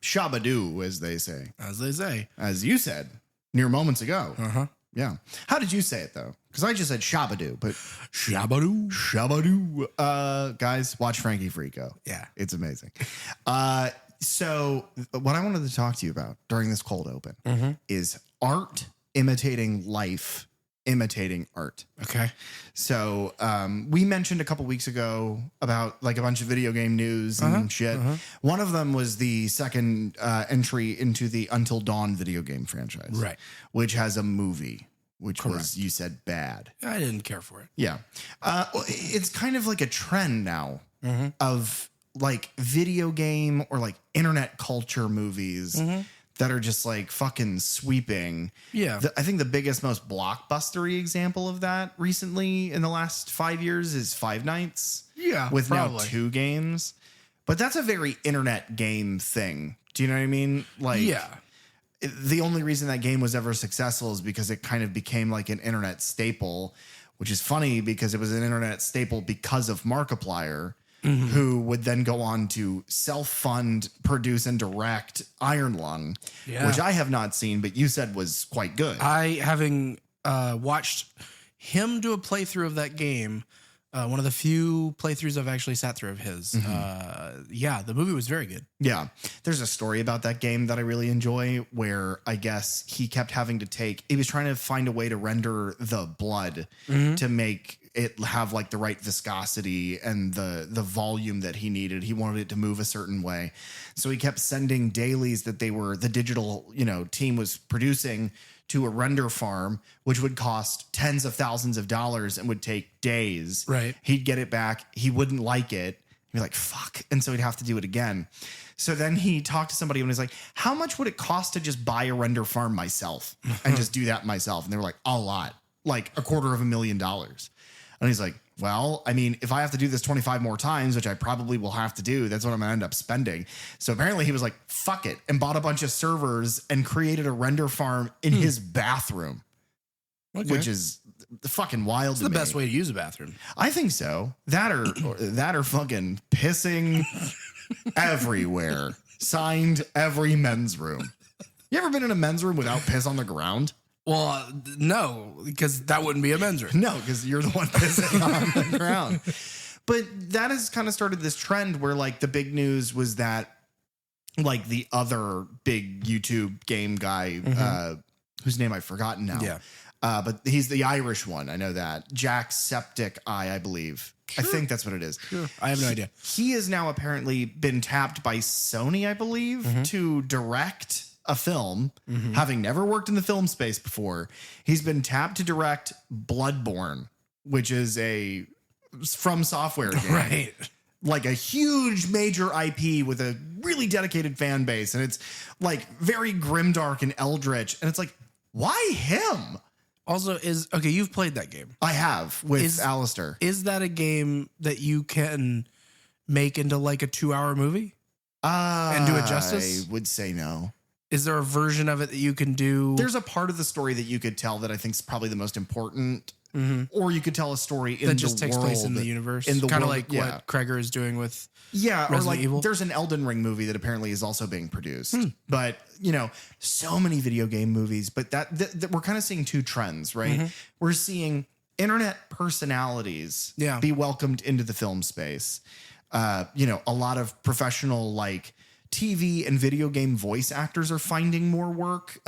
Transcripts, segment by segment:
Shabadoo, as they say. As they say. As you said mere moments ago. Uh-huh. Yeah. How did you say it, though? Because I just said Shabadoo, but... Shabadoo. Shabadoo. Guys, watch Frankie Frico. Yeah. It's amazing. So what I wanted to talk to you about during this cold open is art imitating life, imitating art. Okay. So we mentioned a couple weeks ago about like a bunch of video game news and shit. One of them was the second entry into the Until Dawn video game franchise. Right. Which has a movie, which was, you said, bad. I didn't care for it. Yeah. It's kind of like a trend now of like video game or like internet culture movies that are just like fucking sweeping. Yeah. I think the biggest, most blockbustery example of that recently in the last 5 years is Five Nights. Yeah. With probably. now 2 games. But that's a very internet game thing. Do you know what I mean? Like, yeah. The only reason that game was ever successful is because it kind of became like an internet staple, which is funny because it was an internet staple because of Markiplier, who would then go on to self-fund, produce, and direct Iron Lung, which I have not seen, but you said was quite good. Having watched him do a playthrough of that game, one of the few playthroughs I've actually sat through of his. The movie was very good. Yeah. There's a story about that game that I really enjoy where I guess he kept having to he was trying to find a way to render the blood to make it have like the right viscosity and the volume that he needed. He wanted it to move a certain way. So he kept sending dailies that the digital, team was producing to a render farm, which would cost tens of thousands of dollars and would take days. Right. He'd get it back. He wouldn't like it. He'd be like, fuck. And so he'd have to do it again. So then he talked to somebody and was like, how much would it cost to just buy a render farm myself and just do that myself? And they were like, a lot, like $250,000. And he's like, well, I mean, if I have to do this 25 more times, which I probably will have to do, that's what I'm going to end up spending. So apparently he was like, fuck it, and bought a bunch of servers and created a render farm in his bathroom, which is fucking wild. It's the best way to use a bathroom. I think so. That or fucking pissing everywhere. Signed every men's room. You ever been in a men's room without piss on the ground? Well, no, because that wouldn't be a men's room. No, because you're the one pissing on the ground. But that has kind of started this trend where like the big news was that like the other big YouTube game guy, whose name I've forgotten now. Yeah. But he's the Irish one. I know that. Jacksepticeye, I believe. Sure. I think that's what it is. Sure. I have no idea. He has now apparently been tapped by Sony, I believe, to direct a film, having never worked in the film space before. He's been tapped to direct Bloodborne, which is a From Software game. Right. Like a huge major IP with a really dedicated fan base. And it's like very grimdark and eldritch. And it's like, why him? Also, you've played that game. I have with Alistair. Is that a game that you can make into like a 2-hour movie and do it justice? I would say no. Is there a version of it that you can do? There's a part of the story that you could tell that I think is probably the most important. Or you could tell a story in that the just takes world, place in the universe. in the kind of world, like what Kreger is doing with or like Evil. There's an Elden Ring movie that apparently is also being produced. But so many video game movies. But that we're kind of seeing two trends, right? We're seeing internet personalities be welcomed into the film space. A lot of professional like TV and video game voice actors are finding more work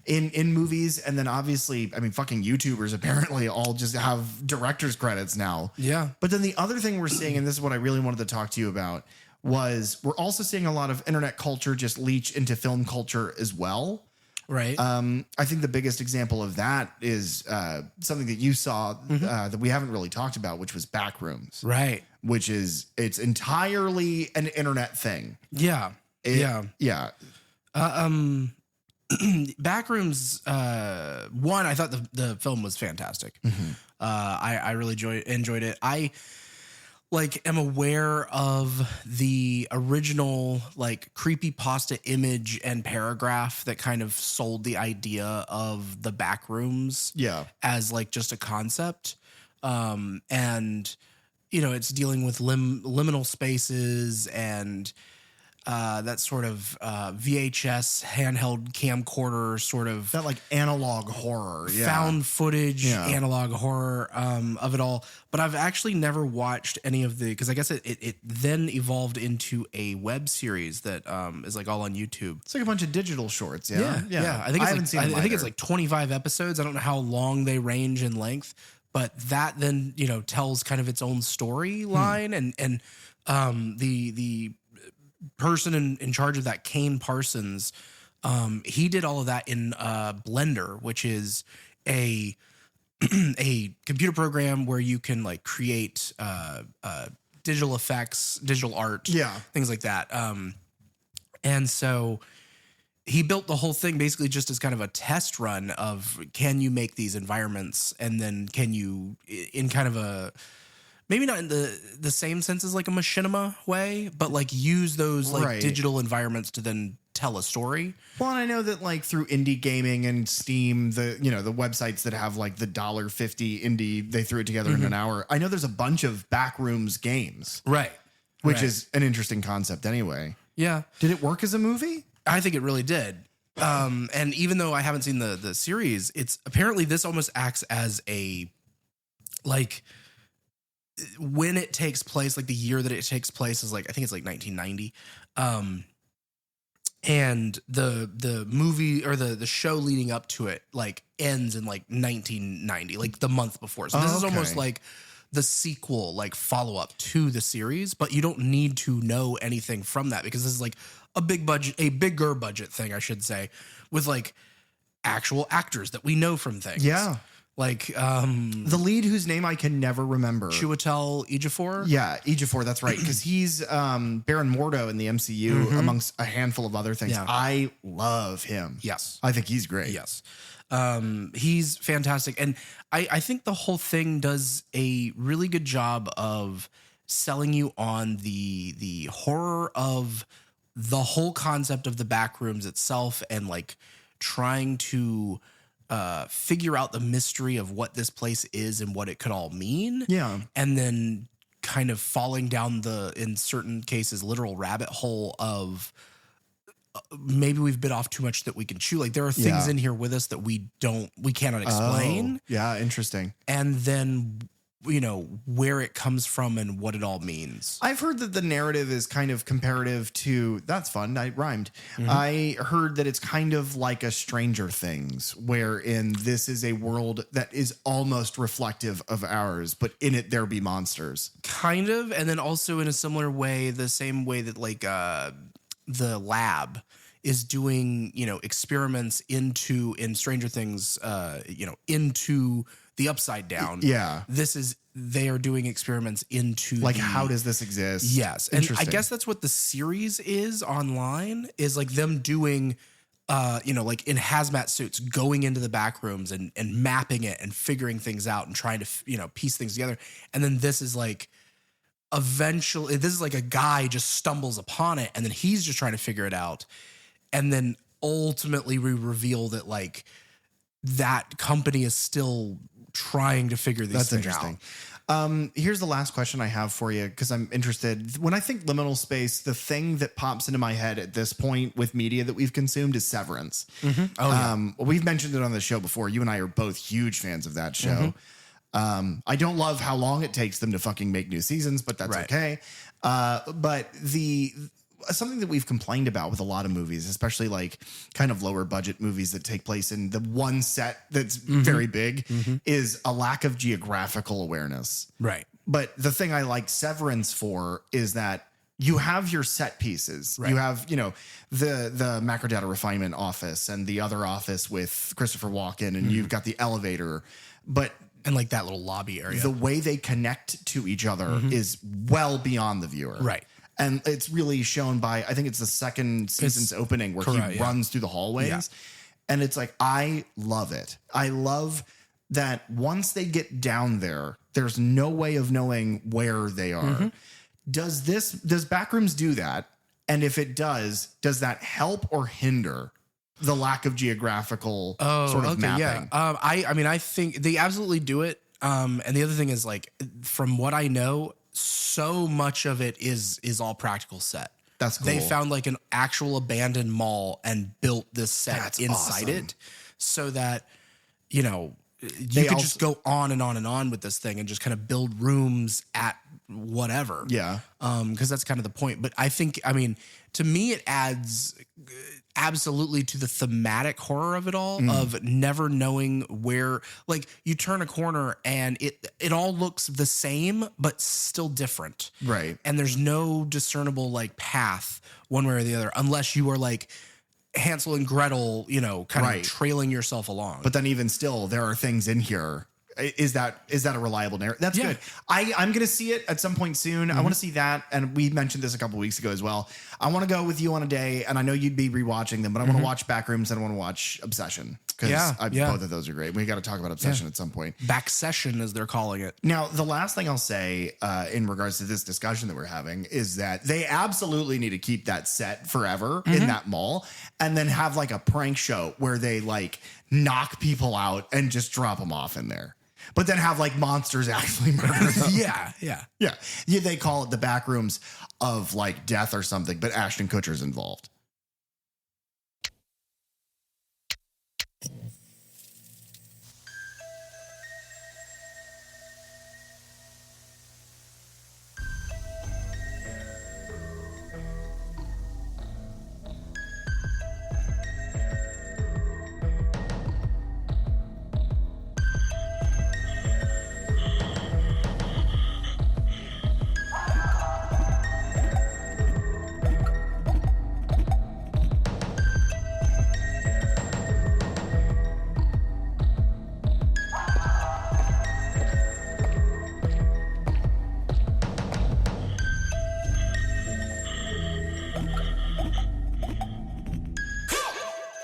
in movies. And then obviously, I mean, fucking YouTubers apparently all just have director's credits now. Yeah. But then the other thing we're seeing, and this is what I really wanted to talk to you about, was we're also seeing a lot of internet culture just leach into film culture as well. Right. I think the biggest example of that is something that you saw that we haven't really talked about, which was Backrooms. Right. Which is, it's entirely an internet thing. Yeah. Yeah. Backrooms, one, I thought the film was fantastic. I really enjoyed it. I am aware of the original creepypasta image and paragraph that kind of sold the idea of the Backrooms as just a concept. And it's dealing with liminal spaces and that sort of VHS handheld camcorder sort of That like analog horror, found footage, analog horror of it all. But I've actually never watched any of the, because I guess it then evolved into a web series that is like all on YouTube. It's like a bunch of digital shorts. Yeah. I think it's I think it's like 25 episodes. I don't know how long they range in length, but that then, you know, tells kind of its own storyline. And the person in charge of that, Kane Parsons, he did all of that in Blender, which is a computer program where you can like create digital effects, digital art, things like that. And so he built the whole thing basically just as kind of a test run of, can you make these environments, and then can you, in kind of a, maybe not in the same sense as like a machinima way, but like use those like digital environments to then tell a story. Well, and I know that like through indie gaming and Steam, the websites that have like the $1.50 indie, they threw it together in an hour. I know there's a bunch of backrooms games. Right. Which is an interesting concept anyway. Yeah. Did it work as a movie? I think it really did. And even though I haven't seen the series, it's apparently this almost acts as a, like, when it takes place, like the year that it takes place is like, I think it's like 1990. And the movie or the show leading up to it like ends in like 1990, like the month before. So this is almost like the sequel, like follow up to the series, but you don't need to know anything from that because this is like a bigger budget thing, I should say, with like actual actors that we know from things. Yeah. Like the lead, whose name I can never remember, Chiwetel Ejiofor. Yeah, Ejiofor. That's right, because he's Baron Mordo in the MCU, amongst a handful of other things. Yeah. I love him. Yes, I think he's great. Yes, he's fantastic, and I think the whole thing does a really good job of selling you on the horror of the whole concept of the backrooms itself, and like trying to figure out the mystery of what this place is and what it could all mean. Yeah. And then kind of falling down in certain cases, literal rabbit hole of maybe we've bit off too much that we can chew. Like there are things in here with us that we cannot explain. Oh, yeah. Interesting. And then, you know, where it comes from and what it all means. I've heard that the narrative is kind of comparative to, that's fun, I rhymed. I heard that it's kind of like a Stranger Things, wherein this is a world that is almost reflective of ours, but in it there be monsters. Kind of, and then also in a similar way, the same way that like the lab is doing, you know, experiments in Stranger Things, you know, into the upside down. Yeah. They are doing experiments into like, how does this exist? Yes. And I guess that's what the series is online, is like them doing, you know, like in hazmat suits, going into the back rooms and mapping it and figuring things out and trying to, you know, piece things together. And then this is like, eventually, this is like a guy just stumbles upon it and then he's just trying to figure it out. And then ultimately we reveal that like that company is still trying to figure these things out. Here's the last question I have for you, because I'm interested. When I think liminal space, the thing that pops into my head at this point with media that we've consumed is Severance. We've mentioned it on the show before. You and I are both huge fans of that show. I don't love how long it takes them to fucking make new seasons, but that's okay. But something that we've complained about with a lot of movies, especially like kind of lower budget movies that take place in the one set that's very big, is a lack of geographical awareness. Right. But the thing I like Severance for is that you have your set pieces. Right. You have, you know, the macrodata refinement office and the other office with Christopher Walken, and you've got the elevator, and like that little lobby area. The way they connect to each other is well beyond the viewer. Right. And it's really shown by, I think it's the second season's opening where he runs through the hallways. Yeah. And it's like, I love it. I love that once they get down there, there's no way of knowing where they are. Does Backrooms do that? And if it does that help or hinder the lack of geographical sort of mapping? Yeah. I mean, I think they absolutely do it. And the other thing is, like, from what I know, so much of it is all practical set. That's cool. They found like an actual abandoned mall and built this set inside it so that, you know, you could just go on and on and on with this thing and just kind of build rooms at whatever. Yeah. Because that's kind of the point. But I think, I mean, to me, it adds absolutely to the thematic horror of it all, of never knowing where, like, you turn a corner and it all looks the same, but still different. Right. And there's no discernible, like, path one way or the other, unless you are like Hansel and Gretel, you know, kind of trailing yourself along. But then even still, there are things in here. Is that a reliable narrative? That's good. I'm going to see it at some point soon. I want to see that. And we mentioned this a couple of weeks ago as well. I want to go with you on a day, and I know you'd be rewatching them, but I want to watch Backrooms and I want to watch Obsession. Because both of those are great. We got to talk about Obsession at some point. Backsession, as they're calling it. Now, the last thing I'll say in regards to this discussion that we're having is that they absolutely need to keep that set forever in that mall, and then have like a prank show where they like knock people out and just drop them off in there. But then have like monsters actually murder them. Yeah. They call it the Backrooms of like death or something, but Ashton Kutcher's involved.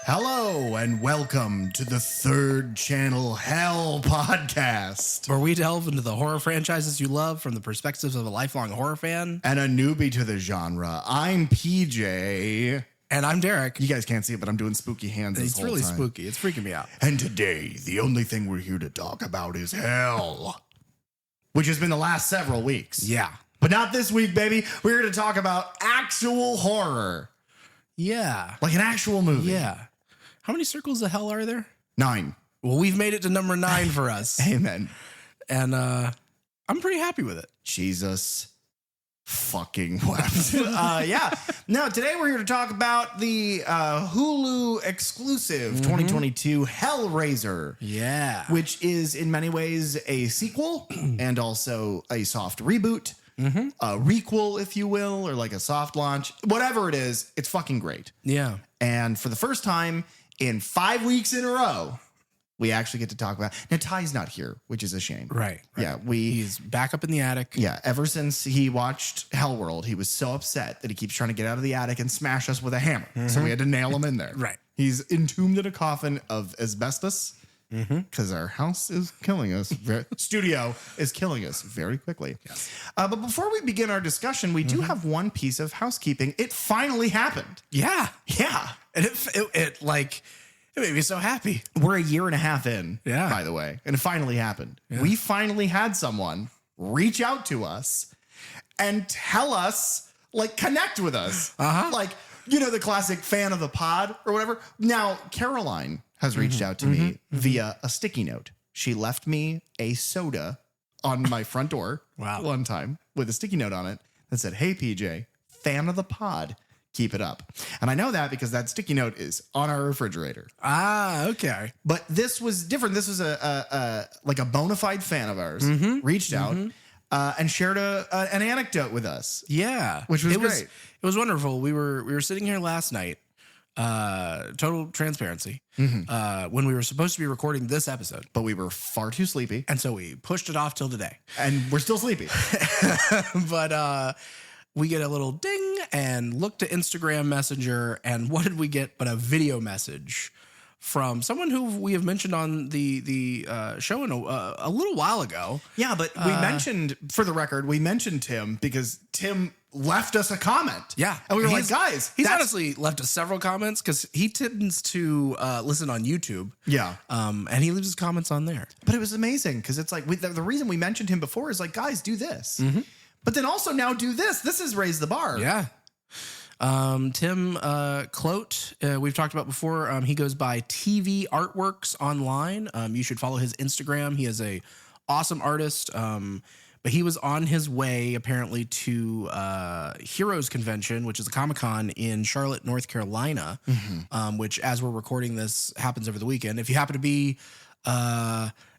Hello and welcome to the Third Channel Hell podcast, where we delve into the horror franchises you love from the perspectives of a lifelong horror fan and a newbie to the genre. I'm PJ. And I'm Derek. You guys can't see it, but I'm doing spooky hands this whole time. It's really spooky. It's freaking me out. And today, the only thing we're here to talk about is hell, which has been the last several weeks. Yeah. But not this week, baby. We're here to talk about actual horror. Yeah. Like an actual movie. Yeah. How many circles of hell are there? 9. Well, we've made it to number 9 for us. Amen. And I'm pretty happy with it. Jesus fucking wept. Yeah. Now, today we're here to talk about the Hulu exclusive 2022 Hellraiser. Yeah. Which is in many ways a sequel and also a soft reboot. A requel, if you will, or like a soft launch. Whatever it is, it's fucking great. Yeah. And for the first time in 5 weeks in a row, we actually get to talk about. Now, Ty's not here, which is a shame. Right. Yeah, he's back up in the attic. Yeah, ever since he watched Hellworld, he was so upset that he keeps trying to get out of the attic and smash us with a hammer. So we had to nail him in there. Right. He's entombed in a coffin of asbestos because our house is killing us. Studio is killing us very quickly. Yes. But before we begin our discussion, we do have one piece of housekeeping. It finally happened. Yeah. Yeah. And it made me so happy. We're a year and a half in, Yeah. by the way, and it finally happened. Yeah. We finally had someone reach out to us and tell us, like, connect with us. Like, you know, the classic fan of the pod or whatever. Now, Caroline has reached out to me via a sticky note. She left me a soda on my front door one time with a sticky note on it that said, "Hey, PJ, fan of the pod. Keep it up." And I know that because that sticky note is on our refrigerator. Okay. But this was different. This was a bona fide fan of ours reached out and shared an anecdote with us. Yeah. Which was great. It was wonderful. We were sitting here last night, total transparency, when we were supposed to be recording this episode. But we were far too sleepy. And so we pushed it off till today. And we're still sleepy. But we get a little ding and look to Instagram Messenger, and what did we get but a video message from someone who we have mentioned on the show in a little while ago. Yeah, but we mentioned, for the record, we mentioned Tim because Tim left us a comment. Yeah. And we were like, guys. He's honestly left us several comments because he tends to listen on YouTube. Yeah. And he leaves his comments on there. But it was amazing because it's like, the reason we mentioned him before is like, guys, do this. But then also now do this. This has raised the bar. Yeah. Tim Clote, we've talked about before. He goes by TV Artworks online. You should follow his Instagram. He is a awesome artist. But he was on his way apparently to Heroes Convention, which is a Comic-Con in Charlotte, North Carolina, which as we're recording this happens over the weekend. If you happen to be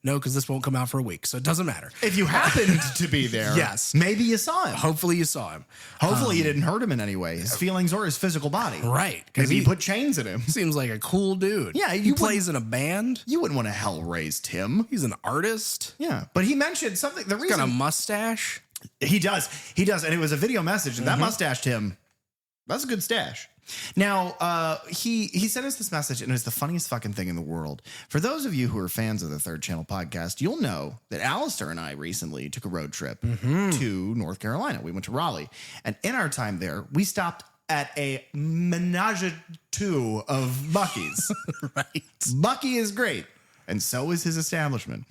no, because this won't come out for a week, so it doesn't matter. If you happened to be there, yes, maybe you saw him. Hopefully you saw him. Hopefully you didn't hurt him in any way, his feelings or his physical body. Right. Maybe he put chains in him. Seems like a cool dude. Yeah. He plays in a band. You wouldn't want to hell raise Tim. He's an artist. Yeah. But he mentioned something. The reason got a mustache. He does. And it was a video message. And that mustache, Tim, that's a good stash. Now, he sent us this message, and it was the funniest fucking thing in the world. For those of you who are fans of the Third Channel podcast, you'll know that Alistair and I recently took a road trip to North Carolina. We went to Raleigh. And in our time there, we stopped at a menage a two of Buc-ee's. Right. Buc-ee is great. And so is his establishment.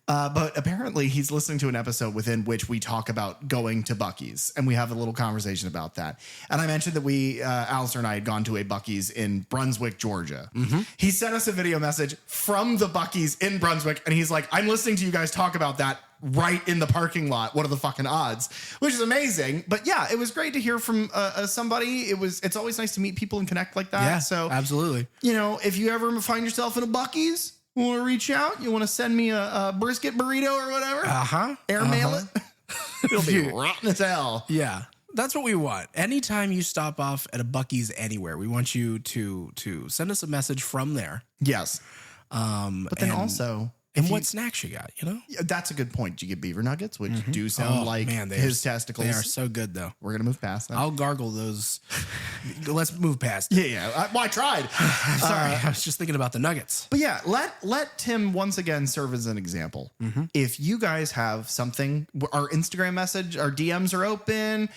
But apparently he's listening to an episode within which we talk about going to Buc-ee's. And we have a little conversation about that. And I mentioned that Alistair and I had gone to a Buc-ee's in Brunswick, Georgia. He sent us a video message from the Buc-ee's in Brunswick. And he's like, I'm listening to you guys talk about that right in the parking lot. What are the fucking odds? Which is amazing. But yeah, it was great to hear from somebody. It's always nice to meet people and connect like that. Yeah, so absolutely. You know, if you ever find yourself in a Buc-ee's, you want to reach out? You want to send me a brisket burrito or whatever? Airmail it. It'll be rotten as hell. Yeah. That's what we want. Anytime you stop off at a Buc-ee's anywhere, we want you to send us a message from there. Yes. But then also... And what snacks you got, you know? Yeah, that's a good point. Do you get beaver nuggets, which do sound like his testicles? They are so good, though. We're going to move past that. I'll gargle those. Let's move past it. Yeah. I tried. Sorry. I was just thinking about the nuggets. But yeah, let Tim once again serve as an example. If you guys have something, our Instagram message, our DMs are open.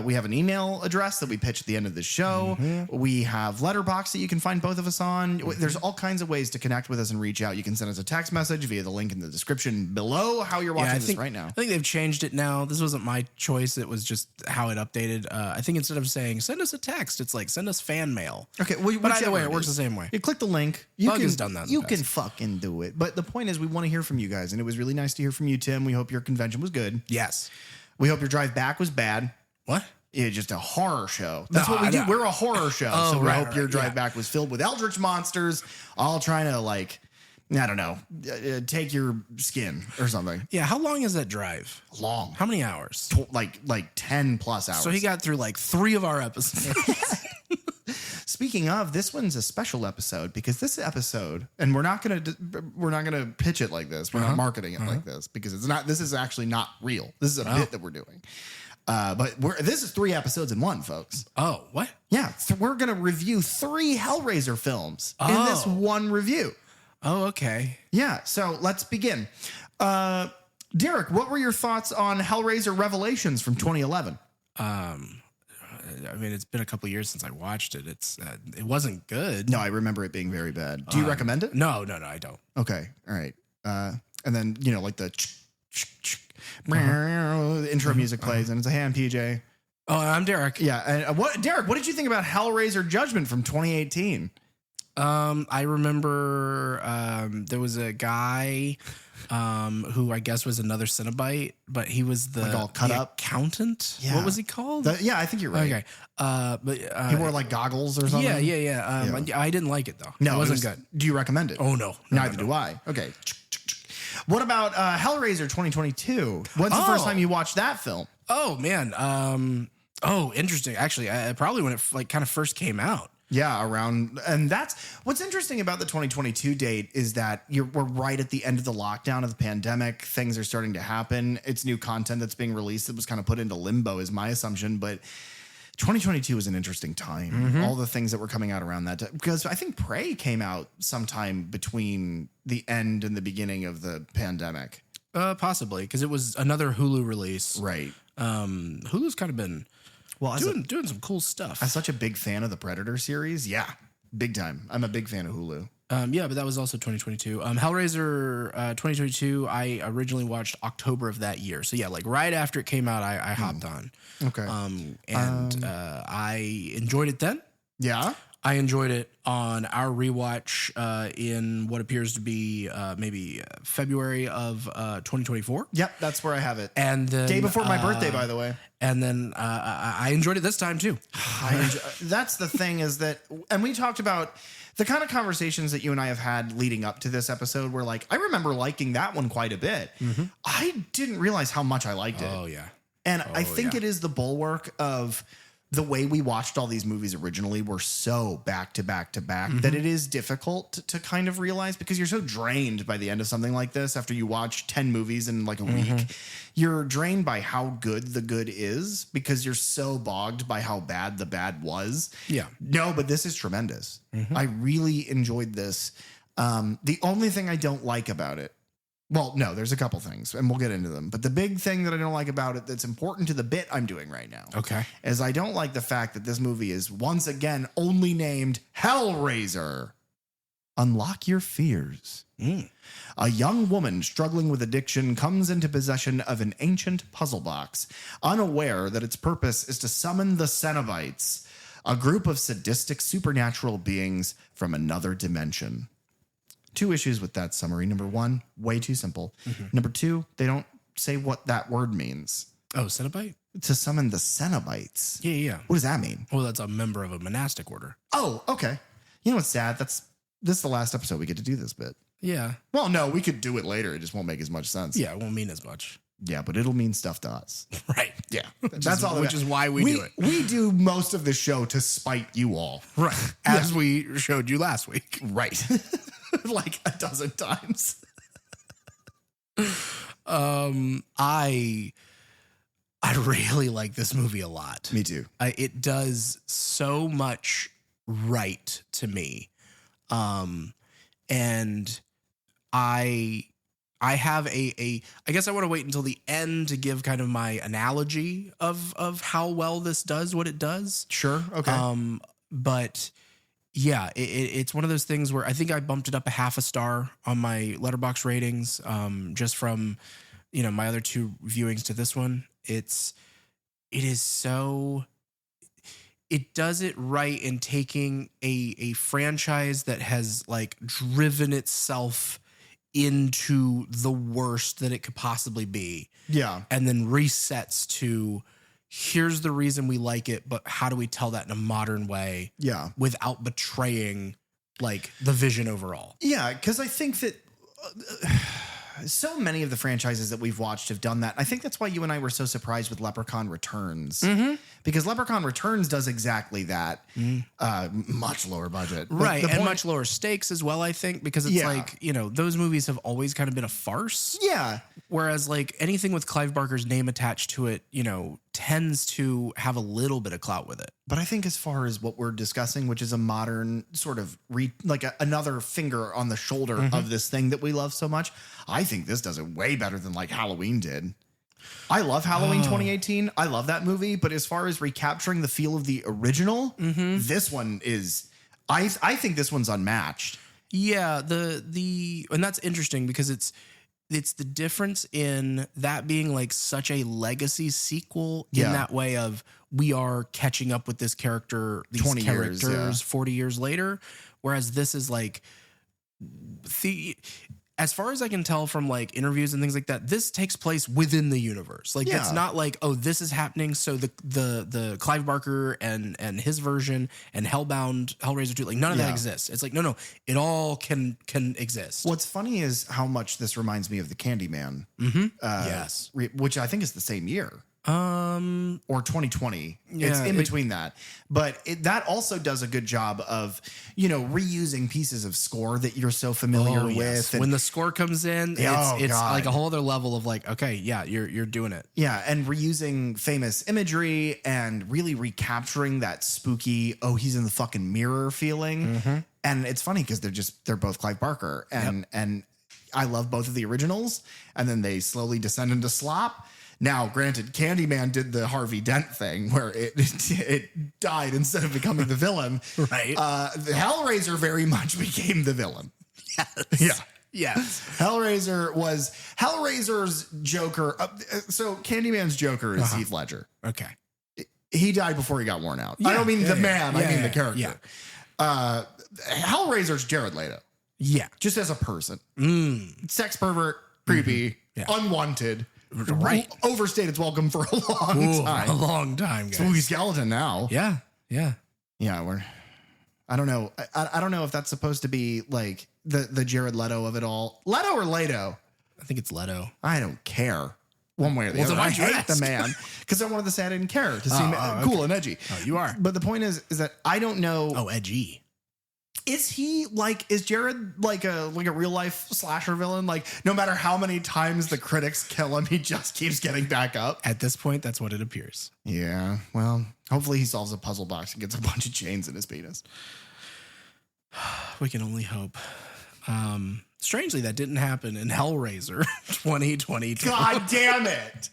We have an email address that we pitch at the end of the show. We have Letterboxd that you can find both of us on. There's all kinds of ways to connect with us and reach out. You can send us a text message via the link in the description below how you're watching this right now. I think they've changed it now. This wasn't my choice. It was just how it updated. I think instead of saying send us a text, it's like send us fan mail. Okay. Well, but either way, it works the same way. You click the link. Bug has done that. You can fucking do it. But the point is, we want to hear from you guys. And it was really nice to hear from you, Tim. We hope your convention was good. Yes. We hope your drive back was bad. What? Yeah, just a horror show. That's what we do. We're a horror show. So we hope your drive back was filled with eldritch monsters, all trying to, like, I don't know, take your skin or something. Yeah. How long is that drive? Long. How many hours? Like 10 plus hours. So he got through like 3 of our episodes. Speaking of, this one's a special episode because this episode, and we're not gonna pitch it like this. We're not marketing it like this because it's not. This is actually not real. This is a bit that we're doing. But this is 3 episodes in one, folks. Oh, what? Yeah, we're gonna review 3 Hellraiser films in this one review. Oh, okay. Yeah, so let's begin. Derek, what were your thoughts on Hellraiser Revelations from 2011? I mean, it's been a couple years since I watched it. It wasn't good. No, I remember it being very bad. Do you recommend it? No, I don't. Okay, all right. And then, you know, like the intro music plays, and it's a hand PJ. Oh, I'm Derek. Yeah, and Derek, what did you think about Hellraiser Judgment from 2018? I remember there was a guy who I guess was another Cenobite, but he was the all cut up accountant. Yeah. What was he called? Yeah, I think you're right. Okay. But he wore like goggles or something. Yeah. I didn't like it though. No, it wasn't good. Do you recommend it? Oh no. Neither do I. Okay. What about Hellraiser 2022? When's the first time you watched that film? Oh man. Interesting. Actually, probably when it like kind of first came out. Yeah, and that's what's interesting about the 2022 date is that we're right at the end of the lockdown of the pandemic. Things are starting to happen. It's new content that's being released that was kind of put into limbo, is my assumption. But 2022 was an interesting time. All the things that were coming out around that time, because I think Prey came out sometime between the end and the beginning of the pandemic. Possibly, because it was another Hulu release. Right. Hulu's kind of been doing some cool stuff. I'm such a big fan of the Predator series. Yeah, big time. I'm a big fan of Hulu. Yeah, but that was also 2022. Hellraiser 2022, I originally watched October of that year. So yeah, like right after it came out, I hopped on. Okay. I enjoyed it then. Yeah. I enjoyed it on our rewatch in what appears to be maybe February of 2024. Yep, that's where I have it. And then, day before my birthday, by the way. And then I enjoyed it this time too. That's the thing is that, and we talked about the kind of conversations that you and I have had leading up to this episode where like, I remember liking that one quite a bit. Mm-hmm. I didn't realize how much I liked it. Oh, yeah. And I think it is the bulwark of the way we watched all these movies originally were so back to back to back that it is difficult to kind of realize because you're so drained by the end of something like this after you watch 10 movies in like a week. You're drained by how good the good is because you're so bogged by how bad the bad was. Yeah. No, but this is tremendous. I really enjoyed this. The only thing I don't like about it, well, no, there's a couple things and we'll get into them. But the big thing that I don't like about it that's important to the bit I'm doing right now is I don't like the fact that this movie is once again only named Hellraiser. Unlock your fears. A young woman struggling with addiction comes into possession of an ancient puzzle box, unaware that its purpose is to summon the Cenobites, a group of sadistic supernatural beings from another dimension. 2 issues with that summary. Number 1, way too simple. Number 2, they don't say what that word means. Oh, Cenobite? To summon the Cenobites. Yeah. What does that mean? Well, that's a member of a monastic order. Oh, okay. You know what's sad? This is the last episode we get to do this bit. Yeah. Well, no, we could do it later. It just won't make as much sense. Yeah, it won't mean as much. Yeah, but it'll mean stuff to us. Right. Yeah. That's all. Which is why we do it. We do most of the show to spite you all. Right. As we showed you last week. Right. Like a dozen times. I really like this movie a lot. Me too. It does so much right to me. And I have I guess I want to wait until the end to give kind of my analogy of how well this does what it does. Sure. Okay. But yeah, it's one of those things where I think I bumped it up a half a star on my Letterboxd ratings, just from, my other 2 viewings to this one. It does it right in taking a franchise that has like driven itself into the worst that it could possibly be. Yeah. And then resets to, here's the reason we like it, but how do we tell that in a modern way? Yeah. Without betraying like the vision overall. Yeah. Cause I think that so many of the franchises that we've watched have done that. I think that's why you and I were so surprised with Leprechaun Returns, because Leprechaun Returns does exactly that. Much lower budget, right? And much lower stakes as well, I think, because it's like, those movies have always kind of been a farce. Yeah. Whereas like anything with Clive Barker's name attached to it, tends to have a little bit of clout with it. But I think as far as what we're discussing, which is a modern sort of another finger on the shoulder of this thing that we love so much, I think this does it way better than like Halloween did. I love Halloween 2018. I love that movie. But as far as recapturing the feel of the original, this one is, I think this one's unmatched. Yeah. And that's interesting because it's the difference in that being like such a legacy sequel in that way of we are catching up with this character, these 20 characters years, 40 years later. Whereas this is like as far as I can tell from like interviews and things like that, this takes place within the universe. Like it's not like, oh, this is happening. So the Clive Barker and his version and Hellraiser 2, like none of that exists. It's like, no, it all can exist. What's funny is how much this reminds me of the Candyman. Yes. Which I think is the same year. Or 2020. It's in between that. But that also does a good job of, reusing pieces of score that you're so familiar with. And when the score comes in, it's like a whole other level of like, okay, yeah, you're doing it. Yeah. And reusing famous imagery and really recapturing that spooky, oh, he's in the fucking mirror feeling. And it's funny because they're both Clive Barker and I love both of the originals, and then they slowly descend into slop. Now, granted, Candyman did the Harvey Dent thing where it died instead of becoming the villain. Right. The Hellraiser very much became the villain. Yes. Yeah. Yes. Hellraiser's Joker. So Candyman's Joker is Heath Ledger. Okay. He died before he got worn out. Yeah, I don't mean the man. I mean the character. Yeah. Hellraiser's Jared Leto. Yeah. Just as a person. Sex pervert, creepy, unwanted. Right. Overstayed its welcome for a long time. A long time, guys. Spooky skeleton now. Yeah. Yeah. Yeah, I don't know. I don't know if that's supposed to be like the Jared Leto of it all. Leto or Leto? I think it's Leto. I don't care. One way or the other. then I why'd you hate ask? the man because I wanted to say I didn't care to seem cool and edgy. Oh, you are. But the point is that I don't know. Oh, edgy. Is Jared like a real life slasher villain? Like no matter how many times the critics kill him, he just keeps getting back up. At this point, that's what it appears. Yeah. Well, hopefully he solves a puzzle box and gets a bunch of chains in his penis. We can only hope. Strangely, that didn't happen in Hellraiser 2022. God damn it.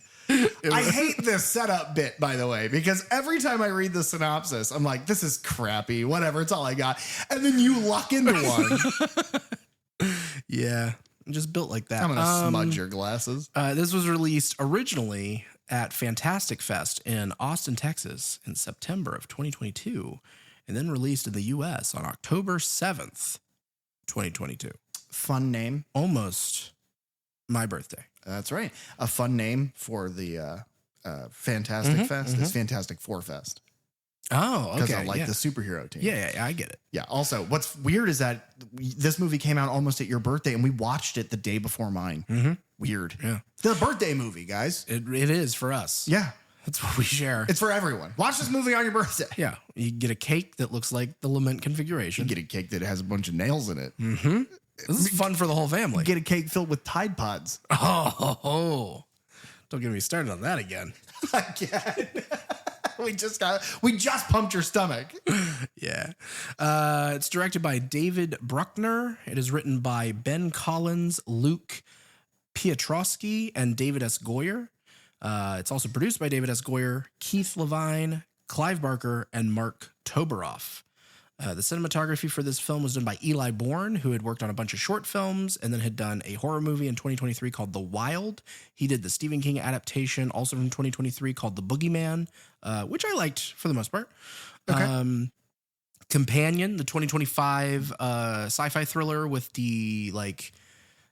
I hate this setup bit, by the way, because every time I read the synopsis, I'm like, this is crappy. Whatever. It's all I got. And then you luck into one. Yeah. Just built like that. I'm going to smudge your glasses. This was released originally at Fantastic Fest in Austin, Texas in September of 2022, and then released in the U.S. on October 7th, 2022. Fun name. Almost my birthday. That's right. A fun name for the Fantastic Fest is Fantastic Four Fest. Oh, okay. Because I like the superhero team. Yeah, I get it. Yeah. Also, what's weird is that this movie came out almost at your birthday, and we watched it the day before mine. Weird. Yeah. The birthday movie, guys. It is for us. Yeah. That's what we share. It's for everyone. Watch this movie on your birthday. Yeah. You get a cake that looks like the Lament Configuration. You get a cake that has a bunch of nails in it. This is fun for the whole family. Get a cake filled with Tide Pods. Oh. Don't get me started on that again. Again. We just pumped your stomach. Yeah. It's directed by David Bruckner. It is written by Ben Collins, Luke Piotrowski, and David S. Goyer. It's also produced by David S. Goyer, Keith Levine, Clive Barker, and Mark Toberoff. The cinematography for this film was done by Eli Bourne, who had worked on a bunch of short films and then had done a horror movie in 2023 called The Wild. He did the Stephen King adaptation, also from 2023, called The Boogeyman, which I liked for the most part. Okay. Companion, the 2025 sci-fi thriller with the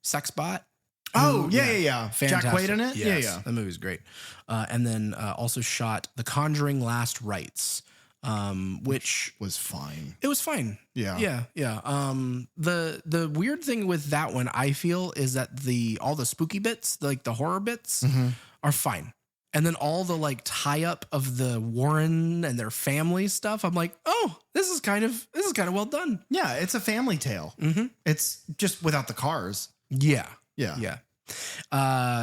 sex bot. Oh, yeah. Fantastic. Jack Quaid in it? Yes, Yeah. That movie's great. And then also shot The Conjuring Last Rites, which was fine. It was fine. Yeah. The weird thing with that one, I feel, is that all the spooky bits, like the horror bits, are fine. And then all the tie up of the Warren and their family stuff, I'm like, oh, this is kind of well done. Yeah, it's a family tale. It's just without the cars. Yeah. Yeah.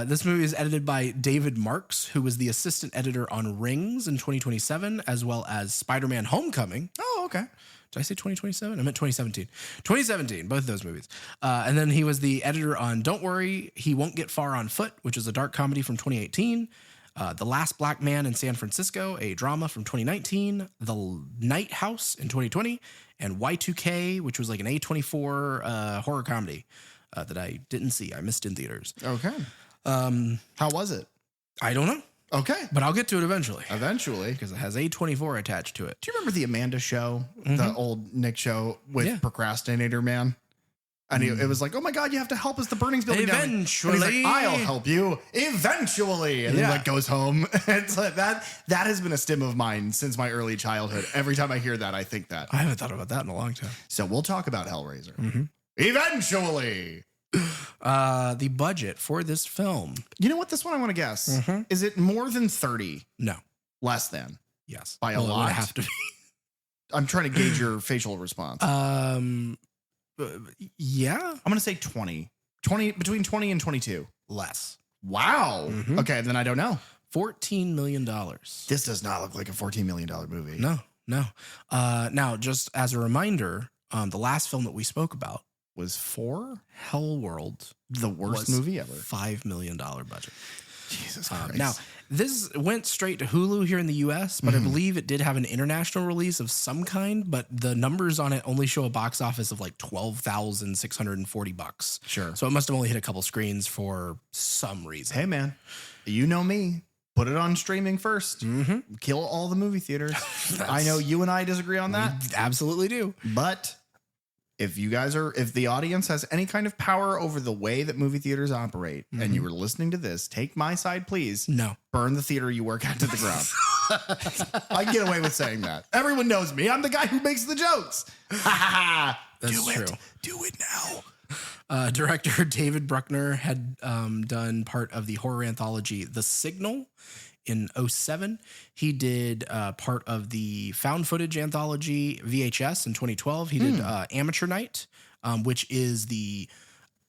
This movie is edited by David Marks, who was the assistant editor on Rings in 2027, as well as Spider-Man Homecoming. Oh, okay. Did I say 2027? I meant 2017. 2017, both of those movies. And then he was the editor on Don't Worry, He Won't Get Far on Foot, which is a dark comedy from 2018. The Last Black Man in San Francisco, a drama from 2019. The Night House in 2020. And Y2K, which was like an A24 horror comedy. That I didn't see. I missed in theaters. Okay. How was it? I don't know. Okay. But I'll get to it eventually. Because it has A24 attached to it. Do you remember the Amanda show? The old Nick show with Procrastinator Man? And it was like, oh my God, you have to help us. The burning's building down. Eventually. And he's like, I'll help you. Eventually. And then goes home. It's like that has been a stim of mine since my early childhood. Every time I hear that, I think that. I haven't thought about that in a long time. So we'll talk about Hellraiser. Eventually. The budget for this film. You know what? This one I want to guess. Is it more than 30? No. Less than? Yes. By a lot? It would have to be. I'm trying to gauge your facial response. Yeah. I'm going to say 20. Between 20 and 22. Less. Wow. Okay, then I don't know. $14 million. This does not look like a $14 million movie. No. Now, just as a reminder, the last film that we spoke about was 4? Hellworld. The worst movie ever. $5 million budget. Jesus Christ. Now, this went straight to Hulu here in the US, but I believe it did have an international release of some kind, but the numbers on it only show a box office of like $12,640. Sure. So it must have only hit a couple screens for some reason. Hey, man, you know me. Put it on streaming first. Kill all the movie theaters. I know you and I disagree on that. We absolutely do. But if the audience has any kind of power over the way that movie theaters operate, and you were listening to this, take my side, please. No. Burn the theater you work at to the ground. I get away with saying that. Everyone knows me. I'm the guy who makes the jokes. That's true. Do it now. Director David Bruckner had done part of the horror anthology The Signal in 2007. He did part of the found footage anthology VHS in 2012. He did Amateur Night, which is the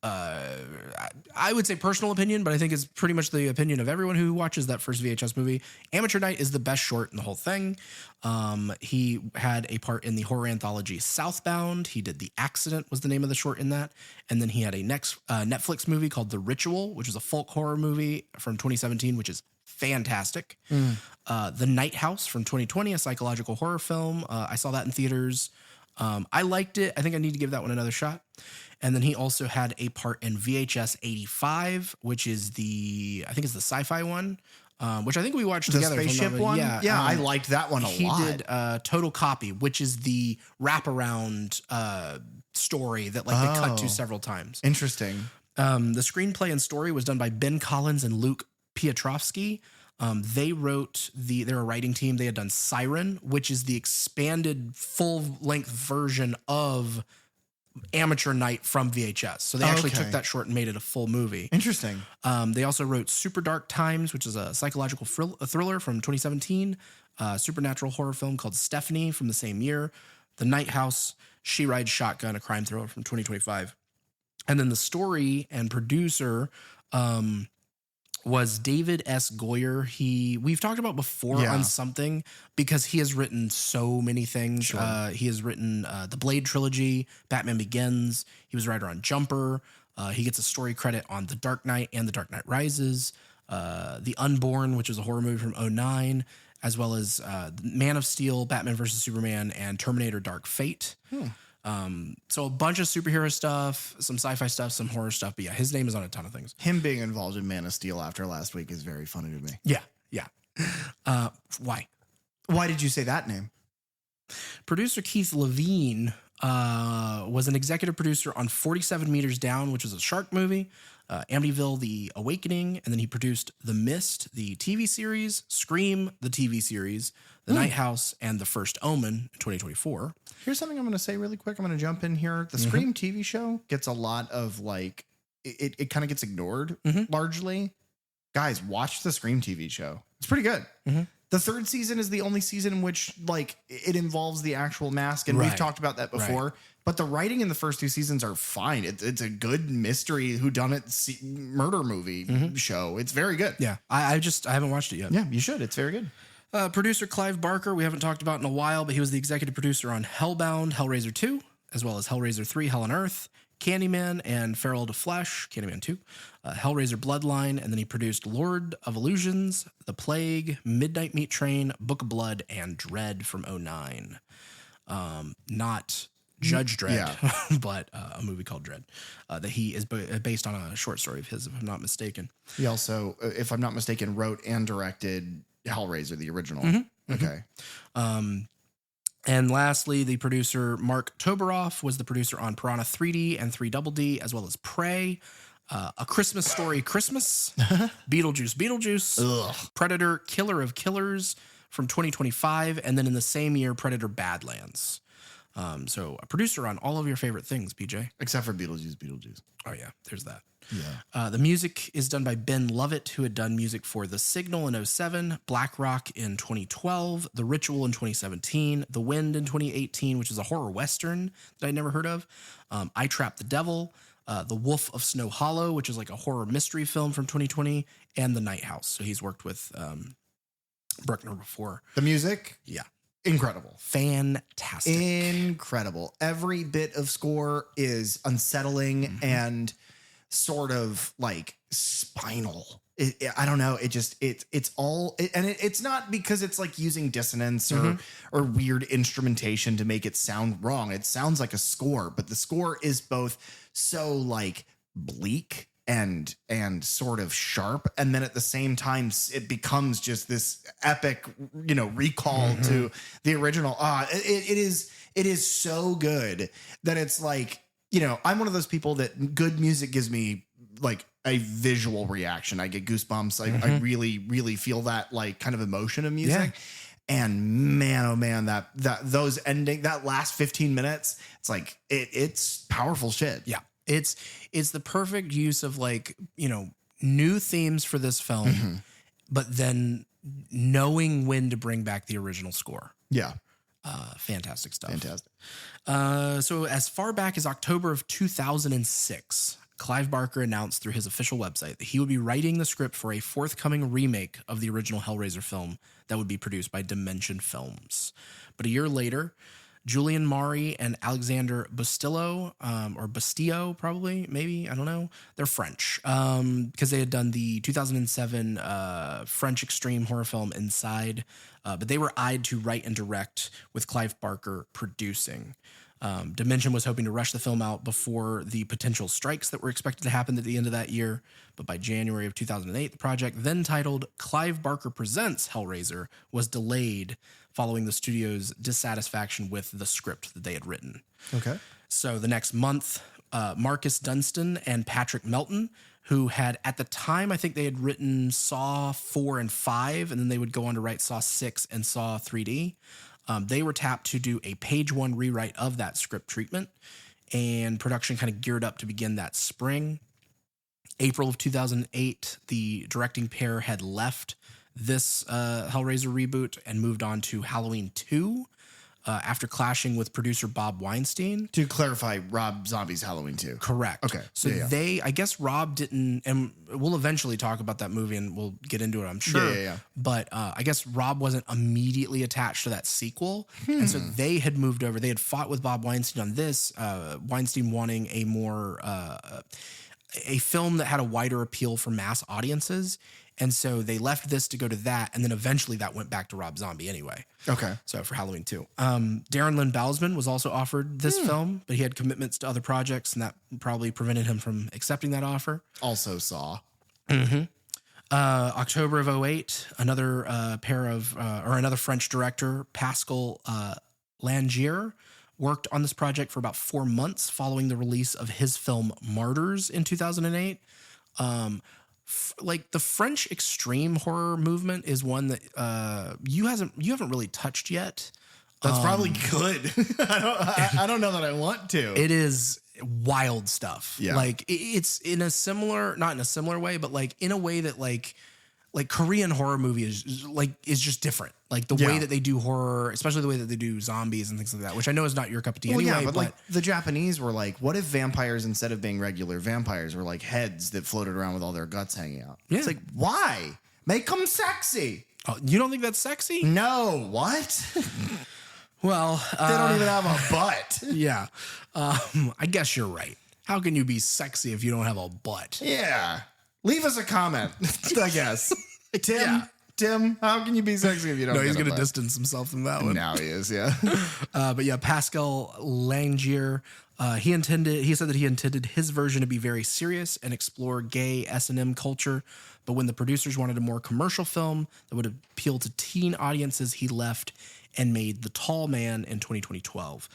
I would say personal opinion, but I think it's pretty much the opinion of everyone who watches that first VHS movie. Amateur Night is the best short in the whole thing. He had a part in the horror anthology Southbound. He did The Accident was the name of the short in that. And then he had a Netflix movie called The Ritual, which is a folk horror movie from 2017, which is fantastic. The Night House from 2020, a psychological horror film. I saw that in theaters. I liked it. I think I need to give that one another shot. And then he also had a part in VHS 85, which is I think it's the sci-fi one, which I think we watched together. The spaceship one? Yeah, I liked that one a lot. He did Total Copy, which is the wraparound story that they cut to several times. Interesting. The screenplay and story was done by Ben Collins and Luke Piotrowski. They wrote they're a writing team. They had done Siren, which is the expanded full-length version of Amateur Night from VHS. So they actually took that short and made it a full movie. Interesting. They also wrote Super Dark Times, which is a psychological thriller from 2017, supernatural horror film called Stephanie from the same year, The Night House, She Rides Shotgun, a crime thriller from 2025. And then the story and producer was David S. Goyer. We've talked about before on something because he has written so many things. Sure. He has written the Blade trilogy, Batman Begins. He was a writer on Jumper. He gets a story credit on The Dark Knight and The Dark Knight Rises. The Unborn, which was a horror movie from 2009, as well as Man of Steel, Batman vs. Superman, and Terminator Dark Fate. So a bunch of superhero stuff, some sci-fi stuff, some horror stuff. But yeah, his name is on a ton of things. Him being involved in Man of Steel after last week is very funny to me. Yeah. Why? Why did you say that name? Producer Keith Levine was an executive producer on 47 Meters Down, which was a shark movie, Amityville, The Awakening, and then he produced The Mist, the TV series, Scream, the TV series, The Night House, and The First Omen in 2024. Here's something I'm going to say really quick. I'm going to jump in here. The Scream TV show gets a lot of it kind of gets ignored largely. Guys, watch the Scream TV show. It's pretty good. The third season is the only season in which it involves the actual mask. And we've talked about that before. Right. But the writing in the first two seasons are fine. It's a good mystery whodunit murder movie show. It's very good. Yeah. I haven't watched it yet. Yeah, you should. It's very good. Producer Clive Barker, we haven't talked about in a while, but he was the executive producer on Hellbound, Hellraiser 2, as well as Hellraiser 3, Hell on Earth, Candyman, and Feral to Flesh, Candyman 2, Hellraiser Bloodline, and then he produced Lord of Illusions, The Plague, Midnight Meat Train, Book of Blood, and Dread from 2009. Not Judge Dredd, but a movie called Dread that he is based on a short story of his, if I'm not mistaken. He also, if I'm not mistaken, wrote and directed Hellraiser, the original. Okay. And lastly, the producer Mark Toberoff was the producer on Piranha 3D and 3 Double D, as well as Prey, A Christmas Story Christmas, Beetlejuice, Predator, Killer of Killers from 2025, and then in the same year, Predator Badlands. So a producer on all of your favorite things, PJ. Except for Beetlejuice. Oh, yeah, there's that. Yeah. The music is done by Ben Lovett, who had done music for The Signal in 2007, Black Rock in 2012, The Ritual in 2017, The Wind in 2018, which is a horror western that I'd never heard of, I Trapped the Devil, The Wolf of Snow Hollow, which is like a horror mystery film from 2020, and The Night House. So he's worked with Bruckner before. The music? Yeah. Incredible. Fantastic. Incredible. Every bit of score is unsettling and sort of spinal. I don't know. It's all, and it's not because it's like using dissonance or weird instrumentation to make it sound wrong. It sounds like a score, but the score is both so like bleak and sort of sharp, and then at the same time it becomes just this epic, recall to the original. It is so good that it's like, I'm one of those people that good music gives me like a visual reaction. I get goosebumps. I really, really feel that like kind of emotion of music. Yeah. And man, oh man, that last 15 minutes, it's like, it's powerful shit. Yeah. It's the perfect use of like, new themes for this film, but then knowing when to bring back the original score. Yeah. Fantastic stuff. Fantastic. So as far back as October of 2006, Clive Barker announced through his official website that he would be writing the script for a forthcoming remake of the original Hellraiser film that would be produced by Dimension Films. But a year later, Julian Maury and Alexander Bustillo, or Bustillo, probably, maybe, I don't know. They're French, because they had done the 2007 French extreme horror film Inside, but they were eyed to write and direct with Clive Barker producing. Dimension was hoping to rush the film out before the potential strikes that were expected to happen at the end of that year, but by January of 2008, the project, then titled Clive Barker Presents Hellraiser, was delayed following the studio's dissatisfaction with the script that they had written. Okay. So the next month, Marcus Dunstan and Patrick Melton, who had, at the time, I think they had written Saw 4 and 5, and then they would go on to write Saw 6 and Saw 3D. They were tapped to do a page one rewrite of that script treatment, and production kind of geared up to begin that spring. April of 2008, the directing pair had left this Hellraiser reboot and moved on to Halloween 2 after clashing with producer Bob Weinstein. To clarify, Rob Zombie's Halloween 2. Correct. Okay. So I guess Rob didn't, and we'll eventually talk about that movie and we'll get into it, I'm sure. Yeah. But I guess Rob wasn't immediately attached to that sequel. And so they had moved over. They had fought with Bob Weinstein on this, Weinstein wanting a more, a film that had a wider appeal for mass audiences. And so they left this to go to that, and then eventually that went back to Rob Zombie anyway. Okay. So for Halloween 2. Darren Lynn Bousman was also offered this film, but he had commitments to other projects, and that probably prevented him from accepting that offer. Also Saw. October of 2008, another another French director, Pascal Langier, worked on this project for about 4 months following the release of his film Martyrs in 2008. Like the French extreme horror movement is one that you haven't really touched yet. That's probably good. I don't know that I want to. It is wild stuff. Yeah. Like it's in a similar, not in a similar way, but like in a way that like Korean horror movie is just different. Like the way that they do horror, especially the way that they do zombies and things like that, which I know is not your cup of tea anyway. Yeah, but like the Japanese were like, what if vampires, instead of being regular vampires, were like heads that floated around with all their guts hanging out? Yeah. It's like, why? Make them sexy. Oh, you don't think that's sexy? No. What? Well, they don't even have a butt. Yeah. I guess you're right. How can you be sexy if you don't have a butt? Yeah. Leave us a comment, I guess. Tim, how can you be sexy if you don't? No, he's going to distance himself from that one. Now he is, yeah. But yeah, Pascal Langier, he said that he intended his version to be very serious and explore gay S&M culture. But when the producers wanted a more commercial film that would appeal to teen audiences, he left and made The Tall Man in 2012.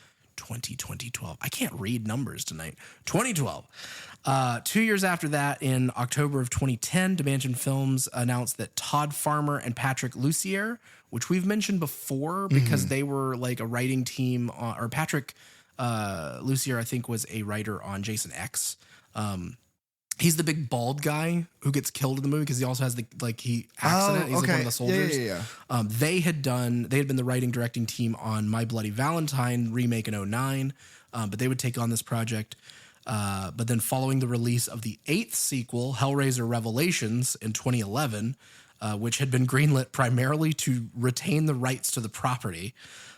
I can't read numbers tonight. 2012. 2 years after that, in October of 2010, Dimension Films announced that Todd Farmer and Patrick Lussier, which we've mentioned before because they were like a writing team, or Patrick Lussier, I think, was a writer on Jason X. He's the big bald guy who gets killed in the movie because he also has the accident. He's like one of the soldiers. Yeah. They had been the writing directing team on My Bloody Valentine remake in 2009, but they would take on this project. But then following the release of the 8th sequel, Hellraiser Revelations in 2011, which had been greenlit primarily to retain the rights to the property.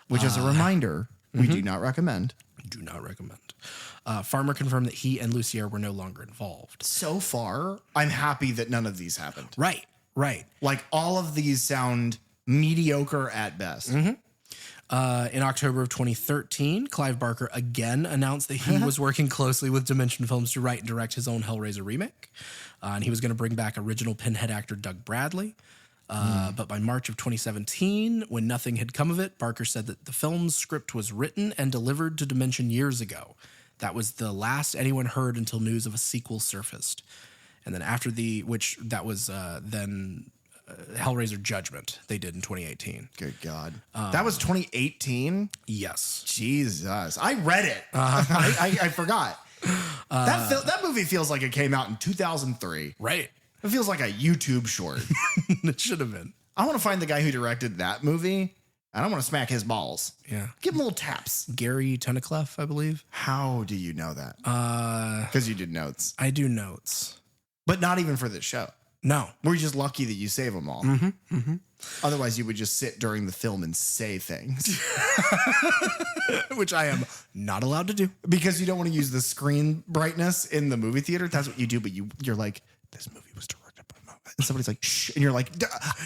Which, as a reminder, we do not recommend. Do not recommend. Farmer confirmed that he and Lucier were no longer involved. So far, I'm happy that none of these happened. Right. Like all of these sound mediocre at best. In October of 2013, Clive Barker again announced that he was working closely with Dimension Films to write and direct his own Hellraiser remake. And he was going to bring back original Pinhead actor Doug Bradley. But by March of 2017, when nothing had come of it, Barker said that the film's script was written and delivered to Dimension years ago. That was the last anyone heard until news of a sequel surfaced. And then after Hellraiser Judgment they did in 2018. Good God. That was 2018? Yes. Jesus. I read it. I forgot. That movie feels like it came out in 2003. Right. It feels like a YouTube short. It should have been. I want to find the guy who directed that movie, and I want to smack his balls. Yeah. Give him little taps. Gary Tunnicliffe, I believe. How do you know that? Because you did notes. I do notes. But not even for this show. No. We're just lucky that you save them all. Otherwise, you would just sit during the film and say things. Which I am not allowed to do. Because you don't want to use the screen brightness in the movie theater. That's what you do, but you're like, this movie was directed by Mo. And somebody's like, shh. And you're like,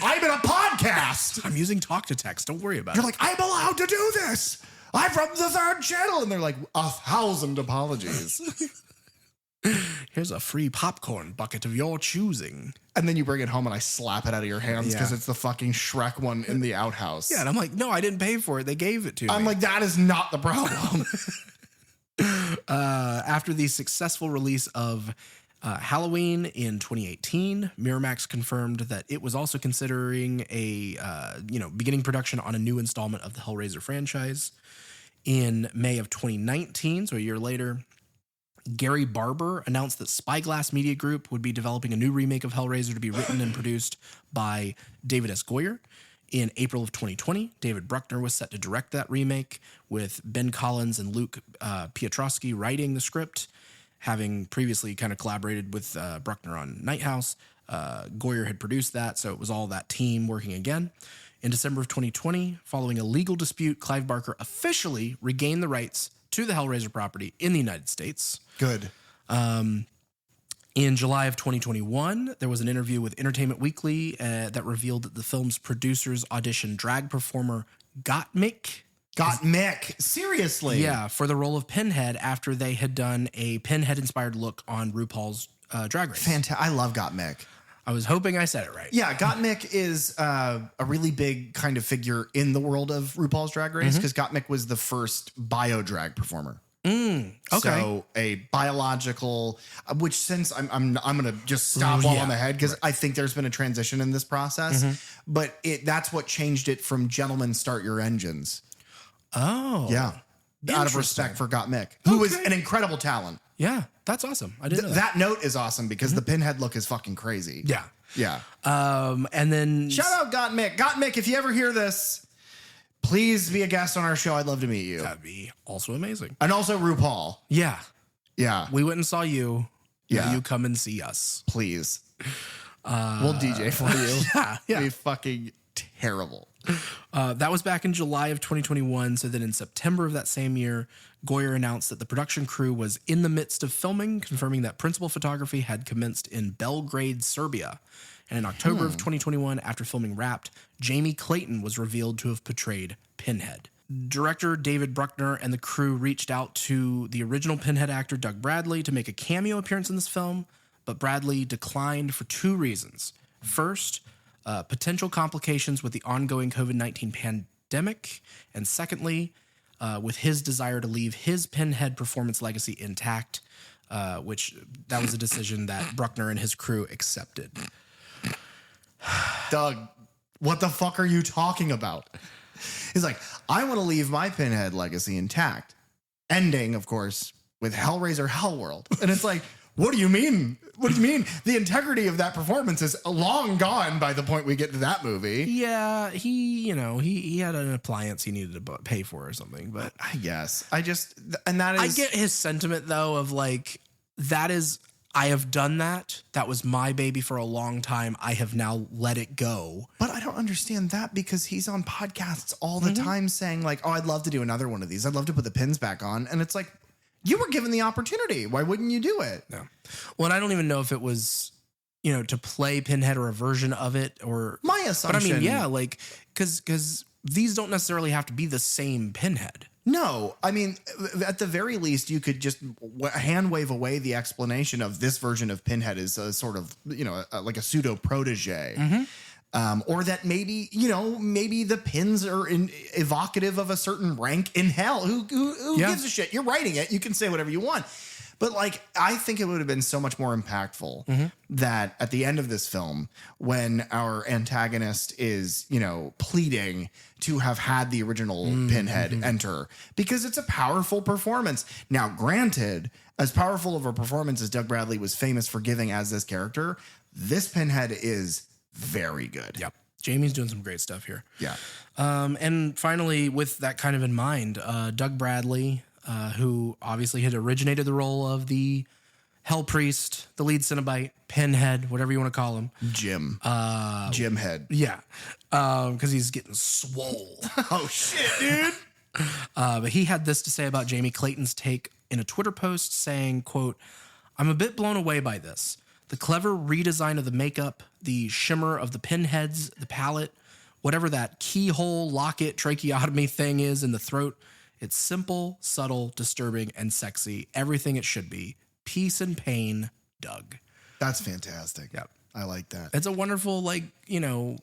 I'm in a podcast. I'm using talk to text. Don't worry about it. You're like, I'm allowed to do this. I'm from the third channel. And they're like, 1,000 apologies. Here's a free popcorn bucket of your choosing. And then you bring it home and I slap it out of your hands because it's the fucking Shrek one in the outhouse. Yeah, and I'm like, no, I didn't pay for it. They gave it to me. I'm like, that is not the problem. After the successful release of Halloween in 2018, Miramax confirmed that it was also considering beginning production on a new installment of the Hellraiser franchise. In May of 2019, so a year later, Gary Barber announced that Spyglass Media Group would be developing a new remake of Hellraiser to be written and produced by David S. Goyer. In April of 2020, David Bruckner was set to direct that remake, with Ben Collins and Luke Piotrowski writing the script. Having previously kind of collaborated with Bruckner on Night House, Goyer had produced that, so it was all that team working again. In December of 2020, following a legal dispute, Clive Barker officially regained the rights to the Hellraiser property in the United States. Good. In July of 2021, there was an interview with Entertainment Weekly that revealed that the film's producers auditioned drag performer Gottmik. Seriously? Yeah, for the role of Pinhead after they had done a Pinhead-inspired look on RuPaul's Drag Race. Fantastic. I love Gottmik. I was hoping I said it right. Yeah, Gottmik is a really big kind of figure in the world of RuPaul's Drag Race because Gottmik was the first bio-drag performer. Okay. So a biological, which since I'm going to just stop while on the head because I think there's been a transition in this process, but that's what changed it from Gentlemen Start Your Engines. Oh. Yeah. Out of respect for Gottmik, who is an incredible talent. Yeah, that's awesome. I didn't know that note is awesome because the Pinhead look is fucking crazy. Yeah. Yeah. And then shout out Gottmik. Gottmik, if you ever hear this, please be a guest on our show. I'd love to meet you. That'd be also amazing. And also RuPaul. Yeah. Yeah. We went and saw you. Yeah. Now you come and see us. Please. We'll DJ for you. Yeah. Be fucking terrible. That was back in July of 2021. So then in September of that same year, Goyer announced that the production crew was in the midst of filming, confirming that principal photography had commenced in Belgrade, Serbia. And in October of 2021, after filming Wrapped, Jamie Clayton was revealed to have portrayed Pinhead. Director David Bruckner and the crew reached out to the original Pinhead actor Doug Bradley to make a cameo appearance in this film, but Bradley declined for two reasons. First, potential complications with the ongoing COVID-19 pandemic, and secondly, with his desire to leave his Pinhead performance legacy intact, which that was a decision that Bruckner and his crew accepted. Doug, what the fuck are you talking about? He's like, I want to leave my Pinhead legacy intact. Ending, of course, with Hellraiser Hellworld. And it's like, what do you mean? What do you mean? The integrity of that performance is long gone by the point we get to that movie. Yeah, he had an appliance he needed to pay for or something. But I guess. I get his sentiment, though, of like, that is, I have done that. That was my baby for a long time. I have now let it go. But I don't understand that because he's on podcasts all the time saying like, oh, I'd love to do another one of these. I'd love to put the pins back on. And it's like, you were given the opportunity. Why wouldn't you do it? No. Well, and I don't even know if it was, to play Pinhead or a version of it or my assumption. But I mean, yeah, like, because these don't necessarily have to be the same Pinhead. No, I mean, at the very least, you could just hand wave away the explanation of this version of Pinhead is a sort of, like a pseudo protege. Or that maybe the pins are evocative of a certain rank in hell. Who gives a shit? You're writing it. You can say whatever you want. But like, I think it would have been so much more impactful that at the end of this film, when our antagonist is, pleading to have had the original Pinhead enter, because it's a powerful performance. Now, granted, as powerful of a performance as Doug Bradley was famous for giving as this character, this Pinhead is very good. Yep. Jamie's doing some great stuff here. Yeah. And finally, with that kind of in mind, Doug Bradley, who obviously had originated the role of the Hell Priest, the lead Cenobite, Pinhead, whatever you want to call him. Jim Head. Yeah. Because he's getting swole. Oh, shit, dude. But he had this to say about Jamie Clayton's take in a Twitter post saying, quote, "I'm a bit blown away by this. The clever redesign of the makeup, the shimmer of the pinheads, the palette, whatever that keyhole, locket, tracheotomy thing is in the throat. It's simple, subtle, disturbing, and sexy. Everything it should be. Peace and pain, Doug." That's fantastic. Yep. I like that. It's a wonderful,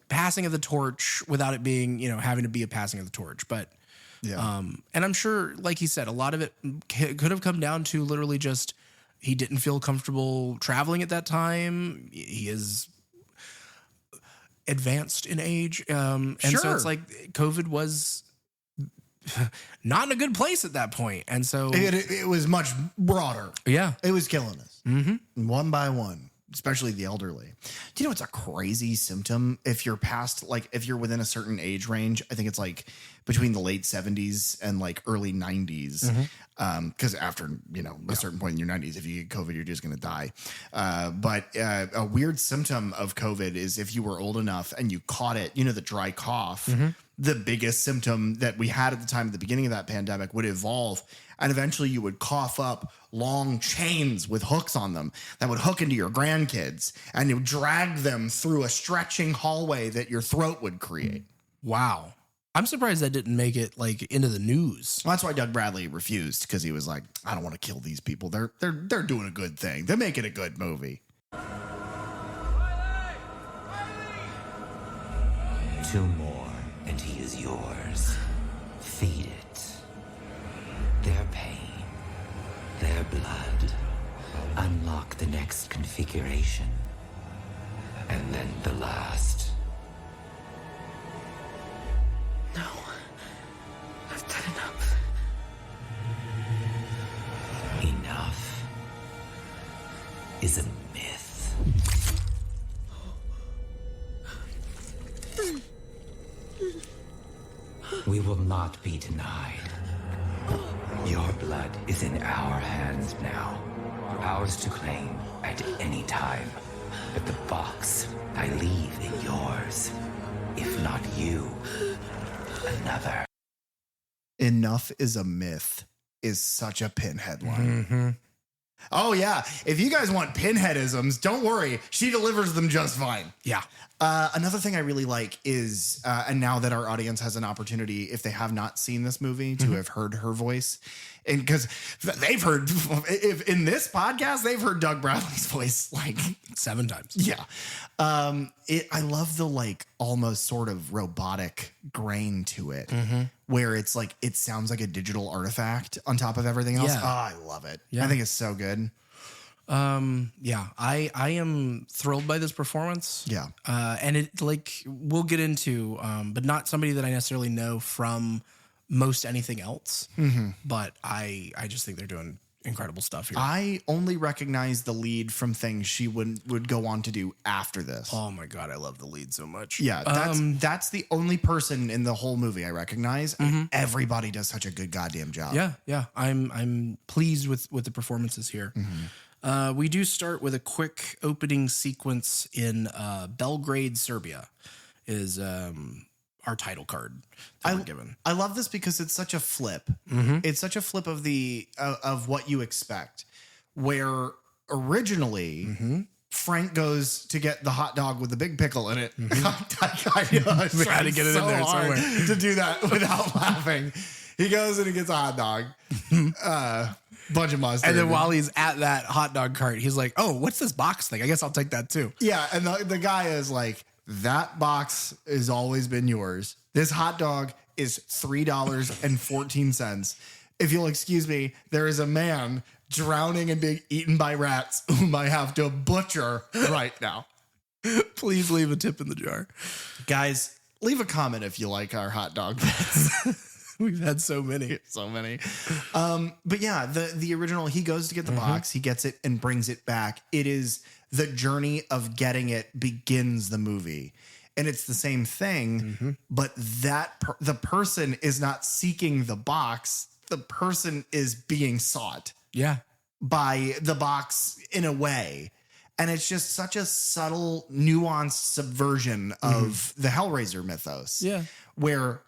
passing of the torch without it being, having to be a passing of the torch. But, and I'm sure, like he said, a lot of it could have come down to literally just he didn't feel comfortable traveling at that time. He is advanced in age. And so it's like COVID was not in a good place at that point. And so it was much broader. Yeah. It was killing us one by one, especially the elderly. Do you know it's a crazy symptom if you're past, if you're within a certain age range? I think it's like between the late 70s and like early 90s. Because after, a certain point in your 90s, if you get COVID, you're just going to die. But a weird symptom of COVID is if you were old enough and you caught it, the dry cough, the biggest symptom that we had at the time at the beginning of that pandemic would evolve. And eventually you would cough up long chains with hooks on them that would hook into your grandkids and you would drag them through a stretching hallway that your throat would create. Wow. I'm surprised that didn't make it into the news. Well, that's why Doug Bradley refused, because he was like, I don't want to kill these people. They're doing a good thing. They're making a good movie. Two more, and he is yours. Feed it. Their pain, their blood. Unlock the next configuration. And then the last. No. I've done enough. Enough is a myth. We will not be denied. Your blood is in our hands now. Ours to claim at any time. But the box I leave in yours. If not you, another. Enough is a myth is such a Pinhead line. Oh, yeah. If you guys want Pinheadisms, don't worry. She delivers them just fine. Yeah. Another thing I really like is, and now that our audience has an opportunity, if they have not seen this movie, to have heard her voice. And because they've heard, if in this podcast, they've heard Doug Bradley's voice 7 times. Yeah. I love the almost sort of robotic grain to it, where it's it sounds like a digital artifact on top of everything else. Yeah. Oh, I love it. Yeah. I think it's so good. Yeah, I am thrilled by this performance. Yeah. And it we'll get into, but not somebody that I necessarily know from most anything else. But I just think they're doing incredible stuff here. I only recognize the lead from things she would go on to do after this. Oh my God, I love the lead so much. Yeah, that's the only person in the whole movie I recognize. Everybody does such a good goddamn job. Yeah. I'm pleased with the performances here. We do start with a quick opening sequence in Belgrade, Serbia, is our title card that we're given. I love this because it's such a flip. It's such a flip of of what you expect, where originally Frank goes to get the hot dog with the big pickle in it. I Try to get it in there somewhere to do that without laughing. He goes and he gets a hot dog, bunch of mustard. And then while he's at that hot dog cart, he's like, oh, what's this box thing? I guess I'll take that too. Yeah, and the guy is like, that box has always been yours. This hot dog is $3.14. If you'll excuse me, there is a man drowning and being eaten by rats whom I have to butcher right now. Please leave a tip in the jar. Guys, leave a comment if you like our hot dog bits. We've had so many. So many. But yeah, the original, he goes to get the box, he gets it and brings it back. It is the journey of getting it begins the movie. And it's the same thing, but the person is not seeking the box. The person is being sought. Yeah. By the box in a way. And it's just such a subtle, nuanced subversion of the Hellraiser mythos. Yeah. Where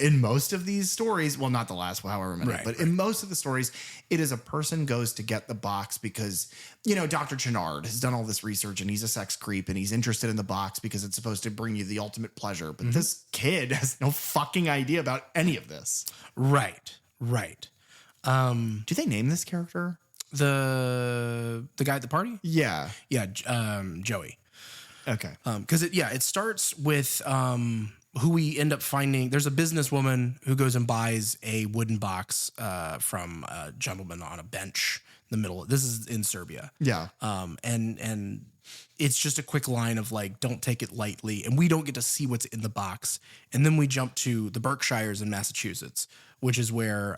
in most of these stories, well, not the last however many, but in most of the stories, it is a person goes to get the box because, Dr. Chenard has done all this research and he's a sex creep and he's interested in the box because it's supposed to bring you the ultimate pleasure. But this kid has no fucking idea about any of this. Right. Do they name this character? The guy at the party? Yeah. Yeah, Joey. Okay. Because it starts with who we end up finding. There's a businesswoman who goes and buys a wooden box from a gentleman on a bench in the middle. This is in Serbia. Yeah. And it's just a quick line of like, don't take it lightly. And we don't get to see what's in the box. And then we jump to the Berkshires in Massachusetts, which is where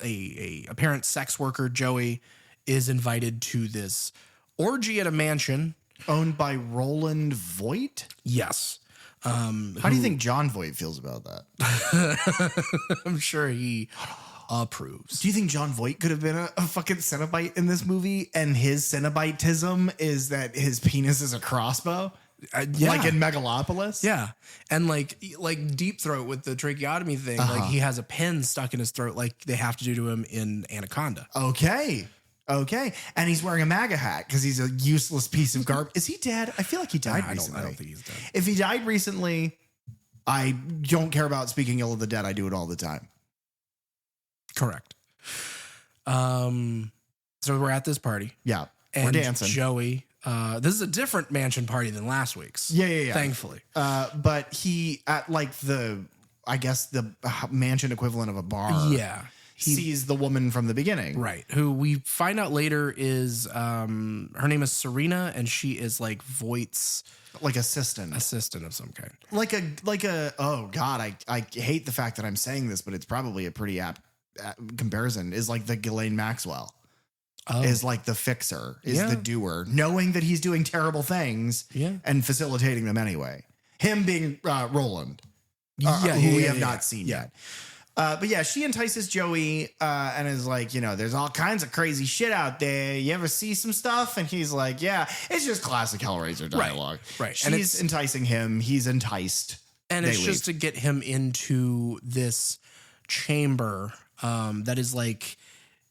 a apparent sex worker, Joey, is invited to this orgy at a mansion. Owned by Roland Voigt? Yes. How do you think John Voight feels about that? I'm sure he approves. Do you think John Voight could have been a fucking Cenobite in this movie? And his Cenobitism is that his penis is a crossbow? Yeah. Like in Megalopolis? Yeah. And like Deep Throat with the tracheotomy thing, like he has a pin stuck in his throat like they have to do to him in Anaconda. Okay. And he's wearing a MAGA hat because he's a useless piece of garbage. Is he dead? I feel like he died recently. I don't think he's dead. If he died recently, I don't care about speaking ill of the dead. I do it all the time. Correct. So we're at this party. Yeah. And we're dancing. Joey, this is a different mansion party than last week's. Yeah. Thankfully. But he at like the mansion equivalent of a bar. Yeah. He sees the woman from the beginning. Right. Who we find out later is her name is Serena, and she is like Voight's like assistant of some kind. Like a oh God, I hate the fact that I'm saying this, but it's probably a pretty apt comparison, is like the Ghislaine Maxwell. Is like the fixer, is the doer, knowing that he's doing terrible things and facilitating them anyway. Him being Roland, who we have not seen yet. But yeah, she entices Joey and is like, there's all kinds of crazy shit out there. You ever see some stuff? And he's like, yeah, it's just classic Hellraiser dialogue. Right. She's enticing him. He's enticed. And it's just to get him into this chamber that is like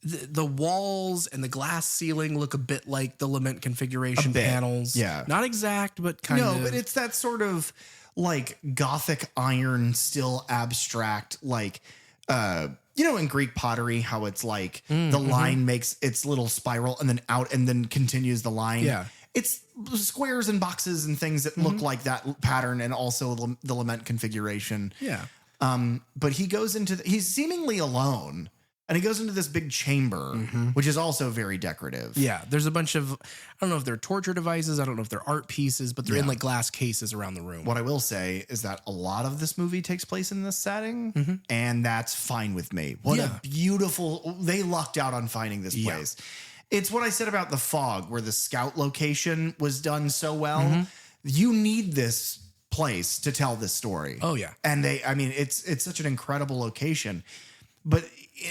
the walls and the glass ceiling look a bit like the Lament Configuration panels. Yeah. Not exact, but kind of. No, but it's that sort of like Gothic iron, still abstract, like, in Greek pottery, how it's like the line makes its little spiral and then out and then continues the line. Yeah. It's squares and boxes and things that look like that pattern and also the Lament Configuration. Yeah. But he goes he's seemingly alone. And he goes into this big chamber, which is also very decorative. Yeah, there's a bunch of, I don't know if they're torture devices, I don't know if they're art pieces, but they're in like glass cases around the room. What I will say is that a lot of this movie takes place in this setting, and that's fine with me. What a beautiful, they lucked out on finding this place. It's what I said about The Fog, where the scout location was done so well. You need this place to tell this story. Oh, yeah. And it's such an incredible location. But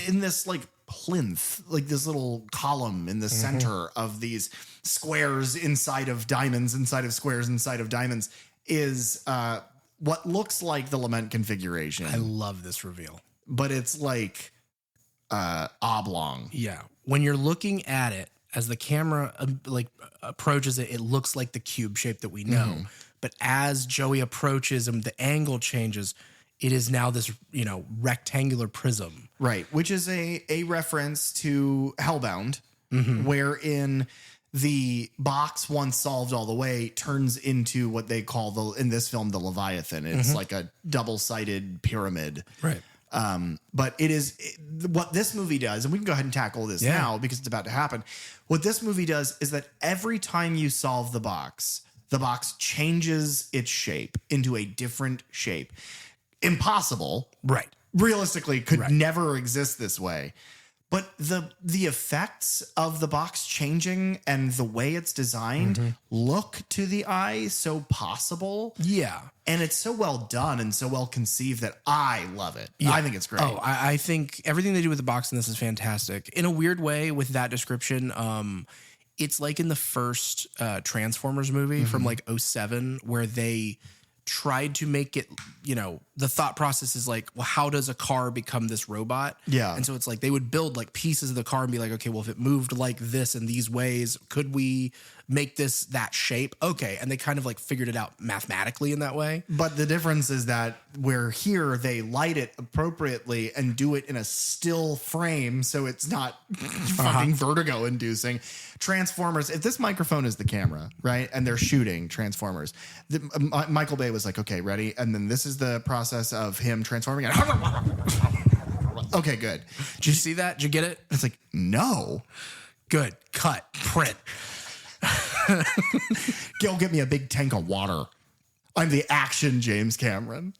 in this like plinth, like this little column in the center of these squares inside of diamonds, inside of squares, inside of diamonds, is what looks like the Lament configuration. I love this reveal. But it's like oblong. Yeah. When you're looking at it, as the camera approaches it, it looks like the cube shape that we know. But as Joey approaches him, the angle changes. It is now this, rectangular prism. Right. Which is a reference to Hellbound, wherein the box, once solved all the way, turns into what they call in this film, the Leviathan. It's like a double-sided pyramid. Right. But what this movie does, and we can go ahead and tackle this now because it's about to happen. What this movie does is that every time you solve the box changes its shape into a different shape. Impossible. Right. Realistically, could never exist this way. But the effects of the box changing and the way it's designed look to the eye so possible. Yeah. And it's so well done and so well conceived that I love it. Yeah. I think it's great. Oh, I think everything they do with the box in this is fantastic. In a weird way, with that description, it's like in the first Transformers movie from like 2007, where they tried to make it, the thought process is like, well, how does a car become this robot? Yeah. And so it's like they would build like pieces of the car and be like, okay, well, if it moved like this in these ways, could we make this that shape? Okay. And they kind of like figured it out mathematically in that way. But the difference is that where here they light it appropriately and do it in a still frame so it's not fucking vertigo inducing. Transformers, if this microphone is the camera, right, and they're shooting Transformers, Michael Bay was like, okay, ready? And then this is the process of him transforming. Okay, good. Did you see that? Did you get it? It's like, no. Good. Cut. Print. Go get me a big tank of water. I'm the action James Cameron.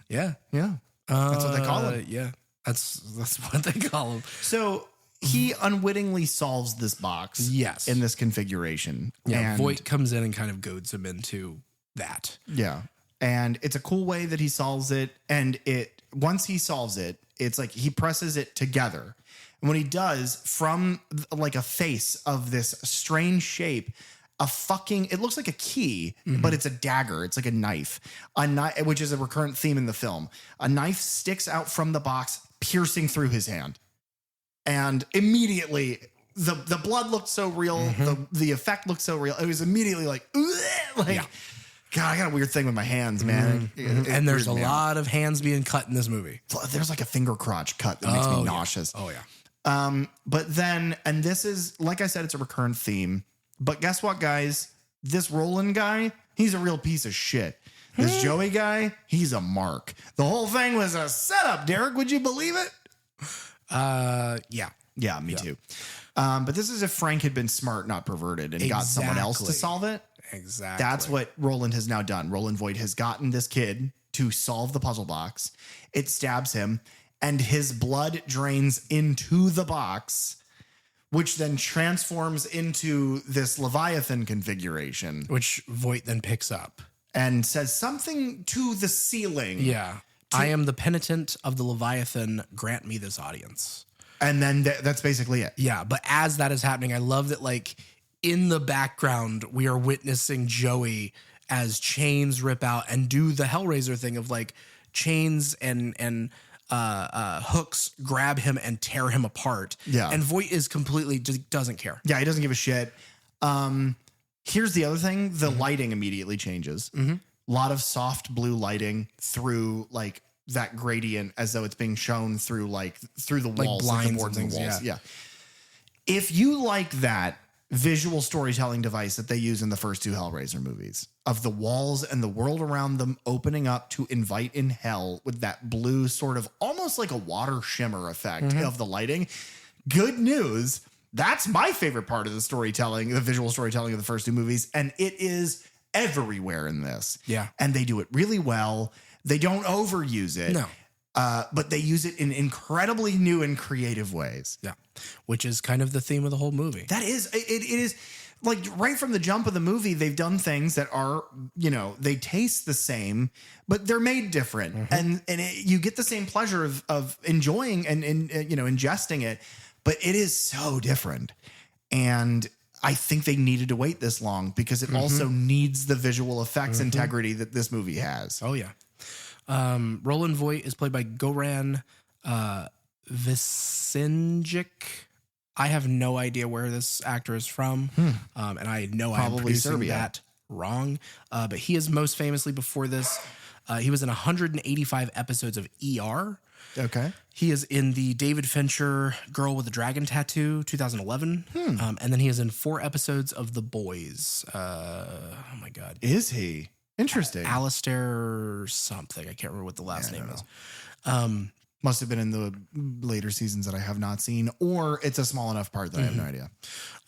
Yeah. Yeah. That's what they call him. Yeah. That's what they call him. So he unwittingly solves this box. Yes. In this configuration. Yeah. And Voight comes in and kind of goads him into that. Yeah. And it's a cool way that he solves it. And once he solves it, it's like he presses it together. And when he does, from like a face of this strange shape, it looks like a key, but it's a dagger. It's like a knife, which is a recurrent theme in the film. A knife sticks out from the box, piercing through his hand. And immediately the blood looked so real. The effect looked so real. It was immediately like, yeah. God, I got a weird thing with my hands, man. And there's a lot of hands being cut in this movie. There's like a finger crotch cut that makes me nauseous. Oh, yeah. But then, and this is, like I said, it's a recurrent theme. But guess what, guys? This Roland guy, he's a real piece of shit. This Joey guy, he's a mark. The whole thing was a setup, Derek. Would you believe it? Yeah. Yeah, me too. But this is if Frank had been smart, not perverted, and got someone else to solve it. Exactly. That's what Roland has now done. Roland Voight has gotten this kid to solve the puzzle box. It stabs him, and his blood drains into the box, which then transforms into this Leviathan configuration. Which Voight then picks up. And says something to the ceiling. Yeah. I am the penitent of the Leviathan. Grant me this audience. And then that's basically it. Yeah. But as that is happening, I love that, like, in the background, we are witnessing Joey as chains rip out and do the Hellraiser thing of, like, chains and hooks grab him and tear him apart. Yeah. And Voight is completely just doesn't care. Yeah, he doesn't give a shit. Here's the other thing. The lighting immediately changes. A lot of soft blue lighting through like that gradient as though it's being shown through the walls, blinds like the boards and things, walls. Yeah. If you like that visual storytelling device that they use in the first two Hellraiser movies of the walls and the world around them opening up to invite in hell with that blue sort of almost like a water shimmer effect of the lighting, good news. That's my favorite part of the storytelling, the visual storytelling of the first two movies. And it is everywhere in this. Yeah. And they do it really well. They don't overuse it. No. But they use it in incredibly new and creative ways. Yeah. Which is kind of the theme of the whole movie. That is, it is like right from the jump of the movie, they've done things that are, they taste the same, but they're made different. And you get the same pleasure of enjoying and ingesting it. but it is so different. And I think they needed to wait this long because it also needs the visual effects integrity that this movie has. Oh, yeah. Roland Voigt is played by Goran Visinjic. I have no idea where this actor is from. And I know I'm Probably producing Serbia. that wrong. But he is most famously before this. He was in 185 episodes of ER. Okay. He is in the David Fincher Girl with a Dragon Tattoo, 2011. And then he is in 4 episodes of The Boys. Oh, my God. Is he? Interesting. Alistair something. I can't remember what the last name is. Must have been in the later seasons that I have not seen, or it's a small enough part that I have no idea.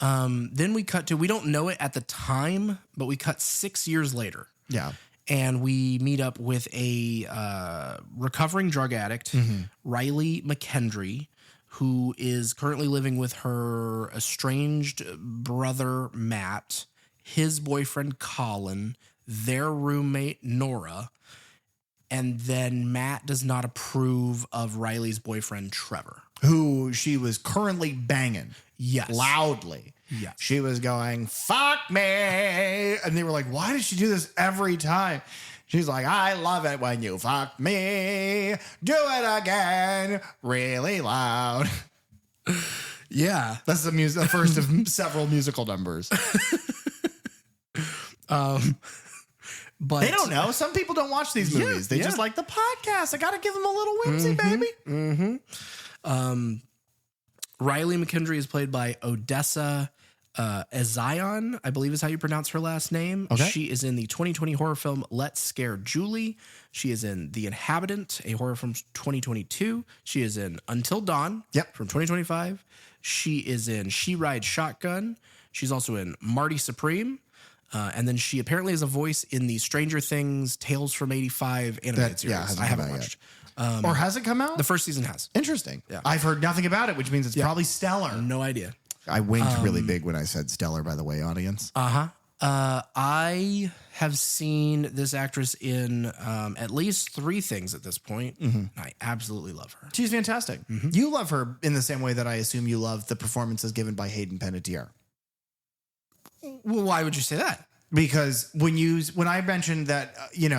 Then we cut to, we don't know it at the time, but we cut 6 years later. Yeah. And we meet up with a recovering drug addict, Riley McKendry, who is currently living with her estranged brother, Matt, his boyfriend, Colin, their roommate, Nora, and then Matt does not approve of Riley's boyfriend, Trevor. Who she was currently banging. Yes. Loudly. Yes. She was going, fuck me. And they were like, why does she do this every time? She's like, I love it when you fuck me. Do it again. Really loud. Yeah. That's the first of several musical numbers. But They don't know. Some people don't watch these movies. They just like the podcast. I got to give them a little whimsy, baby. Riley McKendry is played by Odessa Ezion, I believe is how you pronounce her last name. Okay. She is in the 2020 horror film Let's Scare Julie. She is in The Inhabitant, a horror from 2022. She is in Until Dawn from 2025. She is in She Rides Shotgun. She's also in Marty Supreme. And then she apparently has a voice in the Stranger Things Tales from 85 animated series. I haven't watched. Or has it come out? The first season has. Interesting. Yeah. I've heard nothing about it, which means it's probably stellar. No idea. I winked really big when I said stellar, by the way, audience. I have seen this actress in at least 3 things at this point. I absolutely love her. She's fantastic. You love her in the same way that I assume you love the performances given by Hayden Panettiere. Well, why would you say that? Because when I mentioned that, you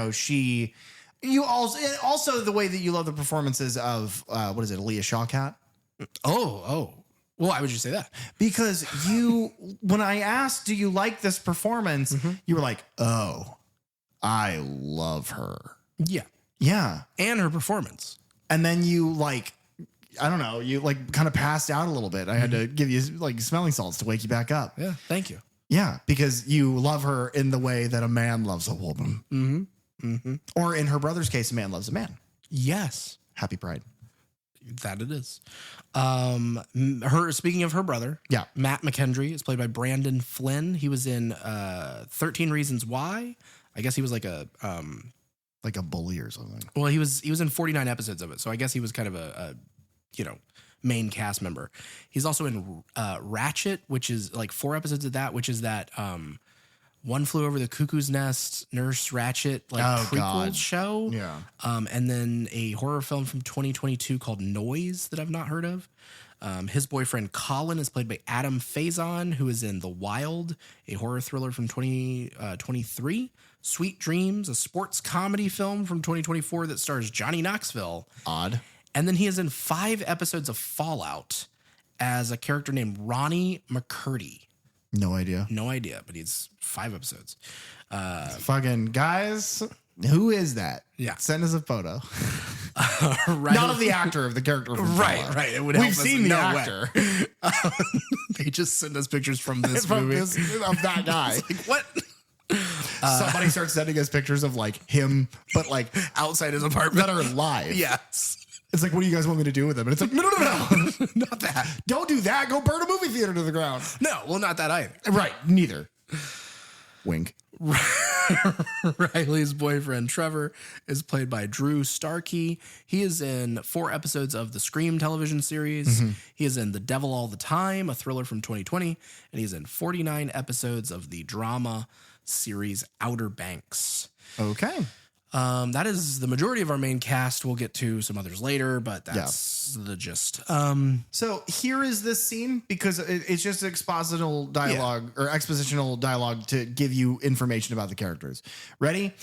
also the way that you love the performances of what is it, Leah Shawkat? Oh. Well, why would you say that? Because when I asked, do you like this performance? You were like, oh, I love her. Yeah. Yeah. And her performance. And then you I don't know, you kind of passed out a little bit. I had to give you smelling salts to wake you back up. Yeah. Thank you. Yeah, because you love her in the way that a man loves a woman. Or in her brother's case, a man loves a man. Yes. Happy Pride. That it is. Speaking of her brother, Matt McKendry is played by Brandon Flynn. He was in 13 Reasons Why. I guess he was like a bully or something. Well, he was in 49 episodes of it, so I guess he was kind of a main cast member. He's also in Ratchet, which is 4 episodes of that, which is that One Flew Over the Cuckoo's Nest, Nurse Ratchet prequel show. Yeah. And then a horror film from 2022 called Noise that I've not heard of. His boyfriend Colin is played by Adam Faison, who is in The Wild, a horror thriller from 2023. Sweet Dreams, a sports comedy film from 2024 that stars Johnny Knoxville. Odd. And then he is in 5 episodes of Fallout as a character named Ronnie McCurdy. No idea. No idea, but he's 5 episodes. Fucking guys, who is that? Yeah. Send us a photo. Right. Not of the actor, of the character from Fallout. Right. It would help We've us seen in the no actor. They just send us pictures from this From movie. of that guy. What? Somebody starts sending us pictures of him, but Outside his apartment. that are live. Yes. It's like, what do you guys want me to do with them? And it's like, no. Not that. Don't do that. Go burn a movie theater to the ground. No, well, not that either. Right. Neither. Wink. Riley's boyfriend, Trevor, is played by Drew Starkey. He is in 4 episodes of the Scream television series. He is in The Devil All the Time, a thriller from 2020. And he's in 49 episodes of the drama series Outer Banks. Okay. That is the majority of our main cast. We'll get to some others later, but that's the gist. So here is this scene because it's just expositional dialogue or expositional dialogue to give you information about the characters. Ready?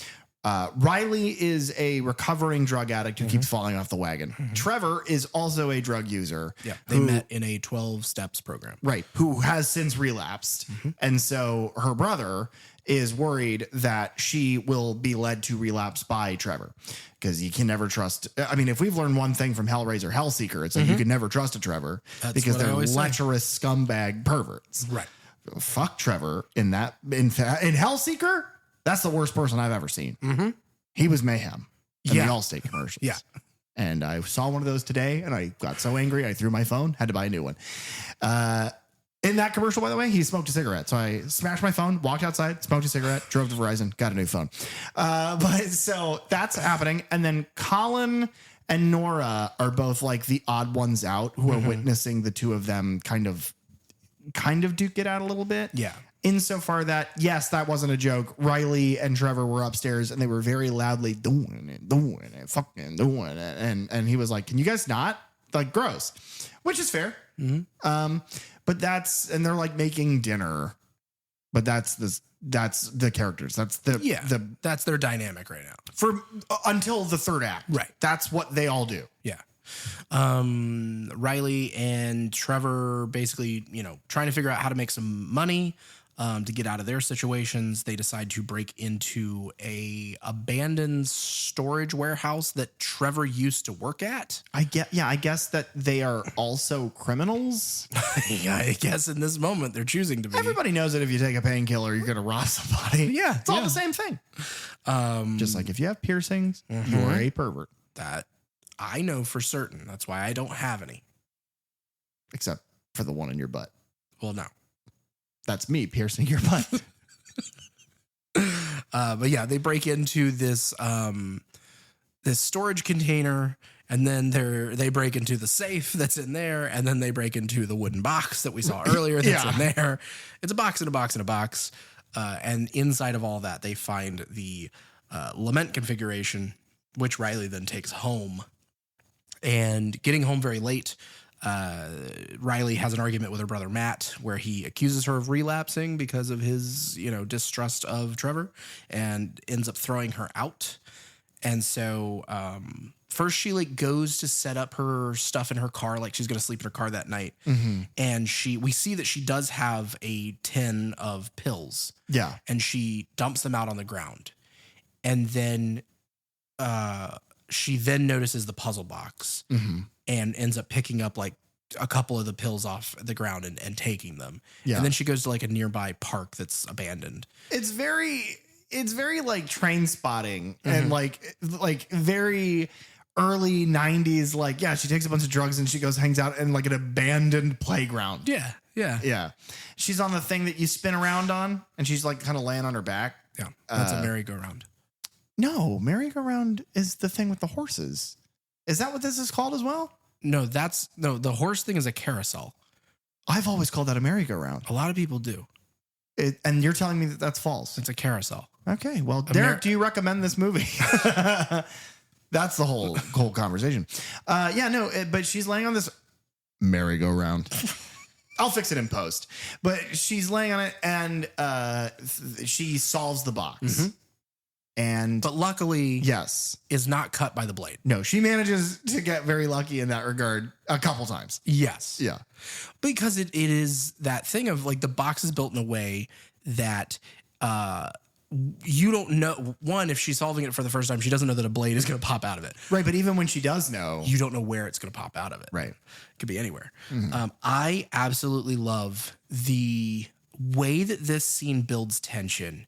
Riley is a recovering drug addict who keeps falling off the wagon. Trevor is also a drug user. Yeah, they met in a 12 steps program. Right, who has since relapsed. And so her brother is worried that she will be led to relapse by Trevor because you can never trust. I mean, if we've learned one thing from Hellraiser Hellseeker, it's that you can never trust a Trevor because they're lecherous scumbag perverts. Right. Fuck Trevor in Hellseeker. That's the worst person I've ever seen. He was mayhem in the Allstate commercials. Yeah. And I saw one of those today and I got so angry. I threw my phone, had to buy a new one. In that commercial, by the way, he smoked a cigarette. So I smashed my phone, walked outside, smoked a cigarette, drove to Verizon, got a new phone. But so that's happening. And then Colin and Nora are both like the odd ones out who are witnessing the two of them kind of duke it out a little bit. Yeah. Insofar that, yes, that wasn't a joke. Riley and Trevor were upstairs and they were very loudly doing it, fucking doing it. And he was like, can you guys not? Like, gross. Which is fair. But and they're like making dinner. But that's the characters. That's that's their dynamic right now. For until the third act. Right. That's what they all do. Yeah. Riley and Trevor basically, trying to figure out how to make some money to get out of their situations. They decide to break into a abandoned storage warehouse that Trevor used to work at. I guess that they are also criminals. Yeah, I guess in this moment they're choosing to be. Everybody knows that if you take a painkiller, you're going to rob somebody. Yeah. It's all the same thing. Just like if you have piercings, you're a pervert. That I know for certain. That's why I don't have any. Except for the one in your butt. Well, no. That's me piercing your butt. But yeah, they break into this this storage container, and then they break into the safe that's in there, and then they break into the wooden box that we saw earlier that's in there. It's a box in a box in a box. And inside of all that, they find the lament configuration, which Riley then takes home. And getting home very late, Riley has an argument with her brother Matt where he accuses her of relapsing because of his, distrust of Trevor, and ends up throwing her out. And so first she goes to set up her stuff in her car, like she's going to sleep in her car that night. And we see that she does have a tin of pills. Yeah. And she dumps them out on the ground. And then she then notices the puzzle box and ends up picking up like a couple of the pills off the ground and taking them. Yeah. And then she goes to like a nearby park that's abandoned. It's very like Train Spotting and like very early 90s. Like, yeah, she takes a bunch of drugs and she goes, hangs out in like an abandoned playground. Yeah. Yeah. Yeah. She's on the thing that you spin around on and she's like kind of laying on her back. Yeah. That's a merry-go-round. No, merry-go-round is the thing with the horses. Is that what this is called as well? No, the horse thing is a carousel. I've always called that a merry-go-round. A lot of people do. And you're telling me that that's false. It's a carousel. Okay. Well, Derek, do you recommend this movie? That's the whole conversation. But she's laying on this merry-go-round. I'll fix it in post. But she's laying on it and she solves the box. But luckily, yes, is not cut by the blade. No, she manages to get very lucky in that regard a couple times. Yes. Yeah. Because it is that thing of like the box is built in a way that you don't know. One, if she's solving it for the first time, she doesn't know that a blade is going to pop out of it. Right. But even when she does know, you don't know where it's going to pop out of it. Right. It could be anywhere. I absolutely love the way that this scene builds tension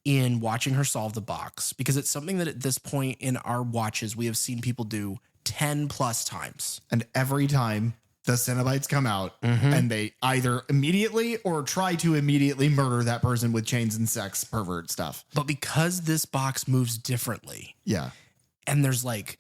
in watching her solve the box, because it's something that at this point in our watches, we have seen people do 10 plus times. And every time the Cenobites come out and they either immediately or try to immediately murder that person with chains and sex pervert stuff. But because this box moves differently. Yeah. And there's like,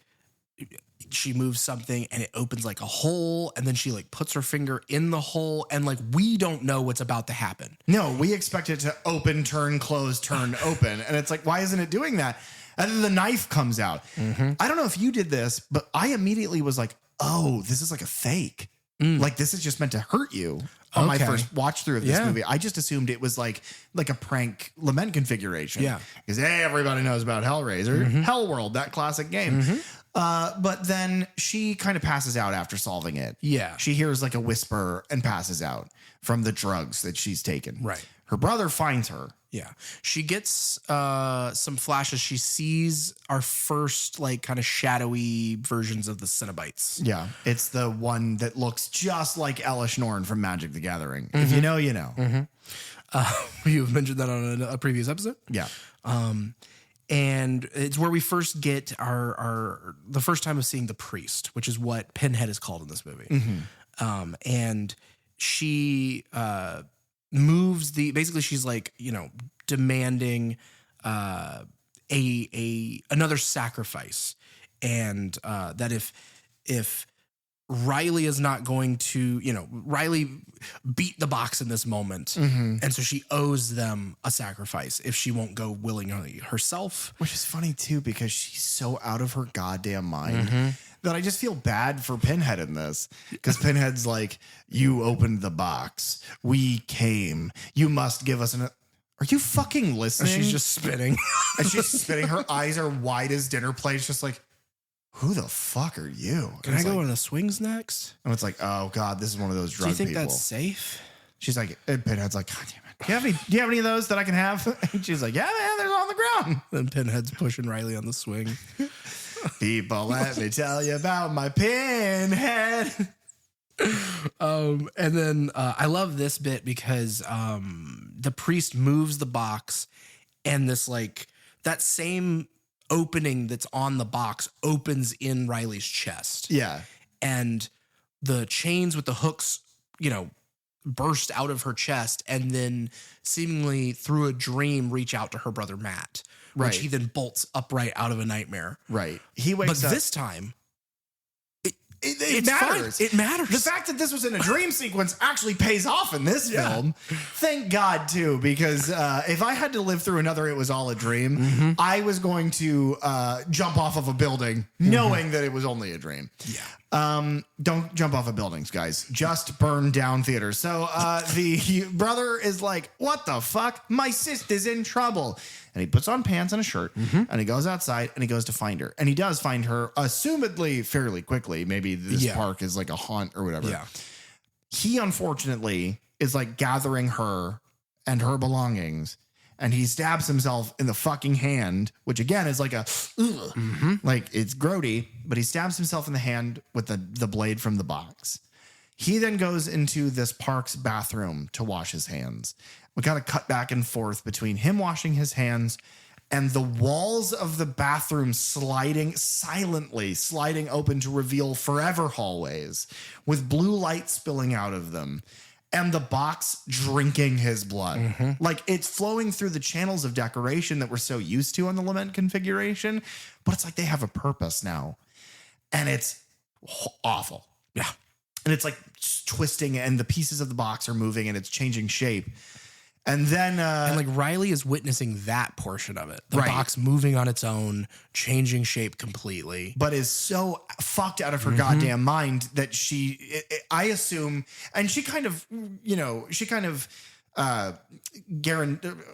she moves something and it opens like a hole, and then she like puts her finger in the hole, and like we don't know what's about to happen. No, we expect it to open, turn, close, turn, open. And it's like, why isn't it doing that? And then the knife comes out. I don't know if you did this, but I immediately was like, oh, this is like a fake. Like this is just meant to hurt you. On my first watch through of this movie, I just assumed it was like a prank lament configuration. Yeah. Because hey, everybody knows about Hellraiser, Hellworld, that classic game. But then she kind of passes out after solving it. Yeah. She hears like a whisper and passes out from the drugs that she's taken. Right. Her brother finds her. Yeah. She gets some flashes. She sees our first like kind of shadowy versions of the Cenobites. Yeah. It's the one that looks just like Elish Norn from Magic the Gathering. If you know, you know. You've mentioned that on a previous episode. Yeah. And it's where we first get the first time of seeing the priest, which is what Pinhead is called in this movie. And she moves basically she's like, you know, demanding another sacrifice. And that if Riley is not going to, you know, Riley beat the box in this moment. And so she owes them a sacrifice if she won't go willingly herself. Which is funny too, because she's so out of her goddamn mind that I just feel bad for Pinhead in this. Because Pinhead's like, you opened the box. We came. You must give us are you fucking listening? And she's just spinning. And she's spinning. Her eyes are wide as dinner plates, just like, who the fuck are you? Can I go on the swings next? And it's like, oh God, this is one of those drug people. Do you think that's safe? She's like, and Pinhead's like, God damn it. Do you have any of those that I can have? And she's like, yeah, man, they're on the ground. Then Pinhead's pushing Riley on the swing. People, let me tell you about my Pinhead. And then I love this bit because the priest moves the box, and this like that same opening that's on the box opens in Riley's chest. Yeah. And the chains with the hooks, you know, burst out of her chest and then seemingly through a dream reach out to her brother Matt, which he then bolts upright out of a nightmare. Right. He wakes up. But this time, it matters. Fine. It matters. The fact that this was in a dream sequence actually pays off in this film. Thank God, too, because if I had to live through another It Was All a Dream, I was going to jump off of a building knowing that it was only a dream. Yeah. Don't jump off of buildings, guys. Just burn down theaters. So the brother is like, what the fuck? My sister's in trouble. And he puts on pants and a shirt and he goes outside and he goes to find her. And he does find her, assumedly fairly quickly. Maybe this park is like a haunt or whatever. Yeah. He, unfortunately, is like gathering her and her belongings. And he stabs himself in the fucking hand, which again is like a, like it's grody, but he stabs himself in the hand with the blade from the box. He then goes into this park's bathroom to wash his hands. We got to cut back and forth between him washing his hands and the walls of the bathroom silently sliding open to reveal forever hallways with blue light spilling out of them. And the box drinking his blood. Like it's flowing through the channels of decoration that we're so used to on the Lament configuration. But it's like they have a purpose now. And it's awful. Yeah. And it's like twisting and the pieces of the box are moving and it's changing shape. And then and like Riley is witnessing that portion of it. The box moving on its own, changing shape completely. But is so fucked out of her goddamn mind that I assume, and she kind of, you know,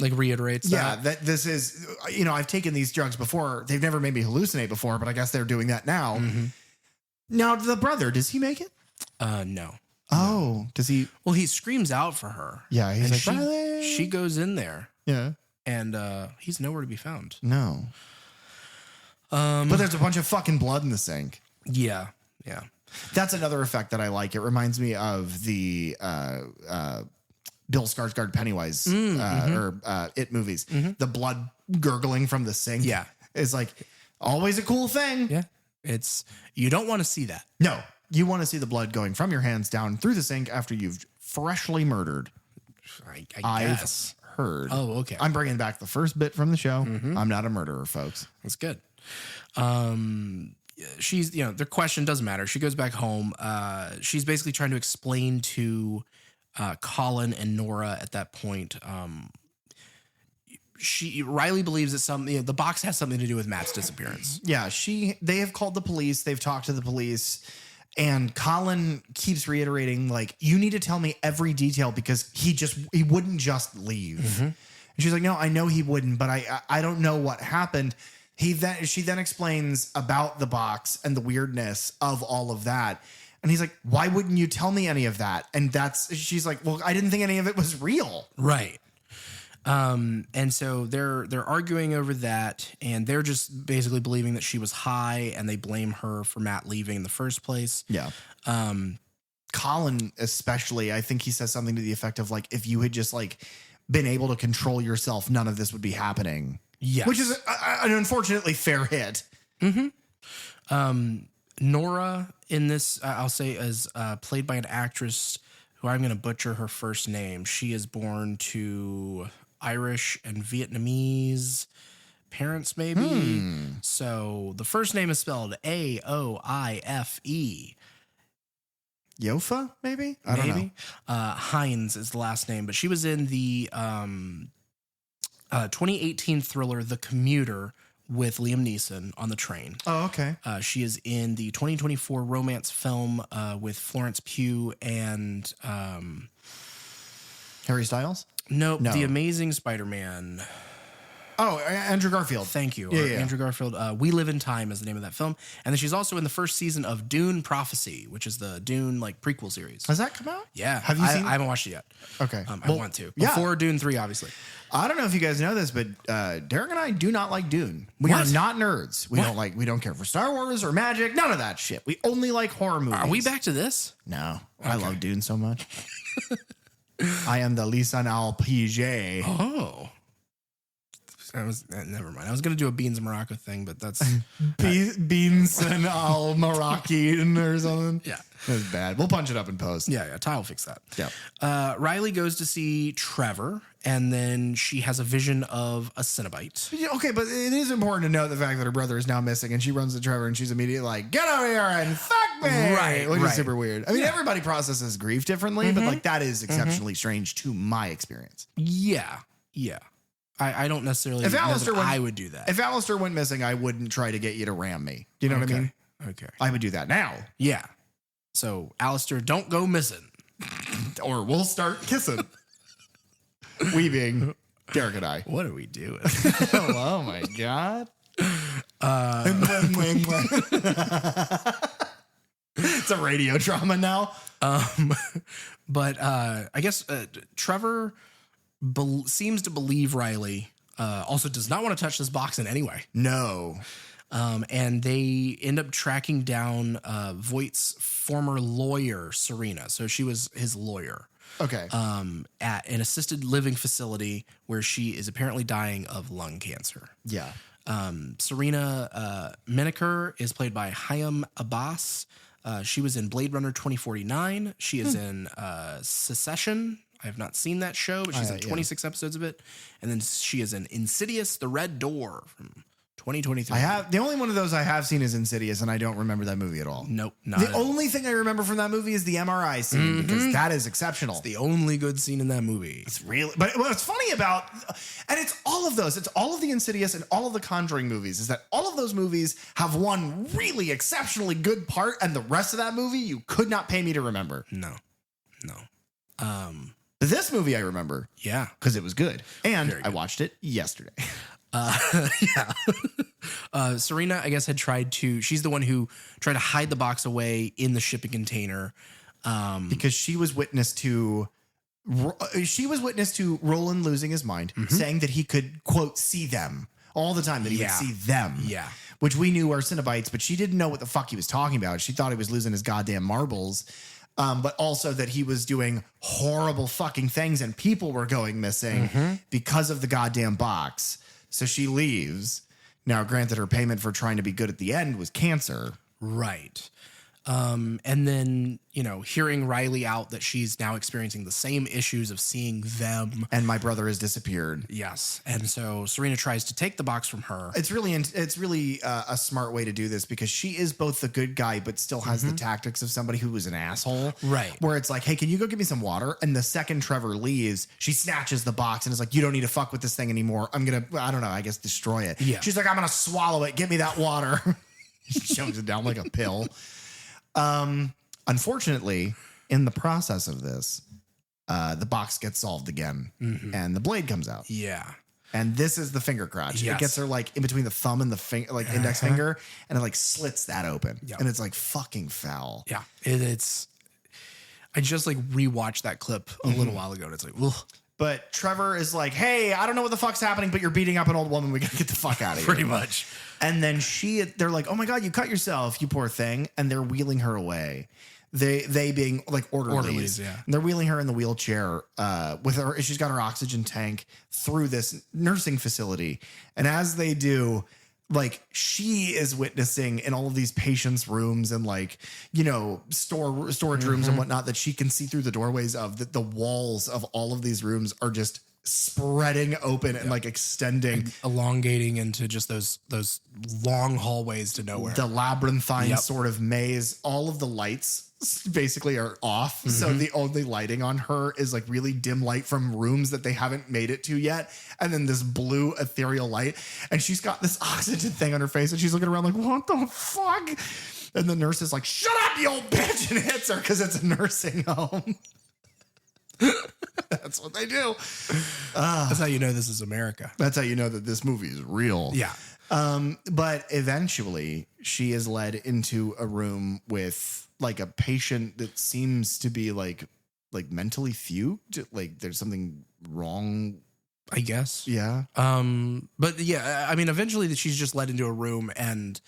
reiterates that this is, you know, I've taken these drugs before. They've never made me hallucinate before, but I guess they're doing that now. Now, the brother, does he make it? No. Oh, does he? Well, he screams out for her. Yeah, he's like, Riley. She goes in there. Yeah. And he's nowhere to be found. No. But there's a bunch of fucking blood in the sink. Yeah. Yeah. That's another effect that I like. It reminds me of the Bill Skarsgård Pennywise or It movies. The blood gurgling from the sink. Yeah. Is like always a cool thing. Yeah. You don't want to see that. No. You want to see the blood going from your hands down through the sink after you've freshly murdered. I guess. I've heard. Oh, okay. I'm bringing back the first bit from the show. I'm not a murderer, folks. That's good. She's, you know, the question doesn't matter. She goes back home. She's basically trying to explain to Colin and Nora at that point. Riley believes that the box has something to do with Matt's disappearance. Yeah, they have called the police. They've talked to the police. And Colin keeps reiterating, like, you need to tell me every detail because he wouldn't just leave. And she's like, no, I know he wouldn't, but I don't know what happened. She then explains about the box and the weirdness of all of that. And he's like, why wouldn't you tell me any of that? And she's like, well, I didn't think any of it was real. Right. And so they're arguing over that, and they're just basically believing that she was high, and they blame her for Matt leaving in the first place. Yeah. Colin, especially, I think he says something to the effect of like, if you had just like been able to control yourself, none of this would be happening. Yes. Which is an unfortunately fair hit. Nora in this, I'll say, is played by an actress who I'm going to butcher her first name. She is born to Irish and Vietnamese parents, maybe. So the first name is spelled Aoife. Yofa, maybe? I don't know. Hines is the last name, but she was in the 2018 thriller The Commuter with Liam Neeson on the train. Oh, okay. She is in the 2024 romance film with Florence Pugh and Harry Styles? No. The No. Amazing Spider-Man. Oh, Andrew Garfield. Thank you. Yeah. Andrew Garfield. We Live in Time is the name of that film. And then she's also in the first season of Dune Prophecy, which is the Dune like prequel series. Has that come out? Yeah. Have you seen? I haven't watched it yet. Okay. I want to. yeah. Before Dune 3, obviously. I don't know if you guys know this, but Derek and I do not like Dune. We are What? not nerds. We don't care for Star Wars or magic. None of that shit. We only like horror movies. Are we back to this? No. I love Dune so much. I am the Lisan Al PJ. Oh. Never mind. I was going to do a Beans and Morocco thing, but that's... Beans and Al Moroccan or something. Yeah. That was bad. We'll punch it up in post. Yeah. Ty will fix that. Yeah. Riley goes to see Trevor, and then she has a vision of a Cenobite. Okay, but it is important to note the fact that her brother is now missing, and she runs to Trevor, and she's immediately like, "Get over here and fuck me!" Right, which right. is super weird. I mean, everybody processes grief differently, but like that is exceptionally strange to my experience. Yeah. I don't necessarily If know Alistair that went- I would do that. If Alistair went missing, I wouldn't try to get you to ram me. Do you know what I mean? Okay. I would do that now, Yeah. So, Alistair, don't go missing. or we'll start kissing. We being Derek and I. What are we doing? Oh my god. It's a radio drama now. But I guess Trevor seems to believe Riley. Also does not want to touch this box in any way. No. And they end up tracking down Voight's former lawyer, Serena. So she was his lawyer. Okay. At an assisted living facility where she is apparently dying of lung cancer. Yeah. Serena Menaker is played by Hayam Abbas. She was in Blade Runner 2049. She is in Secession. I have not seen that show, but she's in 26 episodes of it. And then she is in Insidious, The Red Door from 2023. The only one of those I have seen is Insidious, and I don't remember that movie at all. Nope. Not The only thing I remember from that movie is the MRI scene because that is exceptional. the only good scene in that movie. It's really, but what's funny about, and it's all of those, it's all of the Insidious and all of the Conjuring movies, is that all of those movies have one really exceptionally good part, and the rest of that movie you could not pay me to remember. No. But this movie I remember Yeah. because it was good, and Very I good. watched it yesterday. Serena, I guess, she's the one who tried to hide the box away in the shipping container. Because she was witness to Roland losing his mind, saying that he could, quote, see them all the time, that he would see them. Yeah. Which we knew are Cenobites, but she didn't know what the fuck he was talking about. She thought he was losing his goddamn marbles. But also that he was doing horrible fucking things and people were going missing because of the goddamn box. So she leaves. Now, granted, her payment for trying to be good at the end was cancer. Right. And then, hearing Riley out that she's now experiencing the same issues of seeing them. And my brother has disappeared. Yes. And so Serena tries to take the box from her. It's really a smart way to do this because she is both the good guy, but still has the tactics of somebody who was an asshole. Right. Where it's like, hey, can you go get me some water? And the second Trevor leaves, she snatches the box and is like, you don't need to fuck with this thing anymore. I'm going to, I don't know, I guess destroy it. Yeah. She's like, I'm going to swallow it. Get me that water. She shoves it down like a pill. Unfortunately, in the process of this, the box gets solved again and the blade comes out. Yeah. And this is the finger crotch. Yes. It gets her like in between the thumb and the finger, like index finger, and it like slits that open. Yep. And it's like fucking foul. Yeah. It's, I just like rewatched that clip a little while ago and it's like, ugh. But Trevor is like, hey, I don't know what the fuck's happening, but you're beating up an old woman. We gotta get the fuck out of here. Pretty much. And then they're like, oh my God, you cut yourself, you poor thing. And they're wheeling her away. They being like orderlies. Yeah. And they're wheeling her in the wheelchair with her. She's got her oxygen tank through this nursing facility. And as they do, like she is witnessing in all of these patients' rooms and like, storage rooms and whatnot that she can see through the doorways of that the walls of all of these rooms are just spreading open and like extending, elongating into just those long hallways to nowhere. the labyrinthine sort of maze. All of the lights basically are off. So the only lighting on her is like really dim light from rooms that they haven't made it to yet. And then this blue ethereal light. And she's got this oxygen thing on her face and she's looking around like, what the fuck? And the nurse is like, shut up, you old bitch, and hits her because it's a nursing home. That's what they do. That's how you know this is America. That's how you know that this movie is real. Yeah. But eventually she is led into a room with like a patient that seems to be like mentally fugued. Like there's something wrong, I guess. Yeah. But yeah, I mean, eventually she's just led into a room and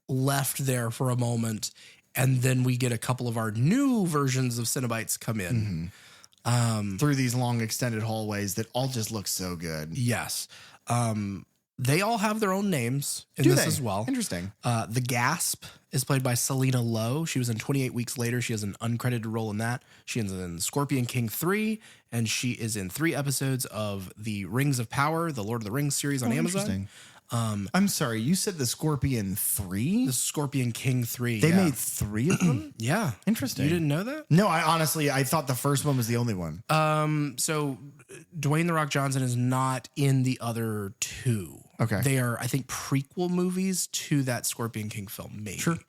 left there for a moment. And then we get a couple of our new versions of Cenobites come in. Through these long extended hallways that all just look so good. Yes. They all have their own names in Do this they? as well. Interesting. The Gasp is played by Selena Lowe. She was in 28 Weeks Later. She has an uncredited role in that. She is in Scorpion King 3, and she is in 3 episodes of the Rings of Power, the Lord of the Rings series on Amazon. Interesting. I'm sorry, you said the Scorpion 3? The Scorpion King 3. They made 3 of them? Yeah. Interesting. You didn't know that? No, I thought the first one was the only one. So Dwayne "The Rock" Johnson is not in the other 2. Okay. They are, I think, prequel movies to that Scorpion King film, maybe. Sure.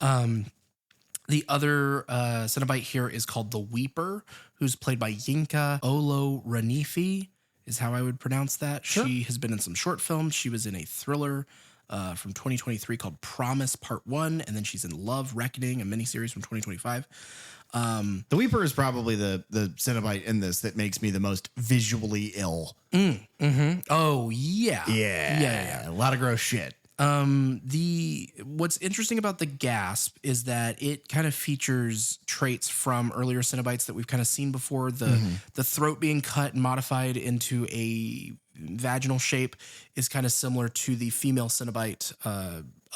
The other Cenobite here is called the Weeper, who's played by Yinka Olorunifi, is how I would pronounce that. Sure. She has been in some short films. She was in a thriller from 2023 called Promise Part 1, and then she's in Love, Reckoning, a miniseries from 2025. The Weeper is probably the Cenobite in this that makes me the most visually ill. Oh, yeah. Yeah. A lot of gross shit. What's interesting about the Gasp is that it kind of features traits from earlier Cenobites that we've kind of seen before. The throat being cut and modified into a vaginal shape is kind of similar to the female Cenobite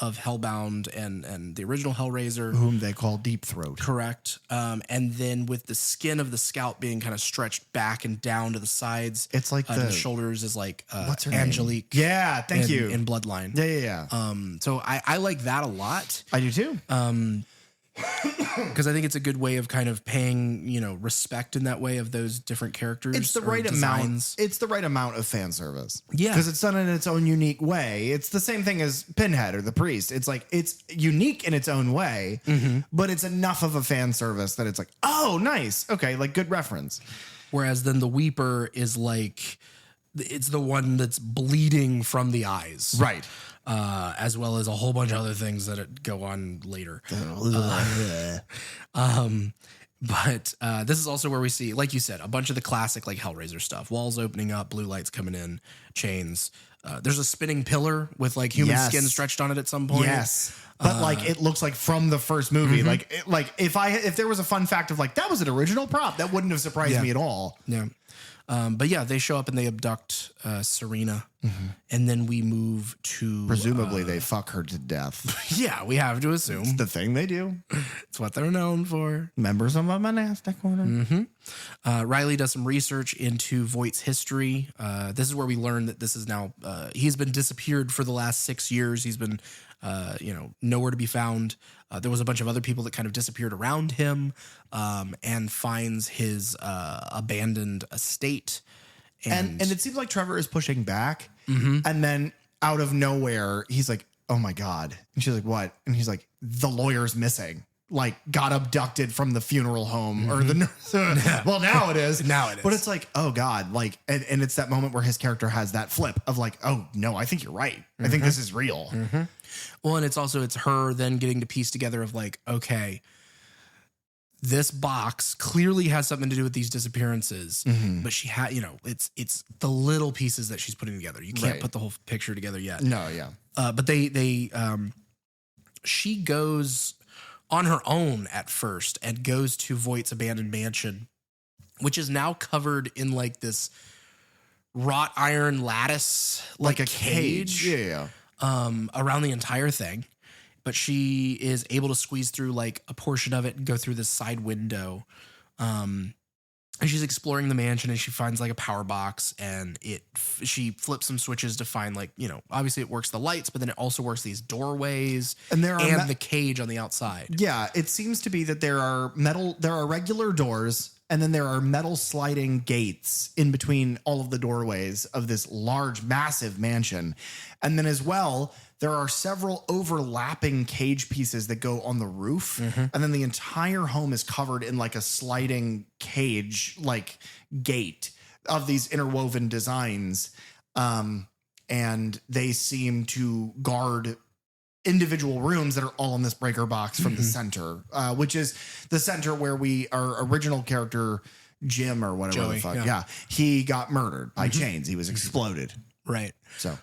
of Hellbound and the original Hellraiser. Whom they call Deep Throat. Correct. And then with the skin of the scalp being kind of stretched back and down to the sides. It's like the shoulders is like what's her Angelique. name? Yeah, thank you. In Bloodline. Yeah. So I like that a lot. I do too. Because I think it's a good way of kind of paying, respect in that way of those different characters. It's the or right designs. amount. It's the right amount of fan service. Yeah. Because it's done in its own unique way. It's the same thing as Pinhead or the Priest. It's like, it's unique in its own way, but it's enough of a fan service that it's like, oh, nice. Okay. Like good reference. Whereas then the Weeper is like, it's the one that's bleeding from the eyes. Right. As well as a whole bunch of other things that go on later. But this is also where we see, like you said, a bunch of the classic like Hellraiser stuff. Walls opening up, blue lights coming in, chains. There's a spinning pillar with like human skin stretched on it at some point. Yes. But like it looks like from the first movie. Like if there was a fun fact of like that was an original prop, that wouldn't have surprised me at all. Yeah. But yeah, they show up and they abduct Serena, and then we move to Presumably they fuck her to death. yeah, we have to assume It's the thing they do. it's what they're known for. Members of a monastic order. Riley does some research into Voight's history. This is where we learn that this is now he's been disappeared for the last 6 years. He's been nowhere to be found. There was a bunch of other people that kind of disappeared around him, and finds his abandoned estate. And it seems like Trevor is pushing back. And then out of nowhere, he's like, oh my God. And she's like, what? And he's like, the lawyer's missing. Like, got abducted from the funeral home or the nurse. Well, now it is. Now it is. But it's like, oh God. Like, and it's that moment where his character has that flip of like, oh no, I think you're right. I think this is real. Well, and it's her then getting to piece together of like, okay, this box clearly has something to do with these disappearances, but she had, it's the little pieces that she's putting together. You can't put the whole picture together yet. No, yeah. But she goes on her own at first and goes to Voight's abandoned mansion, which is now covered in like this wrought iron lattice, like a cage. Yeah. Around the entire thing. But she is able to squeeze through like a portion of it and go through this side window. And she's exploring the mansion and she finds like a power box, and she flips some switches to find like, obviously it works the lights, but then it also works these doorways and the cage on the outside. Yeah. It seems to be that there are regular doors, and then there are metal sliding gates in between all of the doorways of this large, massive mansion. And then as well, there are several overlapping cage pieces that go on the roof. And then the entire home is covered in like a sliding cage, like gate of these interwoven designs. And they seem to guard individual rooms that are all in this breaker box from the center, which is the center where our original character, Jim or whatever Joey, the fuck. He got murdered by chains. He was exploded. Right. So,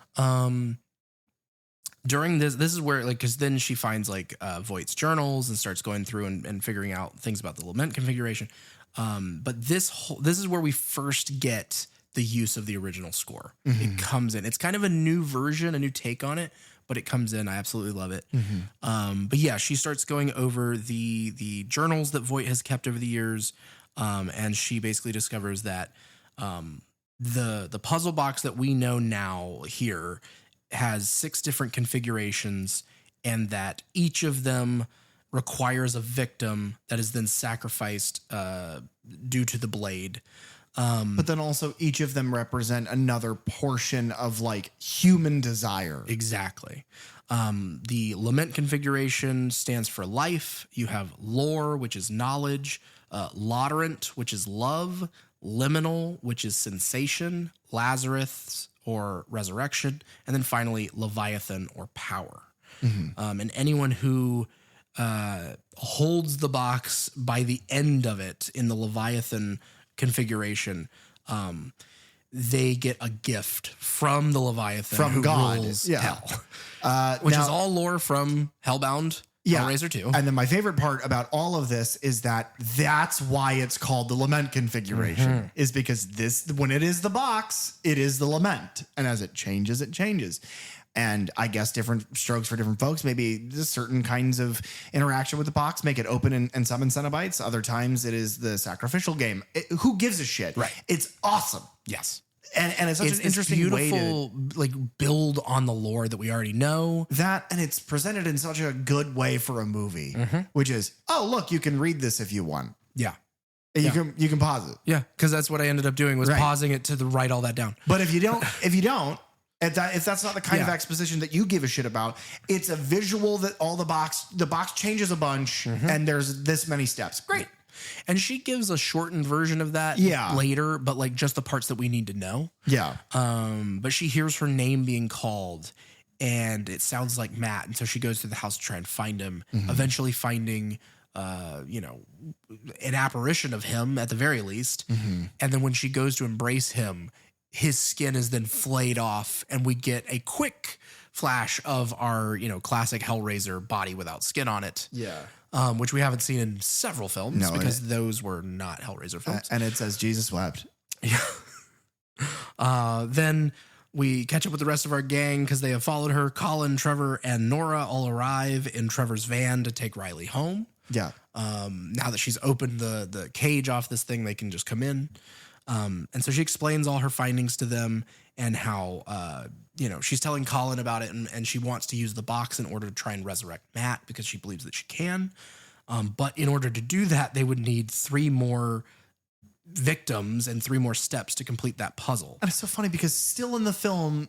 during this is where like, cause then she finds like, Voight's journals and starts going through and figuring out things about the lament configuration. But this is where we first get the use of the original score. It comes in, it's kind of a new version, a new take on it, but it comes in. I absolutely love it. But yeah, she starts going over the journals that Voight has kept over the years. And she basically discovers that, the puzzle box that we know now here has 6 different configurations, and that each of them requires a victim that is then sacrificed due to the blade. But then also each of them represent another portion of like human desire. Exactly. The lament configuration stands for life. You have lore, which is knowledge, laudorant, which is love, liminal, which is sensation, Lazarus or resurrection, and then finally Leviathan or power. And anyone who holds the box by the end of it in the Leviathan configuration, they get a gift from the Leviathan, From who God. rules Yeah. hell, which is all lore from Hellbound, Hellraiser 2. And then my favorite part about all of this is that's why it's called the lament configuration, is because when it is the box, it is the lament. And as it changes, it changes. And I guess different strokes for different folks. Maybe just certain kinds of interaction with the box make it open and summon Cenobites. Other times it is the sacrificial game. Who gives a shit? Right. It's awesome. Yes. And it's such an interesting beautiful, way to like build on the lore that we already know. that, and it's presented in such a good way for a movie, which is, oh look, you can read this if you want. Yeah. And you can pause it. Yeah. Because that's what I ended up doing was pausing it to write all that down. But if you don't, if that's not the kind of exposition that you give a shit about, it's a visual that the box changes a bunch and there's this many steps. Great. And she gives a shortened version of that later, but like just the parts that we need to know. Yeah. But she hears her name being called and it sounds like Matt. And so she goes to the house to try and find him, eventually finding, an apparition of him at the very least. And then when she goes to embrace him, his skin is then flayed off and we get a quick flash of our, classic Hellraiser body without skin on it. Yeah. Which we haven't seen in several films because those were not Hellraiser films. And it says Jesus wept. Yeah. Then we catch up with the rest of our gang because they have followed her. Colin, Trevor, and Nora all arrive in Trevor's van to take Riley home. Yeah. Now that she's opened the cage off this thing, they can just come in. And so she explains all her findings to them and how, she's telling Colin about it and she wants to use the box in order to try and resurrect Matt because she believes that she can. But in order to do that, they would need 3 more victims and 3 more steps to complete that puzzle. And it's so funny because still in the film,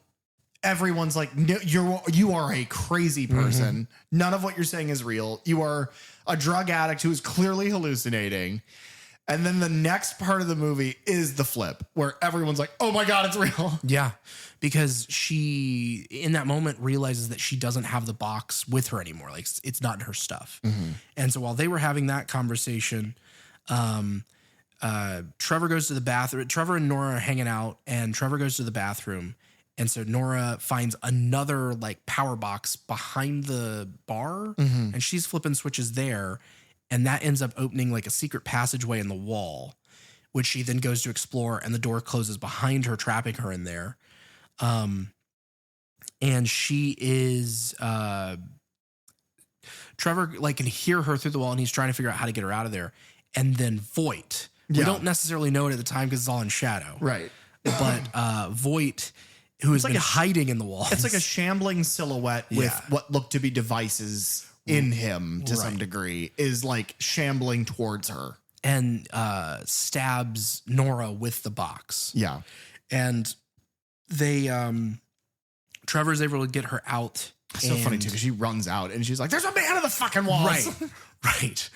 everyone's like, no, you are a crazy person. None of what you're saying is real. You are a drug addict who is clearly hallucinating. And then the next part of the movie is the flip where everyone's like, oh my God, it's real. Yeah, because she, in that moment, realizes that she doesn't have the box with her anymore. Like, it's not in her stuff. And so while they were having that conversation, Trevor goes to the bathroom. Trevor and Nora are hanging out, and Trevor goes to the bathroom. And so Nora finds another like power box behind the bar, and she's flipping switches there. And that ends up opening like a secret passageway in the wall, which she then goes to explore, and the door closes behind her, trapping her in there. And she is, Trevor like can hear her through the wall, and he's trying to figure out how to get her out of there. And then Voight, we don't necessarily know it at the time because it's all in shadow. Right. But Voight, who has been hiding in the walls. It's like a shambling silhouette with what look to be devices in him to some degree, is like shambling towards her. And stabs Nora with the box. Yeah. And they, Trevor's able to get her out. It's so funny too, because she runs out and she's like, there's a man in the fucking walls. Right.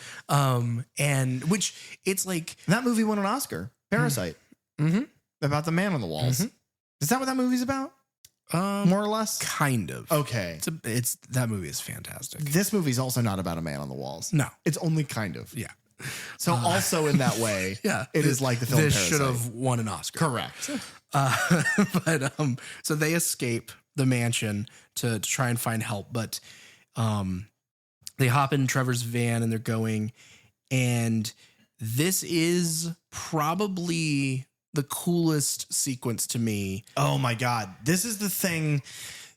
And which it's like. That movie won an Oscar, Parasite. About the man on the walls. Is that what that movie's about? More or less? Kind of. Okay. It's that movie is fantastic. This movie's also not about a man on the walls. No. It's only kind of. Yeah. So also in that way, it is like the film This Parasite. should have won an Oscar. Correct. But so they escape the mansion to try and find help, but they hop in Trevor's van and they're going, and this is probably the coolest sequence to me. Oh my God. This is the thing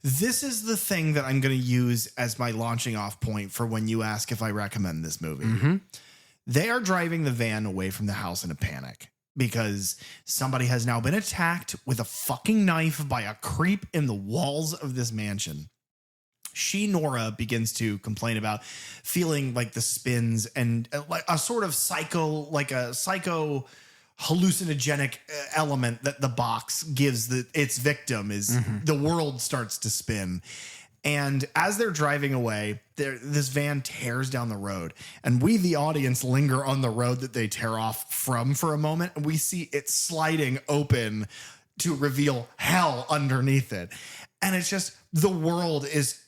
that I'm going to use as my launching off point for when you ask if I recommend this movie. They are driving the van away from the house in a panic because somebody has now been attacked with a fucking knife by a creep in the walls of this mansion. Nora, begins to complain about feeling like the spins and like a sort of psycho hallucinogenic element that the box gives its victim is the world starts to spin. And as they're driving away, this van tears down the road, and we, the audience, linger on the road that they tear off from for a moment. And we see it sliding open to reveal hell underneath it. And it's just, the world is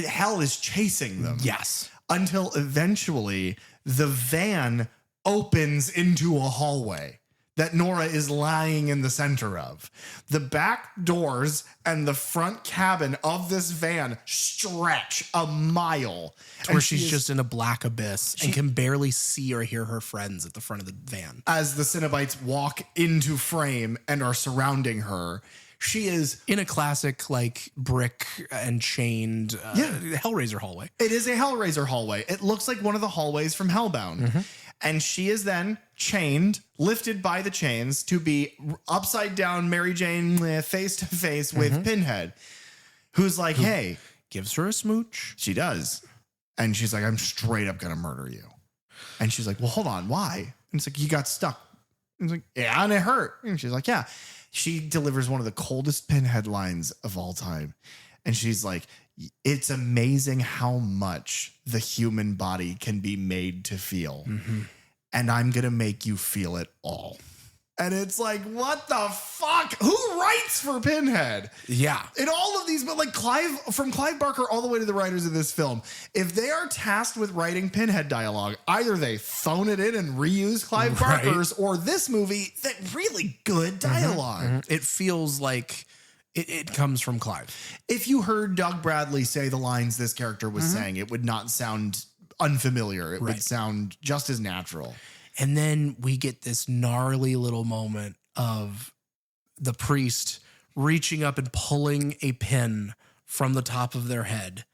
hell is chasing them. Yes. Until eventually the van opens into a hallway that Nora is lying in the center of. The back doors and the front cabin of this van stretch a mile. Where she's just in a black abyss and can barely see or hear her friends at the front of the van. As the Cenobites walk into frame and are surrounding her, she is in a classic like brick and chained Hellraiser hallway. It is a Hellraiser hallway. It looks like one of the hallways from Hellbound. And she is then chained, lifted by the chains to be upside down Mary Jane face to face with Pinhead, who's like, hey. Gives her a smooch. She does. And she's like, I'm straight up going to murder you. And she's like, well, hold on. Why? And it's like, you got stuck. And he's like, yeah, and it hurt. And she's like, yeah. She delivers one of the coldest Pinhead lines of all time. And she's like, it's amazing how much the human body can be made to feel. And I'm going to make you feel it all. And it's like, what the fuck? Who writes for Pinhead? Yeah. In all of these, but like from Clive Barker all the way to the writers of this film, if they are tasked with writing Pinhead dialogue, either they phone it in and reuse Clive Barker's, or this movie, that really good dialogue. It feels like it comes from Clive. If you heard Doug Bradley say the lines this character was saying, it would not sound unfamiliar. It would sound just as natural. And then we get this gnarly little moment of the priest reaching up and pulling a pin from the top of their head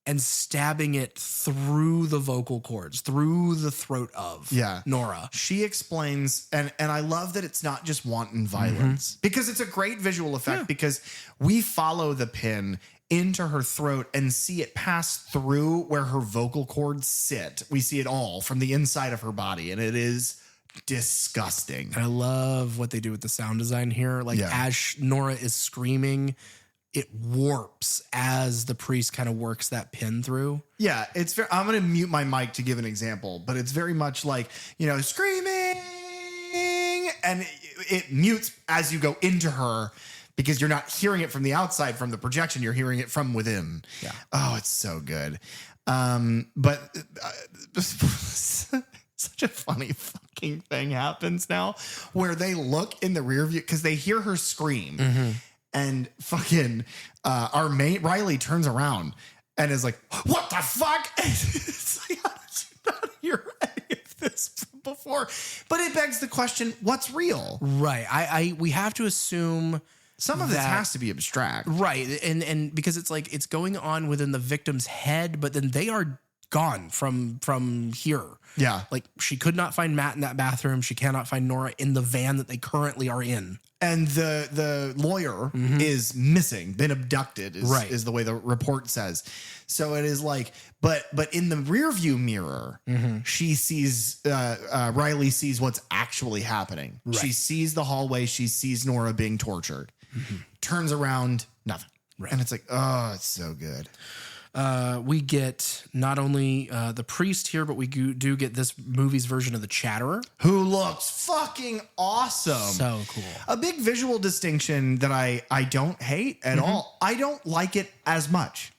and stabbing it through the vocal cords, through the throat of Nora. She explains, and I love that it's not just wanton violence, because it's a great visual effect, because we follow the pin into her throat and see it pass through where her vocal cords sit. We see it all from the inside of her body, and it is disgusting. And I love what they do with the sound design here. Like as Nora is screaming, it warps as the priest kind of works that pin through. Yeah, it's very, I'm going to mute my mic to give an example, but it's very much like, screaming, and it mutes as you go into her, because you're not hearing it from the outside from the projection, you're hearing it from within. Yeah. Oh, it's so good. But such a funny fucking thing happens now where they look in the rear view because they hear her scream. And fucking our mate Riley turns around and is like, "What the fuck?" It's like, how did you not hear any of this before? But it begs the question: what's real? Right. We have to assume some of this has to be abstract, right? And because it's like it's going on within the victim's head, but then they are gone from here. Yeah, like she could not find Matt in that bathroom. She cannot find Nora in the van that they currently are in. And the lawyer is missing, been abducted, is the way the report says. So it is like, but in the rear view mirror, she sees, Riley sees what's actually happening. Right. She sees the hallway. She sees Nora being tortured. Turns around, nothing. Right. And it's like, oh, it's so good. We get not only the priest here, but we do get this movie's version of the Chatterer, who looks fucking awesome. So cool. A big visual distinction that I don't hate at all. I don't like it as much.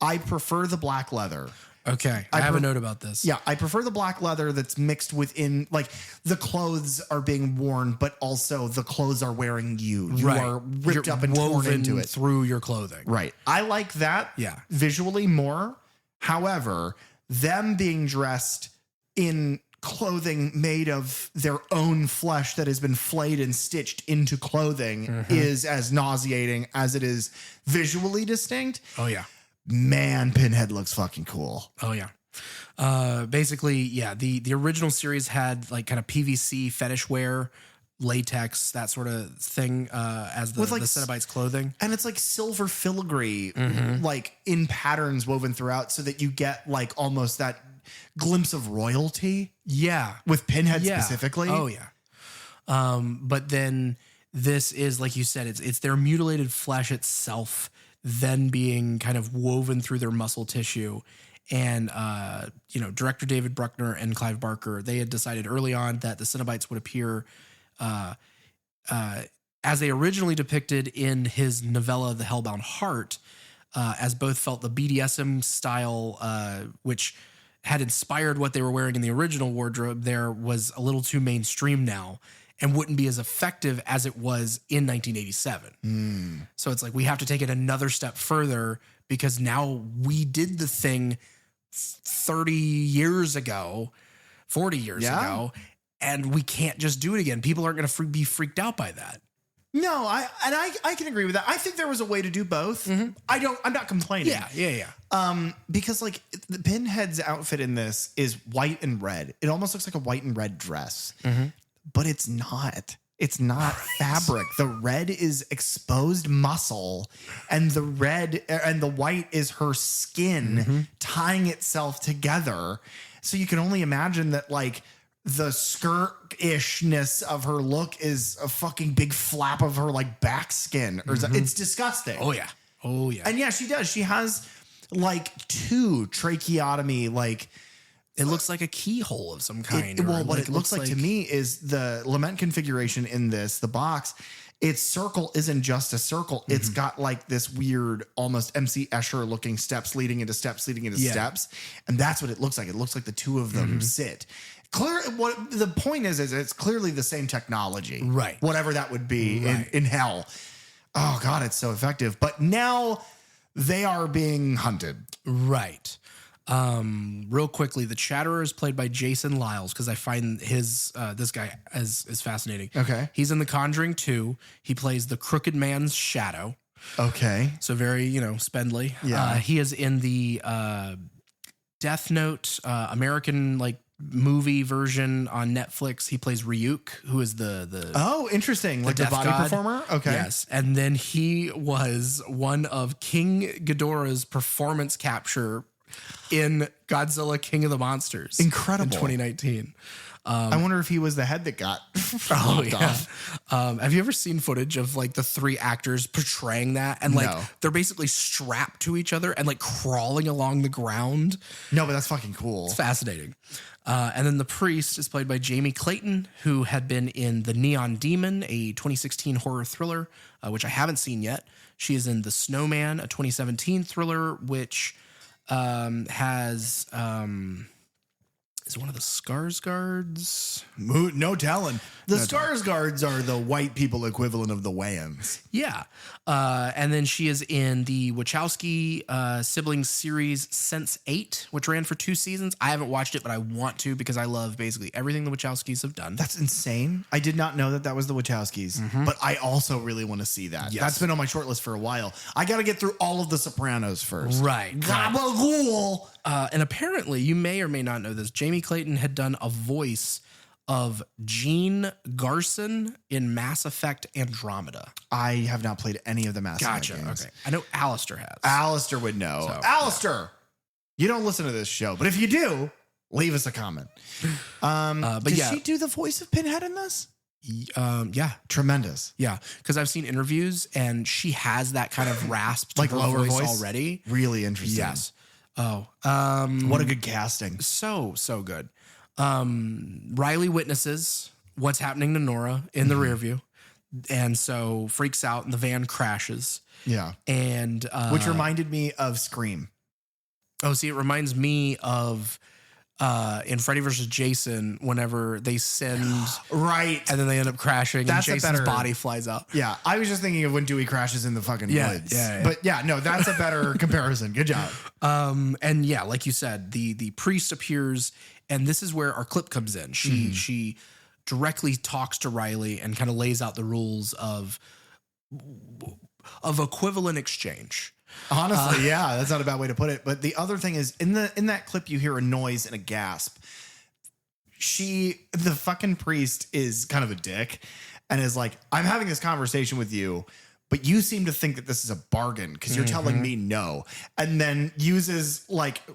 I prefer the black leather. Okay. I have a note about this. Yeah. I prefer the black leather that's mixed within, like the clothes are being worn, but also the clothes are wearing you. You are ripped up and torn into it. Through your clothing. Right. I like that visually more. However, them being dressed in clothing made of their own flesh that has been flayed and stitched into clothing is as nauseating as it is visually distinct. Oh, yeah. Man, Pinhead looks fucking cool. Oh, yeah. Basically, yeah, the original series had like kind of PVC fetish wear, latex, that sort of thing as the Cenobites clothing. And it's like silver filigree, like in patterns woven throughout so that you get like almost that glimpse of royalty. Yeah. With Pinhead specifically. Oh, yeah. But then this is, like you said, it's their mutilated flesh itself then being kind of woven through their muscle tissue. And, director David Bruckner and Clive Barker, they had decided early on that the Cenobites would appear as they originally depicted in his novella, The Hellbound Heart, as both felt the BDSM style, which had inspired what they were wearing in the original wardrobe, there was a little too mainstream now and wouldn't be as effective as it was in 1987. So it's like we have to take it another step further because now we did the thing 30 years ago, 40 years ago, and we can't just do it again. People aren't going to be freaked out by that. No, I can agree with that. I think there was a way to do both. I'm not complaining. Yeah. Because like the Pinhead's outfit in this is white and red. It almost looks like a white and red dress. But it's not. It's not fabric. The red is exposed muscle, and the red and the white is her skin tying itself together. So you can only imagine that like the skirt-ishness of her look is a fucking big flap of her like back skin. Or it's disgusting. Oh yeah. And yeah, she does. She has like two tracheotomy like. It looks like a keyhole of some kind. What it looks like to me is the lament configuration in this, the box, its circle isn't just a circle. It's got like this weird, almost MC Escher looking steps leading into steps. And that's what it looks like. It looks like the two of them sit. What the point is it's clearly the same technology. Right. Whatever that would be in hell. Oh God, it's so effective. But now they are being hunted. Right. Real quickly, the Chatterer is played by Jason Lyles because I find his this guy is fascinating. Okay. He's in The Conjuring 2. He plays the Crooked Man's shadow. Okay. So very, spendly. Yeah. He is in the Death Note American movie version on Netflix. He plays Ryuk, who is the Oh, interesting. Like the death body god. performer? Okay. Yes. And then he was one of King Ghidorah's performance capture in Godzilla King of the Monsters. Incredible. In 2019. I wonder if he was the head that got Oh, knocked yeah. off. Have you ever seen footage of the three actors portraying that? And No. they're basically strapped to each other and crawling along the ground. No, but that's fucking cool. It's fascinating. And then the priest is played by Jamie Clayton, who had been in The Neon Demon, a 2016 horror thriller, which I haven't seen yet. She is in The Snowman, a 2017 thriller, which has is one of the Skarsgårds. No telling. The Skarsgårds are the white people equivalent of the Wayans. Yeah. And then she is in the Wachowski siblings series Sense8, which ran for 2 seasons. I haven't watched it, but I want to because I love basically everything the Wachowskis have done. That's insane. I did not know that was the Wachowskis, but I also really want to see that. Yes. That's been on my short list for a while. I got to get through all of the Sopranos first. Right. Gabagool. And apparently, you may or may not know this, Jamie Clayton had done a voice of Gene Garson in Mass Effect Andromeda. I have not played any of the Mass Effect games. Okay. I know Alistair has. Alistair would know. So, Alistair, you don't listen to this show, but if you do, leave us a comment. Did she do the voice of Pinhead in this? Yeah. Tremendous. Yeah. Because I've seen interviews and she has that kind of rasp to Like her lower voice already. Really interesting. Yes. Oh. What a good casting. So good. Riley witnesses what's happening to Nora in the rear view. And so freaks out and the van crashes. Yeah. And Which reminded me of Scream. Oh, see, it reminds me of in Freddy vs. Jason, whenever they send Right. and then they end up crashing That's a and Jason's better- body flies out. Yeah. I was just thinking of when Dewey crashes in the fucking Yeah, woods. yeah. But yeah, no, that's a better comparison. Good job. And yeah, like you said, the priest appears, and this is where our clip comes in. She directly talks to Riley and kind of lays out the rules of equivalent exchange. Honestly, yeah, that's not a bad way to put it. But the other thing is, in that clip, you hear a noise and a gasp. The fucking priest is kind of a dick and is like, I'm having this conversation with you, but you seem to think that this is a bargain because you're telling me no. And then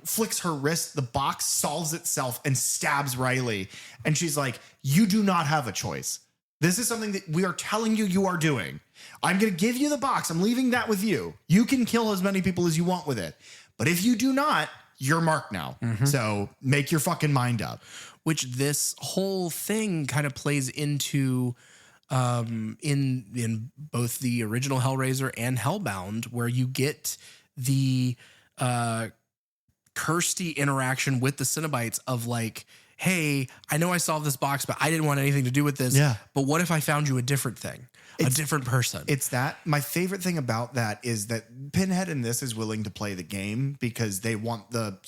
flicks her wrist, the box solves itself and stabs Riley. And she's like, you do not have a choice. This is something that we are telling you are doing. I'm going to give you the box. I'm leaving that with you. You can kill as many people as you want with it. But if you do not, you're marked now. So make your fucking mind up. Which this whole thing kind of plays into in both the original Hellraiser and Hellbound, where you get the Kirsty interaction with the Cenobites of hey, I know I solved this box, but I didn't want anything to do with this. Yeah. But what if I found you a different thing? A different person? It's that. My favorite thing about that is that Pinhead in this is willing to play the game because they want the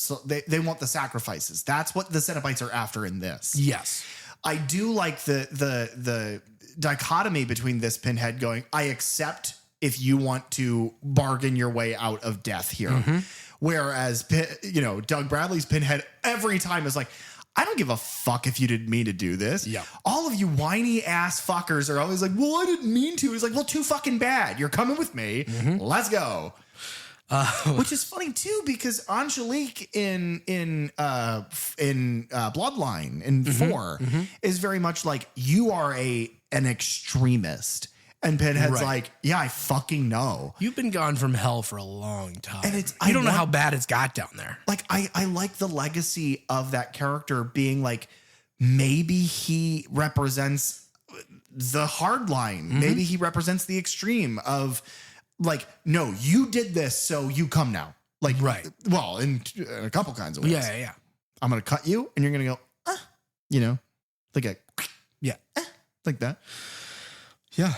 sacrifices. That's what the Cenobites are after in this. Yes. I do like the dichotomy between this Pinhead going, I accept if you want to bargain your way out of death here. Whereas, Doug Bradley's Pinhead every time is like, I don't give a fuck if you didn't mean to do this. Yeah. All of you whiny ass fuckers are always like, well, I didn't mean to. It's like, well, too fucking bad. You're coming with me. Let's go. Which is funny too, because Angelique in Bloodline in 4 is very much like, you are an extremist. And Pinhead's like, yeah, I fucking know. You've been gone from hell for a long time. And I don't know how bad it's got down there. Like, I like the legacy of that character being like, maybe he represents the hard line. Maybe he represents the extreme of like, no, you did this, so you come now. Like, right. Well, in a couple kinds of ways. Yeah. I'm going to cut you and you're going to go, like a, like that. Yeah.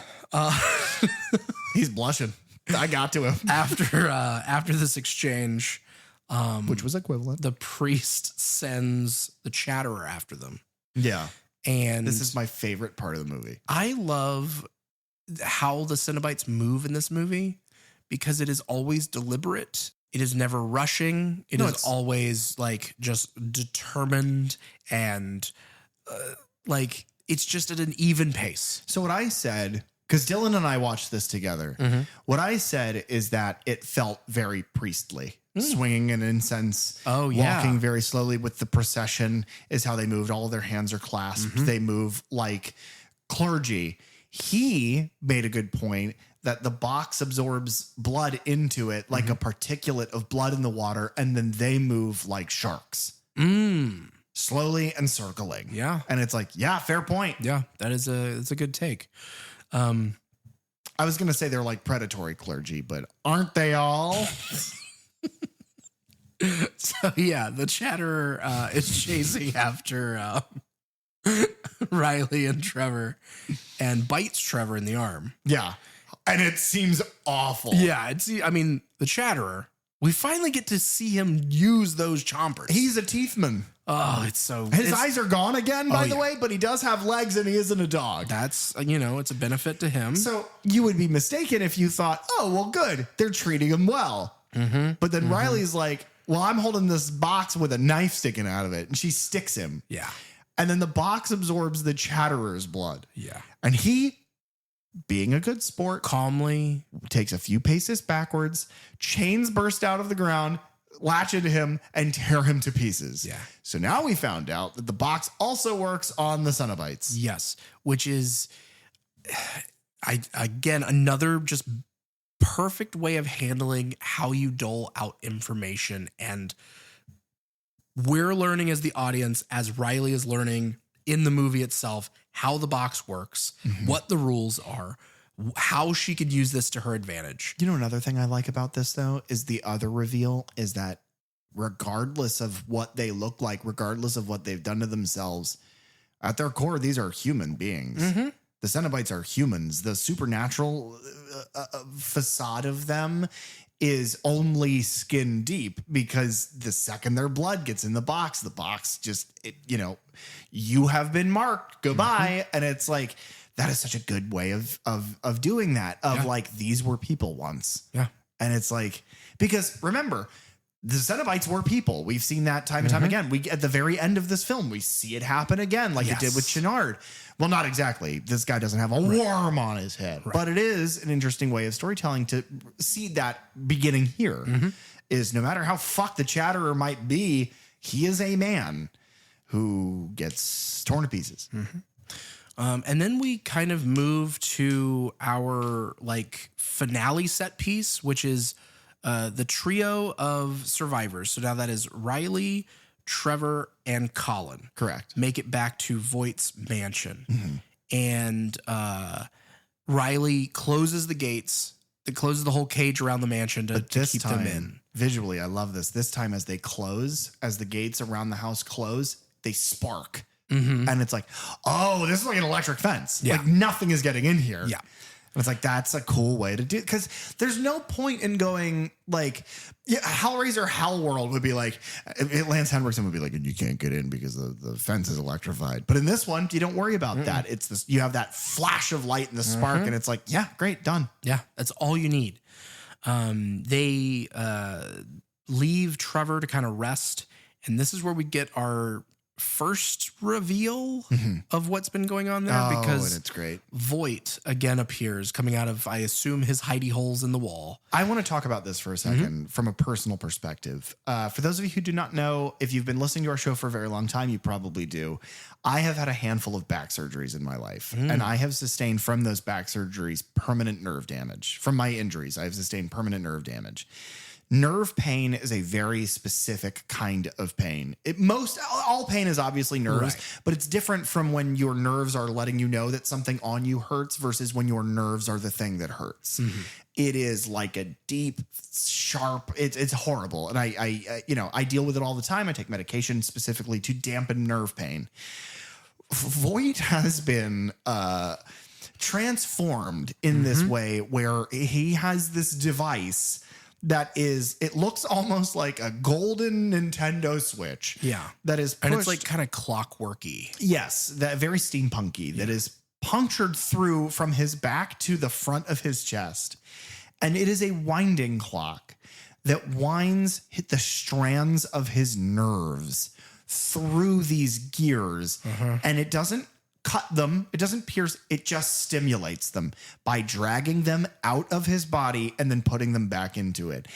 He's blushing. I got to him. After this exchange, which was equivalent. The priest sends the Chatterer after them. Yeah. And This is my favorite part of the movie. I love how the Cenobites move in this movie because it is always deliberate. It is never rushing. It is always like just determined and like it's just at an even pace. So what I said, because Dylan and I watched this together, what I said is that it felt very priestly. Swinging an incense, walking very slowly with the procession is how they moved. All of their hands are clasped. They move like clergy. He made a good point that the box absorbs blood into it like a particulate of blood in the water, and then they move like sharks. Slowly and circling. Yeah. And it's like, yeah, fair point. Yeah, that's a good take. I was going to say they're like predatory clergy, but aren't they all? So yeah, the Chatterer is chasing after Riley and Trevor and bites Trevor in the arm. Yeah. And it seems awful. Yeah, I mean, the Chatterer, we finally get to see him use those chompers. He's a teethman. Oh, it's so... His eyes are gone again, by the way, but he does have legs and he isn't a dog. That's, it's a benefit to him. So you would be mistaken if you thought, oh, well, good. They're treating him well. But then Riley's like, well, I'm holding this box with a knife sticking out of it. And she sticks him. Yeah. And then the box absorbs the Chatterer's blood. Yeah. And he, being a good sport, calmly takes a few paces backwards, chains burst out of the ground, latch into him, and tear him to pieces. Yeah. So now we found out that the box also works on the Cenobites. Yes. Which is, again, another just perfect way of handling how you dole out information. And we're learning as the audience, as Riley is learning in the movie itself, how the box works, what the rules are, how she could use this to her advantage. You know, another thing I like about this, though, is the other reveal is that regardless of what they look like, regardless of what they've done to themselves, at their core, these are human beings. The Cenobites are humans. The supernatural facade of them is only skin deep, because the second their blood gets in the box just, you have been marked, goodbye. And it's like, that is such a good way of doing that, like, these were people once. Yeah. And it's like, because remember, the Cenobites were people. We've seen that time and time again. At the very end of this film, we see it happen again, like it did with Chenard. Well, not exactly. This guy doesn't have a worm on his head, but it is an interesting way of storytelling to see that beginning here. Is no matter how fucked the Chatterer might be, he is a man who gets torn to pieces. And then we kind of move to our like finale set piece, which is the trio of survivors. So now that is Riley, Trevor, and Colin. Correct. Make it back to Voight's mansion. And Riley closes the gates. It closes the whole cage around the mansion to keep them in. Visually, I love this. This time as they close, as the gates around the house close, they spark. And it's like, oh, this is like an electric fence. Yeah. Like nothing is getting in here. Yeah. And it's like, that's a cool way to do it. Because there's no point in going like, Hellraiser Hell World would be like, Lance Henriksen would be like, and you can't get in because the fence is electrified. But in this one, you don't worry about that. It's this, you have that flash of light and the spark, and it's like, yeah, great, done. Yeah, that's all you need. They leave Trevor to kind of rest. And this is where we get our first reveal of what's been going on there, because and it's great. Voight again appears coming out of, I assume, his hidey holes in the wall. I want to talk about this for a second from a personal perspective. For those of you who do not know, if you've been listening to our show for a very long time, you probably do. I have had a handful of back surgeries in my life, and I have sustained from those back surgeries permanent nerve damage. From my injuries, I have sustained permanent nerve damage. Nerve pain is a very specific kind of pain. All pain is obviously nerves, but it's different from when your nerves are letting you know that something on you hurts versus when your nerves are the thing that hurts. It is like a deep, sharp, it's horrible. And I deal with it all the time. I take medication specifically to dampen nerve pain. Voight has been transformed in this way where he has this device it looks almost like a golden Nintendo Switch. Yeah. That is pushed. And it's like kind of clockworky. Yes. That very steampunky that is punctured through from his back to the front of his chest. And it is a winding clock that winds hit the strands of his nerves through these gears. And it doesn't cut them. It doesn't pierce. It just stimulates them by dragging them out of his body and then putting them back into it.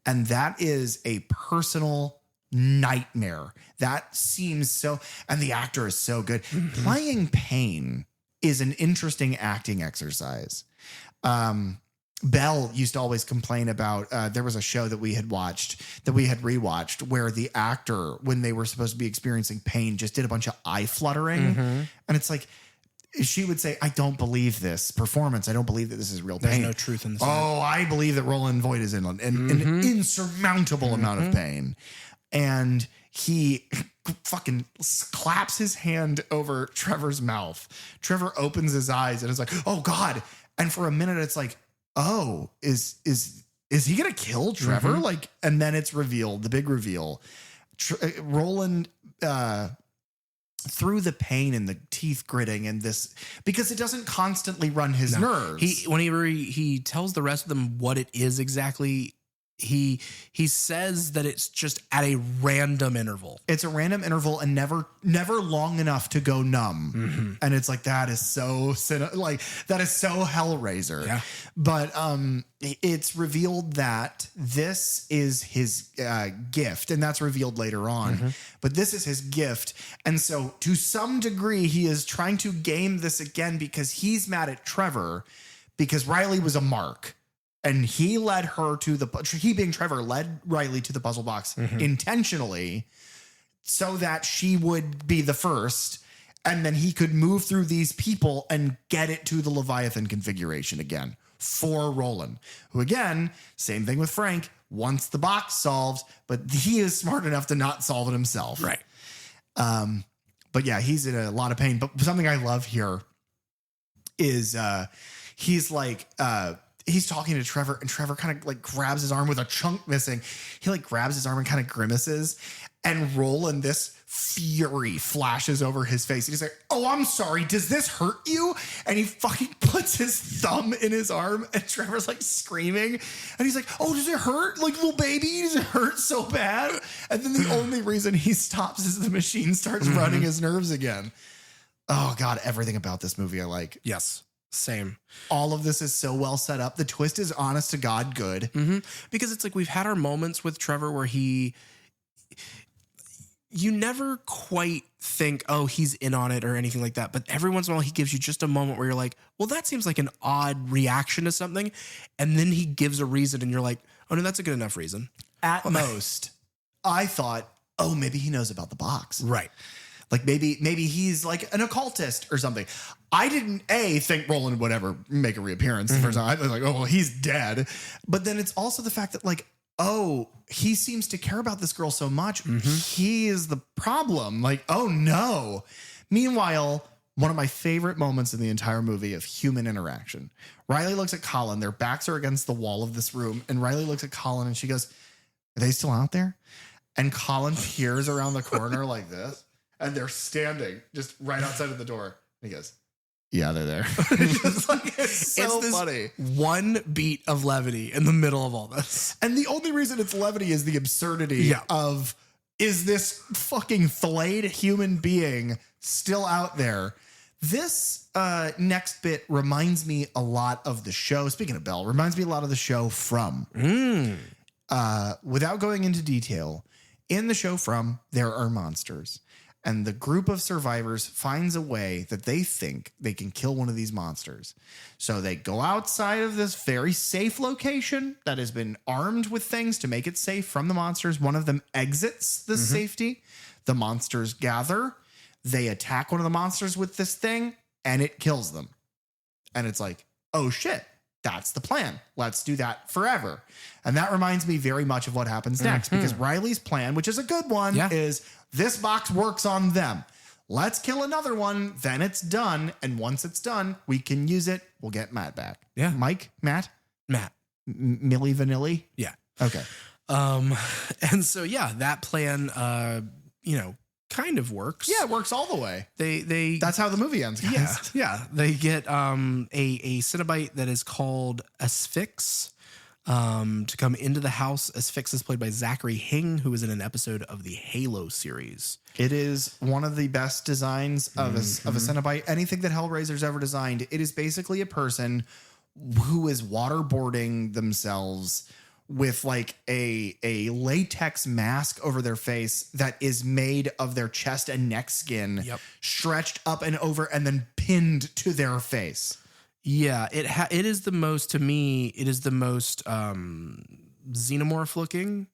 And that is a personal nightmare. That seems so, and the actor is so good. Playing pain is an interesting acting exercise. Belle used to always complain about, there was a show that we had rewatched where the actor, when they were supposed to be experiencing pain, just did a bunch of eye fluttering. And it's like, she would say, I don't believe this performance. I don't believe that this is real pain. There's no truth in this. Oh, I believe that Roland Voigt is in an insurmountable amount of pain. And he fucking claps his hand over Trevor's mouth. Trevor opens his eyes and is like, oh God. And for a minute, it's like, oh, is he gonna kill Trevor? Like, and then it's revealed, the big reveal. Roland, through the pain and the teeth gritting and this, because it doesn't constantly run his nerves. Whenever he tells the rest of them what it is exactly, he says that it's just at a random interval. It's a random interval and never long enough to go numb. And it's like, that is so Hellraiser. Yeah. But it's revealed that this is his gift, and that's revealed later on. But this is his gift. And so to some degree, he is trying to game this again because he's mad at Trevor because Riley was a mark. And he led her he being Trevor, led Riley to the puzzle box intentionally so that she would be the first. And then he could move through these people and get it to the Leviathan configuration again for Roland, who again, same thing with Frank, wants the box solved, but he is smart enough to not solve it himself. Right. But yeah, he's in a lot of pain. But something I love here is he's like, he's talking to Trevor, and Trevor kind of like grabs his arm with a chunk missing. He like grabs his arm and kind of grimaces, and Roland, this fury flashes over his face. And he's like, oh, I'm sorry. Does this hurt you? And he fucking puts his thumb in his arm, and Trevor's like screaming. And he's like, oh, does it hurt? Like, little baby, does it hurt so bad? And then the only reason he stops is the machine starts running his nerves again. Oh God, everything about this movie I like. Yes. Same. All of this is so well set up. The twist is honest to God good. Because it's like we've had our moments with Trevor where you never quite think, oh, he's in on it or anything like that. But every once in a while, he gives you just a moment where you're like, well, that seems like an odd reaction to something. And then he gives a reason and you're like, oh, no, that's a good enough reason. At most, I thought, oh, maybe he knows about the box. Right. Like maybe he's like an occultist or something. I didn't think Roland would ever make a reappearance the first time. I was like, oh, well, he's dead. But then it's also the fact that like, oh, he seems to care about this girl so much. He is the problem. Like, oh no. Meanwhile, one of my favorite moments in the entire movie of human interaction. Riley looks at Colin. Their backs are against the wall of this room. And Riley looks at Colin and she goes, are they still out there? And Colin peers around the corner like this. And they're standing just right outside of the door. And he goes, yeah, they're there. It's so funny. One beat of levity in the middle of all this. And the only reason it's levity is the absurdity of, is this fucking flayed human being still out there? This next bit reminds me a lot of the show. Speaking of Belle, reminds me a lot of the show From. Without going into detail, in the show From, there are monsters. And the group of survivors finds a way that they think they can kill one of these monsters. So they go outside of this very safe location that has been armed with things to make it safe from the monsters. One of them exits the safety. The monsters gather. They attack one of the monsters with this thing, and it kills them. And it's like, oh shit, that's the plan. Let's do that forever. And that reminds me very much of what happens next, because Riley's plan, which is a good one, is this box works on them. Let's kill another one. Then it's done. And once it's done, we can use it. We'll get Matt back. Yeah. Matt. Millie Vanilli. Yeah. Okay. And so, yeah, that plan, kind of works. Yeah, it works all the way. That's how the movie ends, guys. Yeah. They get a Cenobite that is called Asphyx to come into the house. Asphyx is played by Zachary Hing, who was in an episode of the Halo series. It is one of the best designs of a Cenobite. Anything that Hellraiser's ever designed. It is basically a person who is waterboarding themselves with like a latex mask over their face that is made of their chest and neck skin, stretched up and over and then pinned to their face. Yeah, it is the most, to me, it is the most xenomorph looking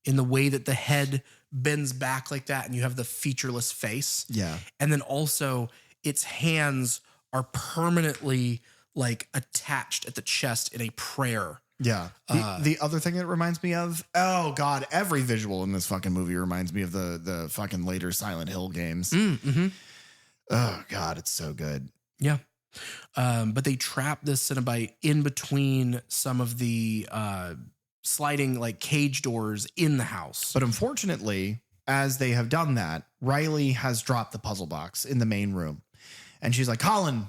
in the way that the head bends back like that and you have the featureless face. Yeah. And then also its hands are permanently like attached at the chest in a prayer. Yeah. The other thing it reminds me of, oh God, every visual in this fucking movie reminds me of the fucking later Silent Hill games. Oh God, it's so good. Yeah. But they trap this Cenobite in between some of the sliding like cage doors in the house. But unfortunately, as they have done that, Riley has dropped the puzzle box in the main room. And she's like, Colin,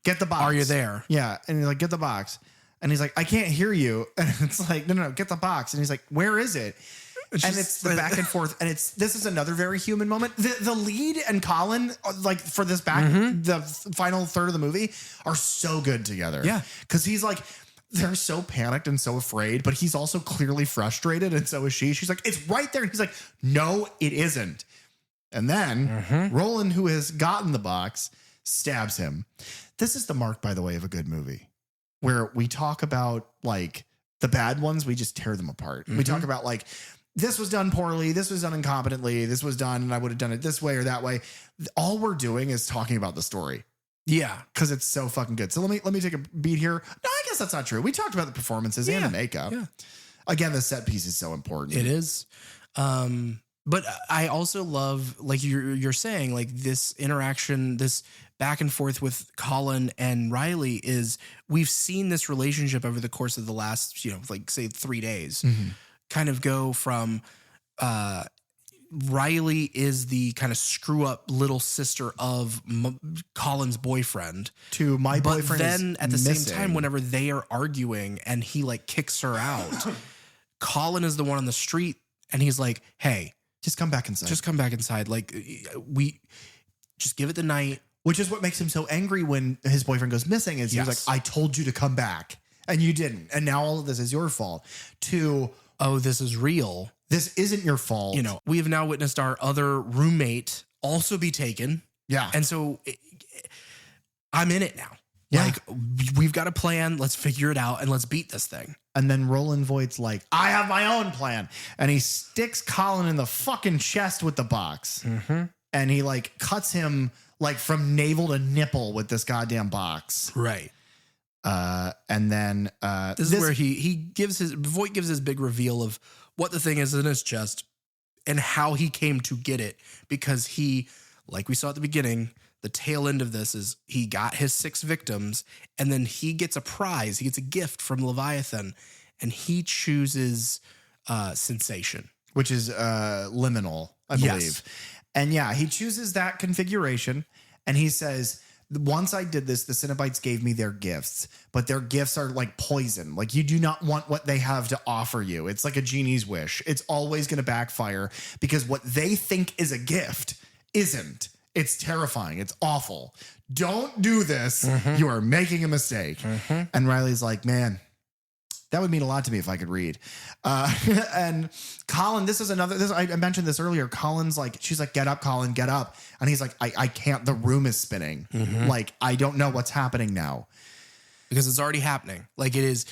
get the box. Are you there? Yeah. And he's like, get the box. And he's like, I can't hear you. And it's like, no, get the box. And he's like, where is it? And it's the back and forth. And this is another very human moment. The lead and Colin, like for this the final third of the movie, are so good together. Yeah. Because he's like, they're so panicked and so afraid, but he's also clearly frustrated. And so is she. She's like, it's right there. And he's like, no, it isn't. And then Roland, who has gotten the box, stabs him. This is the mark, by the way, of a good movie, where we talk about like the bad ones, we just tear them apart. We talk about like, this was done poorly, this was done incompetently, this was done and I would have done it this way or that way. All we're doing is talking about the story. Yeah. Because it's so fucking good. So let me take a beat here. No, I guess that's not true. We talked about the performances and the makeup. Yeah. Again, the set piece is so important. It is. But I also love, like you're saying, like this interaction, this back and forth with Colin and Riley is, we've seen this relationship over the course of the last, like say 3 days, kind of go from Riley is the kind of screw up little sister of Colin's boyfriend to my boyfriend. But then at the missing. same time, whenever they are arguing and he like kicks her out, Colin is the one on the street and he's like, hey, just come back inside. Just come back inside. Like we just give it the night. Which is what makes him so angry when his boyfriend goes missing is he's like, I told you to come back and you didn't. And now all of this is your fault. To, oh, this is real. This isn't your fault. We have now witnessed our other roommate also be taken. Yeah. And so I'm in it now. Yeah. Like we've got a plan. Let's figure it out and let's beat this thing. And then Roland Voigt's like, I have my own plan. And he sticks Colin in the fucking chest with the box. And he like cuts him like from navel to nipple with this goddamn box. Right. And then this is where Voight gives his big reveal of what the thing is in his chest and how he came to get it. Because he, like we saw at the beginning, the tail end of this is he got his 6 victims and then he gets a prize. He gets a gift from Leviathan and he chooses sensation. Which is liminal, I believe. Yes. And yeah, he chooses that configuration and he says, once I did this, the Cenobites gave me their gifts, but their gifts are like poison. Like you do not want what they have to offer you. It's like a genie's wish. It's always going to backfire because what they think is a gift isn't. It's terrifying. It's awful. Don't do this. You are making a mistake. And Riley's like, man, that would mean a lot to me if I could read. And Colin, I mentioned this earlier. Colin's like, she's like, get up, Colin, get up. And he's like, I can't, the room is spinning. Like, I don't know what's happening now. Because it's already happening. Like it is,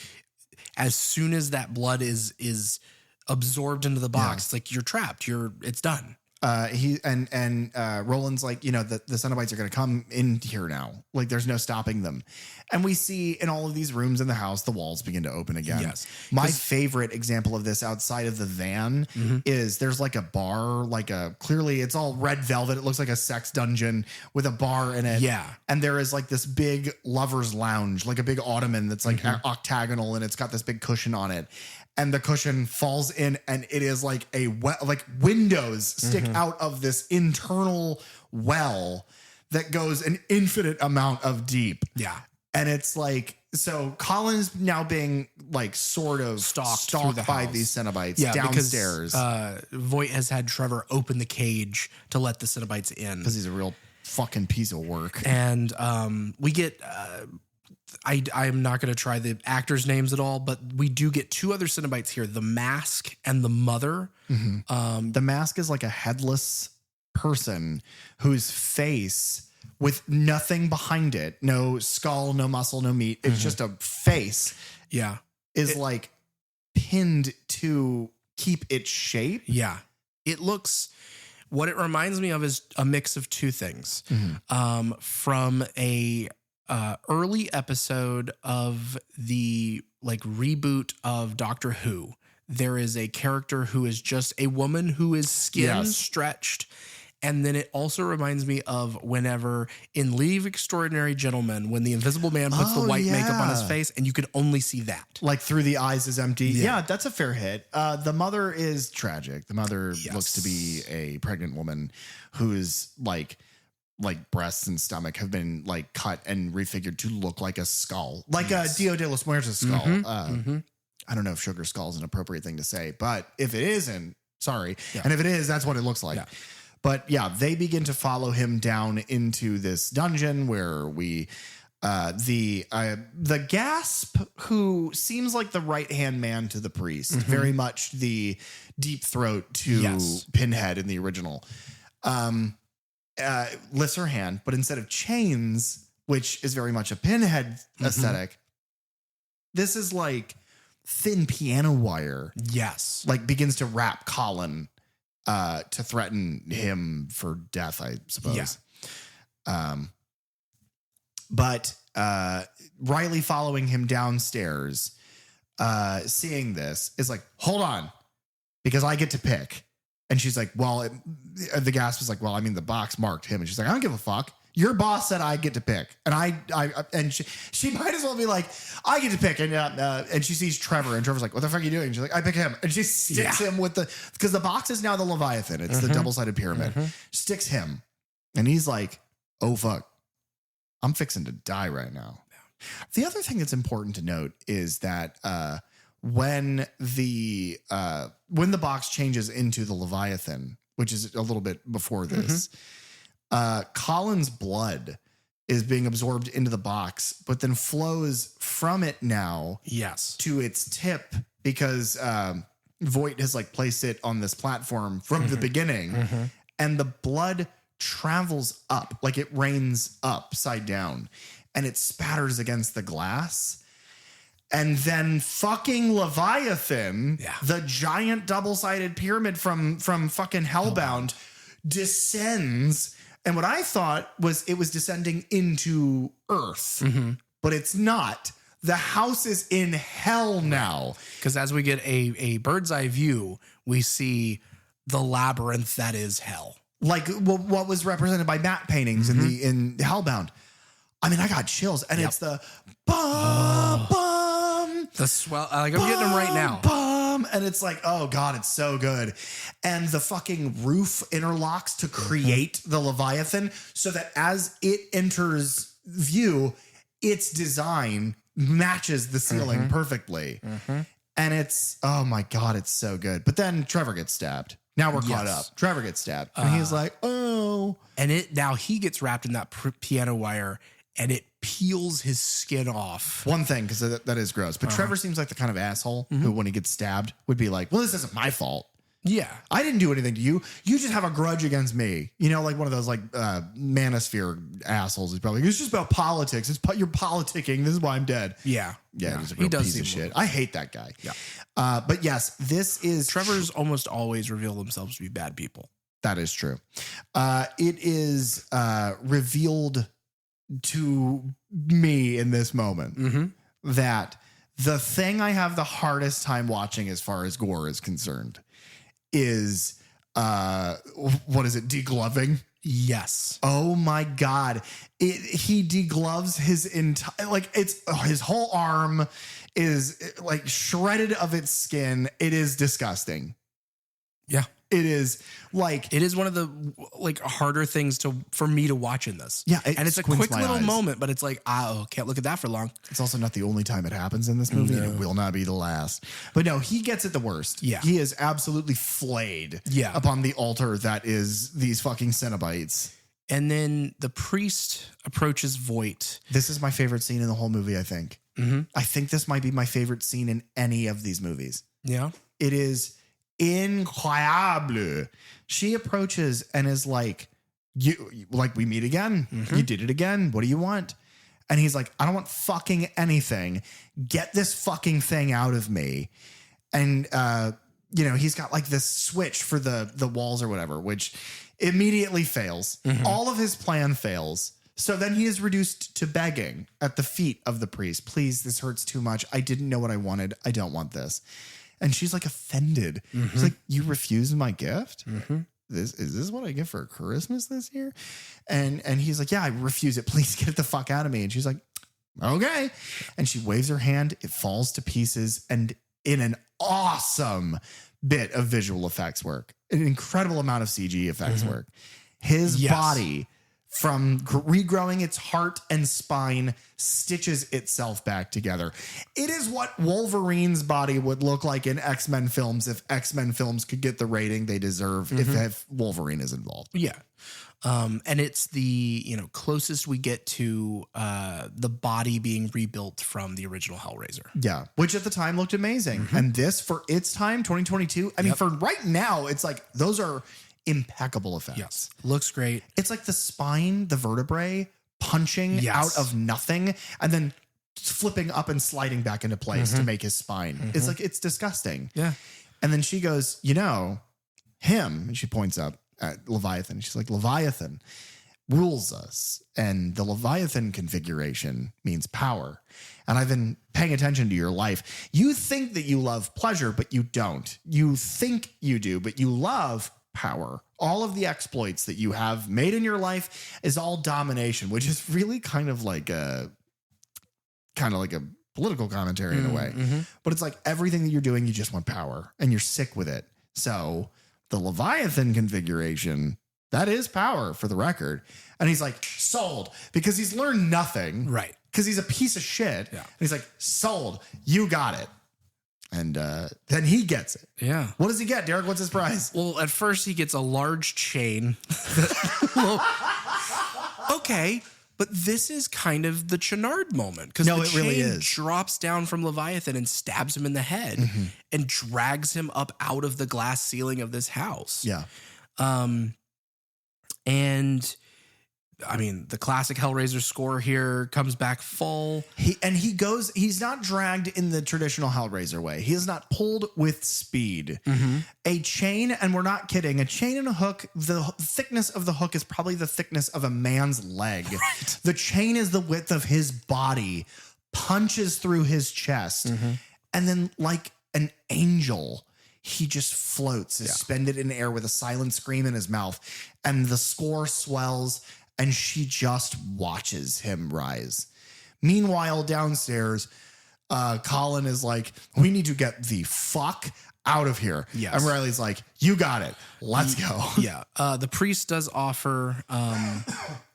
as soon as that blood is absorbed into the box, it's like you're trapped. It's done. Roland's like, the Cenobites are going to come in here now. Like there's no stopping them. And we see in all of these rooms in the house, the walls begin to open again. Yes. My favorite example of this outside of the van is there's like a bar, clearly it's all red velvet. It looks like a sex dungeon with a bar in it. Yeah. And there is like this big lover's lounge, like a big ottoman that's like octagonal and it's got this big cushion on it. and the cushion falls in, and it is like like windows stick out of this internal well that goes an infinite amount of deep. Yeah. And it's like, so Colin's now being like sort of stalked by these Cenobites downstairs. Because, Voight has had Trevor open the cage to let the Cenobites in. Because he's a real fucking piece of work. And we get, I'm not going to try the actors' names at all, but we do get two other Cenobites here, the Mask and the Mother. The Mask is like a headless person whose face, with nothing behind it, no skull, no muscle, no meat, it's just a face. Yeah. Is like pinned to keep its shape. Yeah. It looks, what it reminds me of is a mix of two things. From a early episode of the like reboot of Doctor Who, there is a character who is just a woman who is skin stretched. And then it also reminds me of whenever in Leave Extraordinary Gentlemen, when the Invisible Man puts the white makeup on his face and you can only see that. Like through the eyes is empty. Yeah, that's a fair hit. The mother is tragic. The mother looks to be a pregnant woman who's like breasts and stomach have been like cut and refigured to look like a skull. Like a Dio de los Muertos skull. I don't know if sugar skull is an appropriate thing to say, but if it isn't, sorry. And if it is, that's what it looks like. But yeah, they begin to follow him down into this dungeon where we, the Gasp, who seems like the right-hand man to the priest, very much the deep throat to Pinhead in the original, lifts her hand, but instead of chains, which is very much a Pinhead aesthetic, this is like thin piano wire. Yes. Like begins to wrap Colin to threaten him for death, I suppose. But Riley following him downstairs, seeing this, is like, hold on, because I get to pick. And she's like, well, the Gasp is like, well, I mean, the box marked him. And she's like, I don't give a fuck. Your boss said I get to pick. And she might as well be like, I get to pick. And she sees Trevor, and Trevor's like, what the fuck are you doing? And she's like, I pick him. And she sticks him with because the box is now the Leviathan. It's the double-sided pyramid. Sticks him. And he's like, oh, fuck. I'm fixing to die right now. The other thing that's important to note is that when the box changes into the Leviathan, which is a little bit before this, Colin's blood is being absorbed into the box, but then flows from it now to its tip because Voight has like placed it on this platform from the beginning, and the blood travels up, like it rains upside down, and it spatters against the glass. And then fucking Leviathan, the giant double-sided pyramid from fucking Hellbound, descends. And what I thought was it was descending into Earth, but it's not. The house is in hell now. Because as we get a bird's eye view, we see the labyrinth that is hell. Like what was represented by matte paintings in Hellbound. I mean, I got chills. And it's the bum, bum. The swell. Like I'm getting them right now. Bum. And it's like, oh God, it's so good. And the fucking roof interlocks to create the Leviathan so that as it enters view, its design matches the ceiling perfectly. And it's, oh my God, it's so good. But then Trevor gets stabbed. Now we're caught up. Trevor gets stabbed. And he's like, oh. And now he gets wrapped in that piano wire and it peels his skin off. One thing, because that is gross. But Trevor seems like the kind of asshole who, when he gets stabbed, would be like, well, this isn't my fault. Yeah. I didn't do anything to you. You just have a grudge against me. You know, like one of those like manosphere assholes. He's probably like, it's just about politics. You're politicking. This is why I'm dead. Yeah. Yeah. He's a real piece of shit. I hate that guy. Yeah. But yes, this is... Trevor's almost always reveal themselves to be bad people. That is true. It is revealed to me in this moment that the thing I have the hardest time watching as far as gore is concerned is what is it, degloving? Yes. Oh my God. He degloves his entire, like his whole arm is like shredded of its skin. It is disgusting. Yeah. It is like, it is one of the like harder things for me to watch in this. Yeah. And it's a quick little moment, but it's like, can't look at that for long. It's also not the only time it happens in this movie. No. And it will not be the last. But no, he gets it the worst. Yeah. He is absolutely flayed upon the altar that is these fucking Cenobites. And then the priest approaches Voight. This is my favorite scene in the whole movie, I think. Mm-hmm. I think this might be my favorite scene in any of these movies. Yeah. It is incroyable. She approaches and is like, we meet again. Mm-hmm. You did it again. What do you want? And he's like, I don't want fucking anything. Get this fucking thing out of me. And, he's got like this switch for the walls or whatever, which immediately fails. Mm-hmm. All of his plan fails. So then he is reduced to begging at the feet of the priest. Please, this hurts too much. I didn't know what I wanted. I don't want this. And she's like offended. Mm-hmm. She's like, you refused my gift? Mm-hmm. Is this what I get for Christmas this year? And he's like, yeah, I refuse it. Please get it the fuck out of me. And she's like, okay. And she waves her hand. It falls to pieces. And in an awesome bit of visual effects work, an incredible amount of CG effects work, his body, from regrowing its heart and spine, stitches itself back together. It is what Wolverine's body would look like in X-Men films if X-Men films could get the rating they deserve if Wolverine is involved. Yeah. And it's the, closest we get to the body being rebuilt from the original Hellraiser. Yeah. Which at the time looked amazing. Mm-hmm. And this, for its time, 2022, I mean, for right now, it's like, those are impeccable effects. Yes. Looks great. It's like the spine, the vertebrae punching out of nothing and then flipping up and sliding back into place to make his spine. It's like, it's disgusting. Yeah. And then she goes, him, and she points up at Leviathan. She's like, Leviathan rules us. And the Leviathan configuration means power. And I've been paying attention to your life. You think that you love pleasure, but you don't. You think you do, but you love power. All of the exploits that you have made in your life is all domination, which is really kind of like a political commentary in a way. Mm-hmm. But it's like everything that you're doing, you just want power and you're sick with it. So the Leviathan configuration, that is power, for the record. And he's like, sold, because he's learned nothing. Right. Because he's a piece of shit. Yeah. And he's like, sold, you got it. And then he gets it. Yeah. What does he get, Derek? What's his prize? Well, at first he gets a large chain. Okay. But this is kind of the Chenard moment, because the chain really is. Drops down from Leviathan and stabs him in the head and drags him up out of the glass ceiling of this house. Yeah. And I mean, the classic Hellraiser score here comes back full. He's not dragged in the traditional Hellraiser way. He is not pulled with speed. Mm-hmm. A chain, and we're not kidding, a chain and a hook, the thickness of the hook is probably the thickness of a man's leg. Right. The chain is the width of his body, punches through his chest, and then like an angel, he just floats, suspended in air with a silent scream in his mouth, and the score swells. And she just watches him rise. Meanwhile, downstairs, Colin is like, we need to get the fuck out of here. Yes. And Riley's like, you got it. Let's go. Yeah. The priest does offer,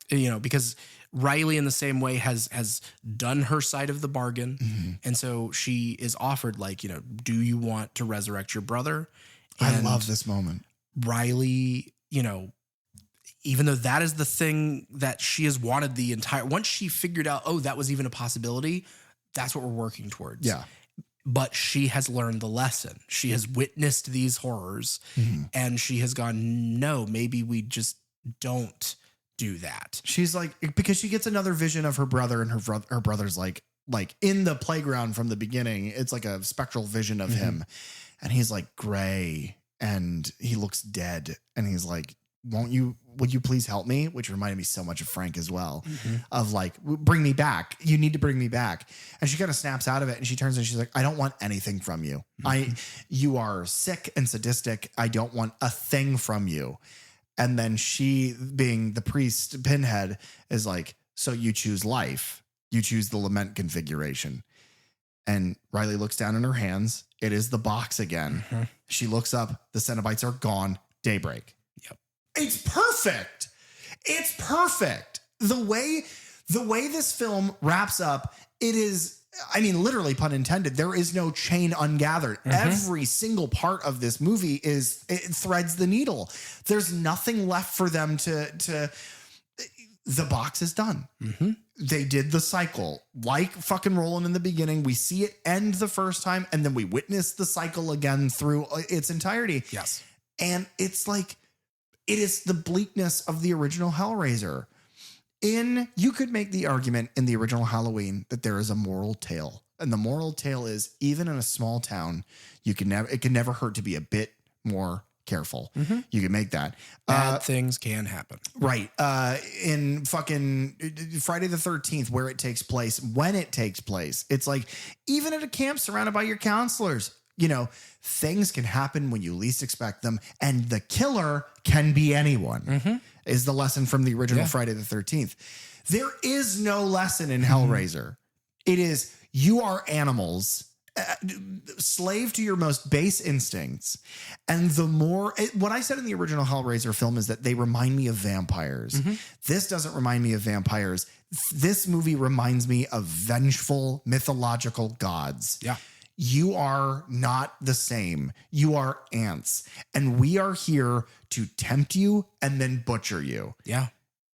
because Riley in the same way has done her side of the bargain. Mm-hmm. And so she is offered do you want to resurrect your brother? And I love this moment. Riley, even though that is the thing that she has wanted once she figured out, that was even a possibility, that's what we're working towards. Yeah. But she has learned the lesson. She has witnessed these horrors and she has gone, no, maybe we just don't do that. She's like, because she gets another vision of her brother, and her brother's like in the playground from the beginning, it's like a spectral vision of him. And he's like gray and he looks dead. And he's like, would you please help me? Which reminded me so much of Frank as well, of like, bring me back. You need to bring me back. And she kind of snaps out of it and she turns and she's like, I don't want anything from you. You are sick and sadistic. I don't want a thing from you. And then she, being the priest Pinhead, is like, so you choose life. You choose the lament configuration. And Riley looks down in her hands. It is the box again. Mm-hmm. She looks up. The Cenobites are gone. Daybreak. Yep. It's perfect. It's perfect. The way this film wraps up, it is, I mean, literally pun intended, there is no chain ungathered. Mm-hmm. Every single part of this movie it threads the needle. There's nothing left for them to the box is done. Mm-hmm. They did the cycle like fucking Roland in the beginning. We see it end the first time and then we witness the cycle again through its entirety. Yes. And it's like, it is the bleakness of the original Hellraiser. You could make the argument in the original Halloween that there is a moral tale. And the moral tale is, even in a small town, it can never hurt to be a bit more careful. Mm-hmm. You can make that. Bad things can happen. Right. In fucking Friday the 13th, where it takes place, when it takes place, it's like, even at a camp surrounded by your counselors, things can happen when you least expect them. And the killer can be anyone, is the lesson from the original Friday the 13th. There is no lesson in Hellraiser. It is, you are animals, slave to your most base instincts. And what I said in the original Hellraiser film is that they remind me of vampires. This doesn't remind me of vampires. This movie reminds me of vengeful mythological gods. Yeah. You are not the same. You are ants. And we are here to tempt you and then butcher you. Yeah.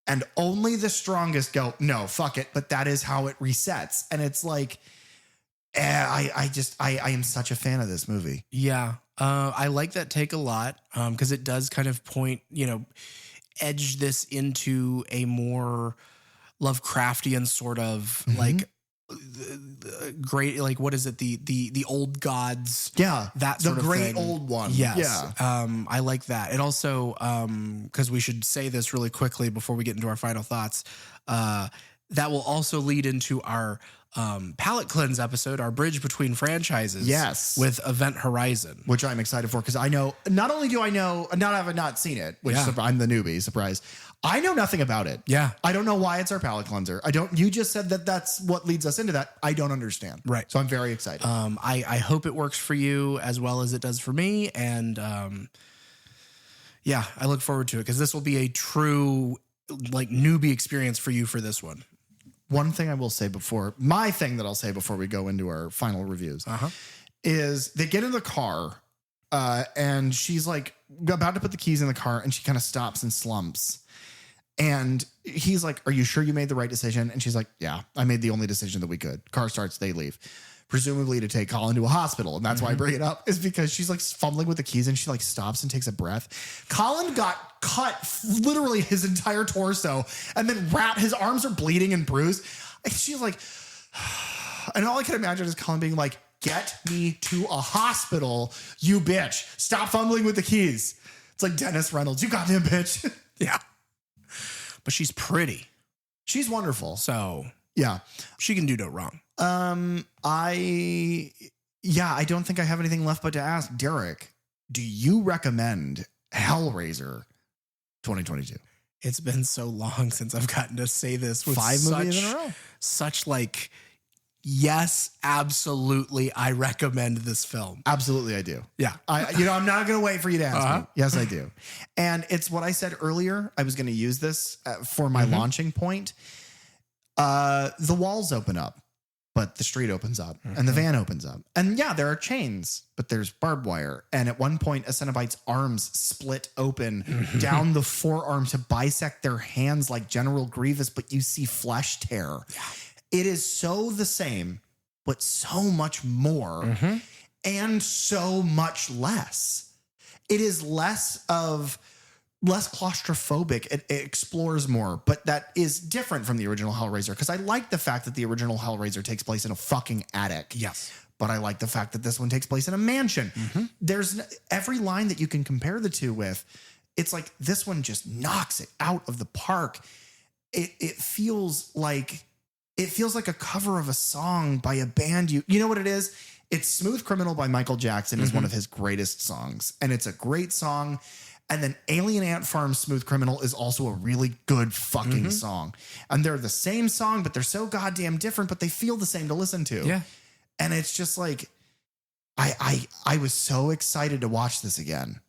And only the strongest go, no, fuck it. But that is how it resets. And it's like, I am such a fan of this movie. Yeah. I like that take a lot because it does kind of edge this into a more Lovecraftian sort of like great, like, what is it? The old gods. Yeah. That sort the of great thing. old one. Yes. Yeah. I like that. And also, because we should say this really quickly before we get into our final thoughts, that will also lead into our palette cleanse episode, our bridge between franchises. Yes. With Event Horizon. Which I'm excited for because I know, not only do I know, not have I not seen it, which I'm the newbie, surprise. I know nothing about it. Yeah. I don't know why it's our palette cleanser. You just said that that's what leads us into that. I don't understand. Right. So I'm very excited. I hope it works for you as well as it does for me. And I look forward to it because this will be a true like newbie experience for you for this one. One thing I will say before we go into our final reviews is they get in the car and she's like about to put the keys in the car and she kind of stops and slumps. And he's like, are you sure you made the right decision? And she's like, yeah, I made the only decision that we could. Car starts, they leave. Presumably to take Colin to a hospital. And that's why I bring it up, is because she's like fumbling with the keys and she like stops and takes a breath. Colin got cut literally his entire torso and then his arms are bleeding and bruised. And she's like, and all I can imagine is Colin being like, get me to a hospital, you bitch. Stop fumbling with the keys. It's like Dennis Reynolds, you goddamn bitch. Yeah. But she's pretty. She's wonderful. So yeah, she can do no wrong. I don't think I have anything left but to ask Derek, do you recommend Hellraiser 2022? It's been so long since I've gotten to say this with 5 movies in a row. Such like, yes, absolutely. I recommend this film. Absolutely. I do. Yeah. I'm not going to wait for you to ask me. Yes, I do. And it's what I said earlier. I was going to use this for my launching point. The walls open up, but the street opens up and the van opens up. And yeah, there are chains, but there's barbed wire. And at one point, a Cenobite's arms split open down the forearm to bisect their hands like General Grievous, but you see flesh tear. Yeah. It is so the same, but so much more and so much less. It is less claustrophobic. It explores more, but that is different from the original Hellraiser because I like the fact that the original Hellraiser takes place in a fucking attic. Yes. But I like the fact that this one takes place in a mansion. There's every line that you can compare the two with. It's like this one just knocks it out of the park. It feels like a cover of a song by a band. You know what it is? It's Smooth Criminal by Michael Jackson is one of his greatest songs. And it's a great song. And then Alien Ant Farm Smooth Criminal is also a really good fucking song. And they're the same song, but they're so goddamn different, but they feel the same to listen to. Yeah. And it's just like, I was so excited to watch this again.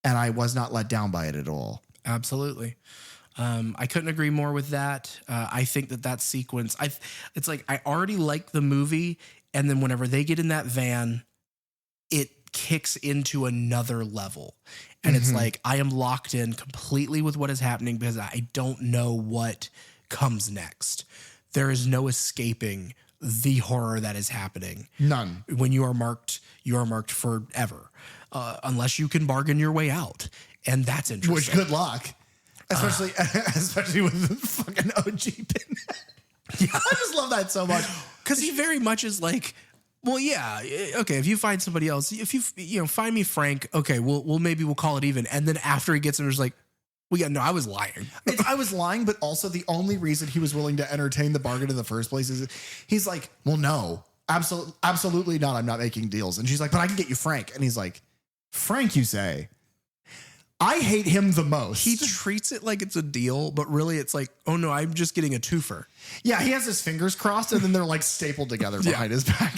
And I was not let down by it at all. Absolutely. I couldn't agree more with that. I think that sequence, it's like, I already like the movie. And then whenever they get in that van, it kicks into another level. And it's like, I am locked in completely with what is happening because I don't know what comes next. There is no escaping the horror that is happening. None. When you are marked forever, unless you can bargain your way out. And that's interesting. Which, good luck. Especially with the fucking OG pin. Yeah. I just love that so much. Because he very much is like, well, yeah, okay, if you find somebody else, if you find me Frank, okay, we'll call it even. And then after he gets him, he's like, well, yeah, no, I was lying. I was lying, but also the only reason he was willing to entertain the bargain in the first place is he's like, well, no, absolutely not. I'm not making deals. And she's like, but I can get you Frank. And he's like, Frank, you say? I hate him the most. He treats it like it's a deal, but really it's like, oh no, I'm just getting a twofer. Yeah, he has his fingers crossed and then they're like stapled together behind his back.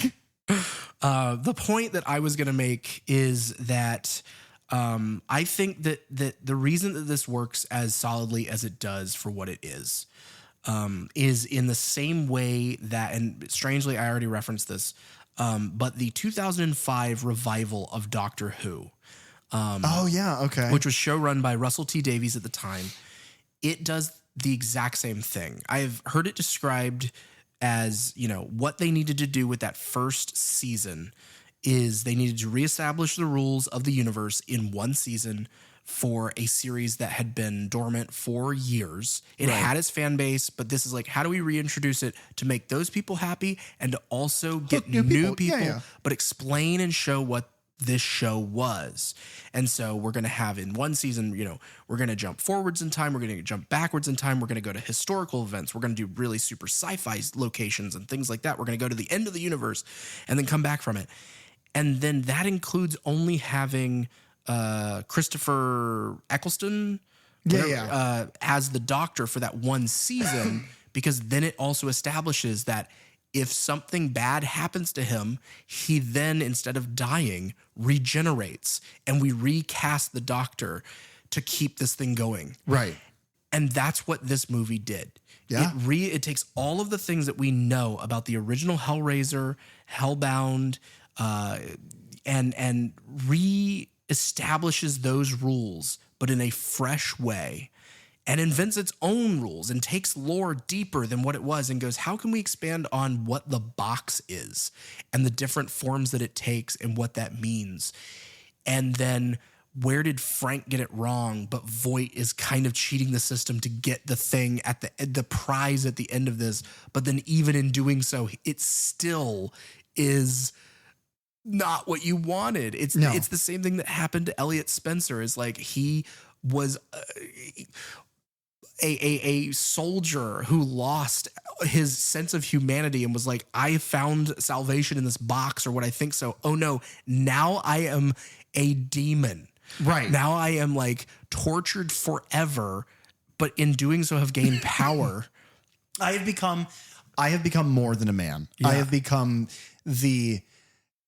The point that I was going to make is that I think that the reason that this works as solidly as it does for what it is in the same way that, and strangely, I already referenced this, but the 2005 revival of Doctor Who. Oh, yeah. Okay. Which was showrun by Russell T Davies at the time. It does the exact same thing. I've heard it described as, what they needed to do with that first season is they needed to reestablish the rules of the universe in one season for a series that had been dormant for years. It had its fan base, but this is like, how do we reintroduce it to make those people happy and to also get new people, but explain and show what this show was. And so we're going to have in one season, we're going to jump forwards in time. We're going to jump backwards in time. We're going to go to historical events. We're going to do really super sci-fi locations and things like that. We're going to go to the end of the universe and then come back from it. And then that includes only having Christopher Eccleston as the Doctor for that one season, because then it also establishes that if something bad happens to him, he then, instead of dying, regenerates, and we recast the Doctor to keep this thing going. Right. And that's what this movie did. Yeah. It takes all of the things that we know about the original Hellraiser, Hellbound, and re-establishes those rules, but in a fresh way. And invents its own rules and takes lore deeper than what it was and goes, how can we expand on what the box is and the different forms that it takes and what that means? And then where did Frank get it wrong, but Voight is kind of cheating the system to get the thing at the prize at the end of this. But then even in doing so, it still is not what you wanted. It's the same thing that happened to Elliot Spencer. Is like he was a soldier who lost his sense of humanity and was like, I found salvation in this box, or what I think so. Oh no, now I am a demon. Right. Now I am like tortured forever, but in doing so have gained power. I have become more than a man. Yeah. I have become the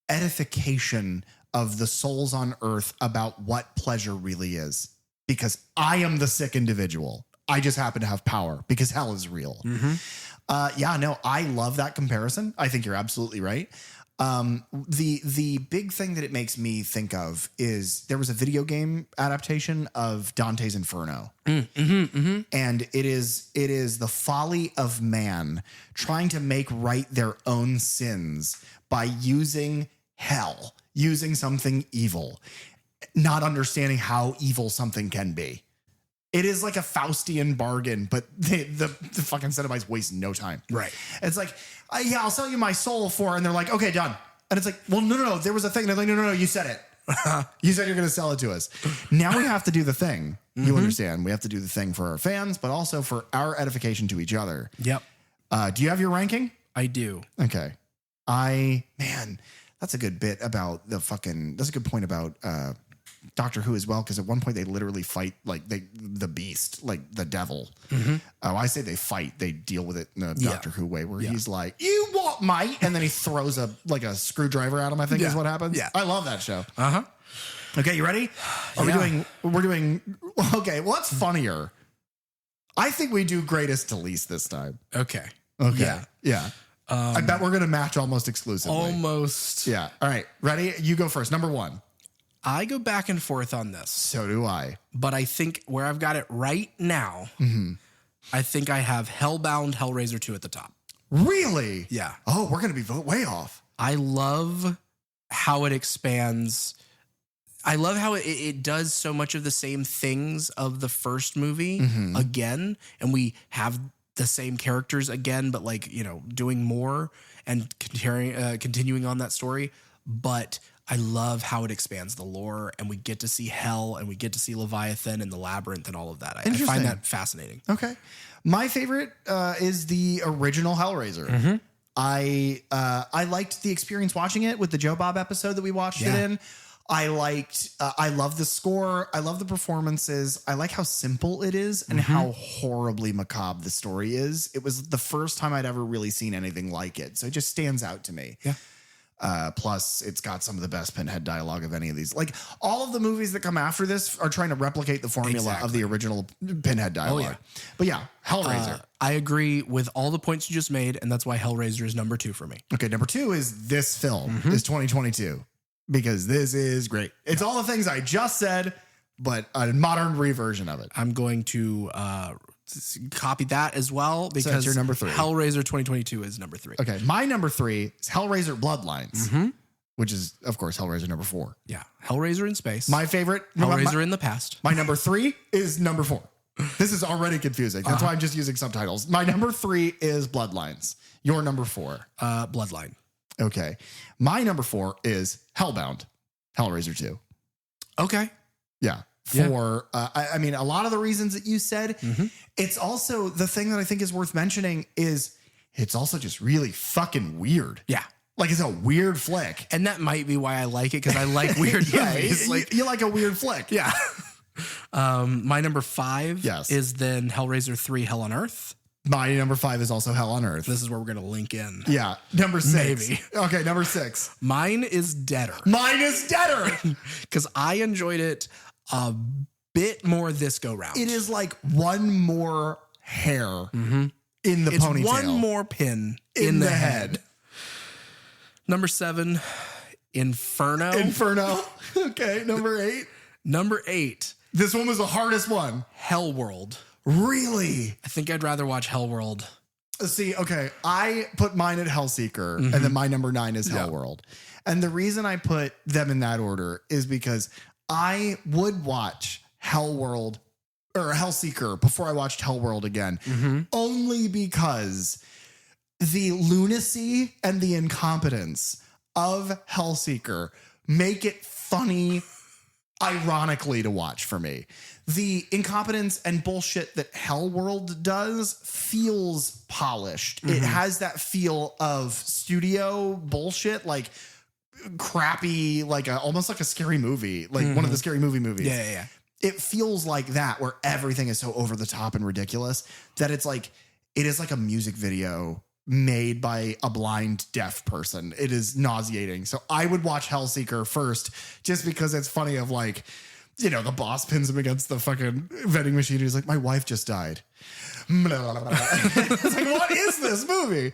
edification of the souls on earth about what pleasure really is, because I am the sick individual. I just happen to have power because hell is real. Mm-hmm. I love that comparison. I think you're absolutely right. The big thing that it makes me think of is there was a video game adaptation of Dante's Inferno. And it is the folly of man trying to make right their own sins by using hell, using something evil, not understanding how evil something can be. It is like a Faustian bargain, but the fucking Cenobites waste no time. Right. It's like, I'll sell you my soul for, and they're like, okay, done. And it's like, well, no, there was a thing. And they're like, no, you said it. You said you're going to sell it to us. Now we have to do the thing. You understand? We have to do the thing for our fans, but also for our edification to each other. Yep. Do you have your ranking? I do. Okay. That's a good bit about that's a good point about Doctor Who as well, because at one point they literally fight like the beast, like the devil. Oh, I say they fight. They deal with it in a Doctor Who way where he's like, "You what, mate?" And then he throws a screwdriver at him, I think is what happens. Yeah. I love that show. Uh-huh. Okay, you ready? We're doing okay, what's funnier? I think we do greatest to least this time. Okay. Yeah. I bet we're gonna match almost exclusively. Almost. Yeah. All right. Ready? You go first. Number 1. I go back and forth on this. So do I. But I think where I've got it right now, I think I have Hellbound Hellraiser 2 at the top. Really? Yeah. Oh, we're going to be way off. I love how it expands. I love how it does so much of the same things of the first movie again. And we have the same characters again, but like, doing more and continuing on that story. But I love how it expands the lore, and we get to see Hell, and we get to see Leviathan and the Labyrinth and all of that. I find that fascinating. Okay. My favorite is the original Hellraiser. I liked the experience watching it with the Joe Bob episode that we watched it in. I love the score. I love the performances. I like how simple it is and how horribly macabre the story is. It was the first time I'd ever really seen anything like it. So it just stands out to me. Yeah. Plus, it's got some of the best Pinhead dialogue of any of these. Like, all of the movies that come after this are trying to replicate the formula of the original Pinhead dialogue. But yeah, Hellraiser. I agree with all the points you just made, and that's why Hellraiser is number 2 for me. Okay, number 2 is this film, is 2022. Because this is great. It's all the things I just said, but a modern reversion of it. I'm going to copy that as well, because that's your number 3. Hellraiser 2022 is number 3. Okay, my number 3 is Hellraiser Bloodlines, which is, of course, Hellraiser number 4. Yeah, Hellraiser in space. My favorite. Hellraiser in the past. My number 3 is number 4. This is already confusing. That's why I'm just using subtitles. My number 3 is Bloodlines. Your number 4. Bloodline. Okay. My number 4 is Hellbound, Hellraiser 2. Okay. Yeah. I mean, a lot of the reasons that you said, it's also the thing that I think is worth mentioning is it's also just really fucking weird. Yeah. Like, it's a weird flick. And that might be why I like it, because I like weird movies. You like a weird flick. Yeah. My number 5 is then Hellraiser 3 Hell on Earth. My number 5 is also Hell on Earth. This is where we're going to link in. Yeah. Number 6. Maybe. Okay, number 6. Mine is Deader. Mine is Deader. Because I enjoyed it a bit more this go round. It is like one more hair in the ponytail. One more pin in the head. Number 7, Inferno. Inferno. Okay, number 8. Number 8. This one was the hardest one. Hellworld. Really? I think I'd rather watch Hellworld. See, okay, I put mine at Hellseeker, and then my number 9 is Hellworld. And the reason I put them in that order is because I would watch Hellworld or Hellseeker before I watched Hellworld again, only because the lunacy and the incompetence of Hellseeker make it funny, ironically, to watch for me. The incompetence and bullshit that Hellworld does feels polished. It has that feel of studio bullshit, like crappy, like almost like a scary movie, like one of the scary movies. Yeah. It feels like that, where everything is so over the top and ridiculous that it is like a music video made by a blind deaf person. It is nauseating. So I would watch Hellseeker first, just because it's funny of like, the boss pins him against the fucking vending machine. He's like, my wife just died. It's like, what is this movie?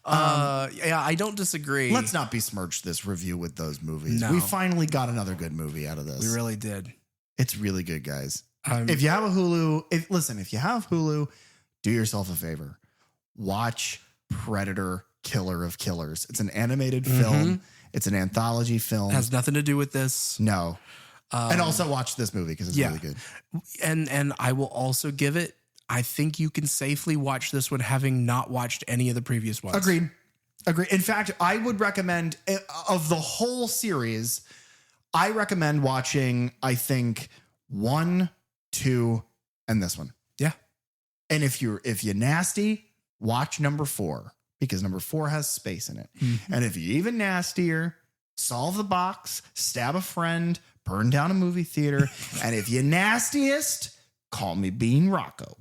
Yeah, I don't disagree. Let's not besmirch this review with those movies. No. We finally got another good movie out of this. We really did. It's really good, guys. If you have a Hulu, if you have Hulu, do yourself a favor. Watch Predator Killer of Killers. It's an animated film. It's an anthology film. It has nothing to do with this. No. And also watch this movie because it's really good. And I will also give it, I think you can safely watch this one having not watched any of the previous ones. Agreed. In fact, I would recommend, of the whole series, I recommend watching, I think, 1, 2, and this one. Yeah. And if you're nasty, watch number 4, because number 4 has space in it. And if you're even nastier, solve the box, stab a friend, burn down a movie theater, and if you're nastiest, call me Bean Rocco.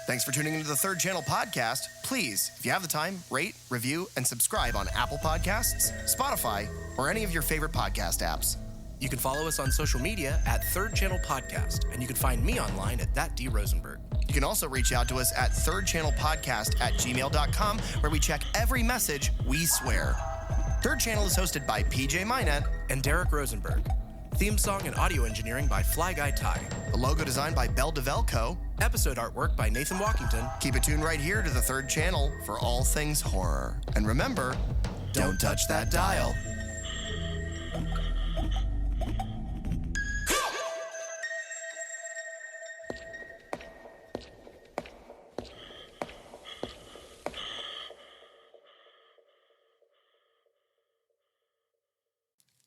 Thanks for tuning into the Third Channel podcast. Please, if you have the time, rate, review, and subscribe on Apple Podcasts, Spotify, or any of your favorite podcast apps. You can follow us on social media at Third Channel Podcast, and you can find me online at thatdrosenberg. You can also reach out to us at thirdchannelpodcast@gmail.com, where we check every message we swear. Third Channel is hosted by PJ Minette and Derek Rosenberg. Theme song and audio engineering by Fly Guy Ty. The logo designed by Bell DeVelco. Episode artwork by Nathan Walkington. Keep it tuned right here to the Third Channel for all things horror. And remember, don't touch that dial.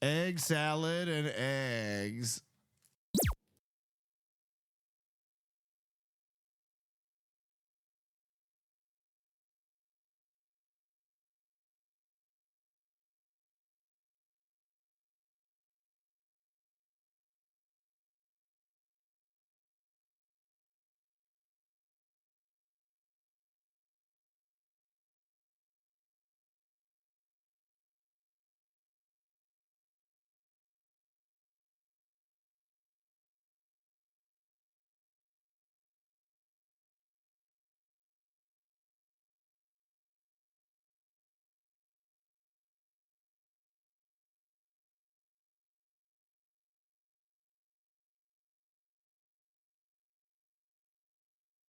Egg salad and eggs.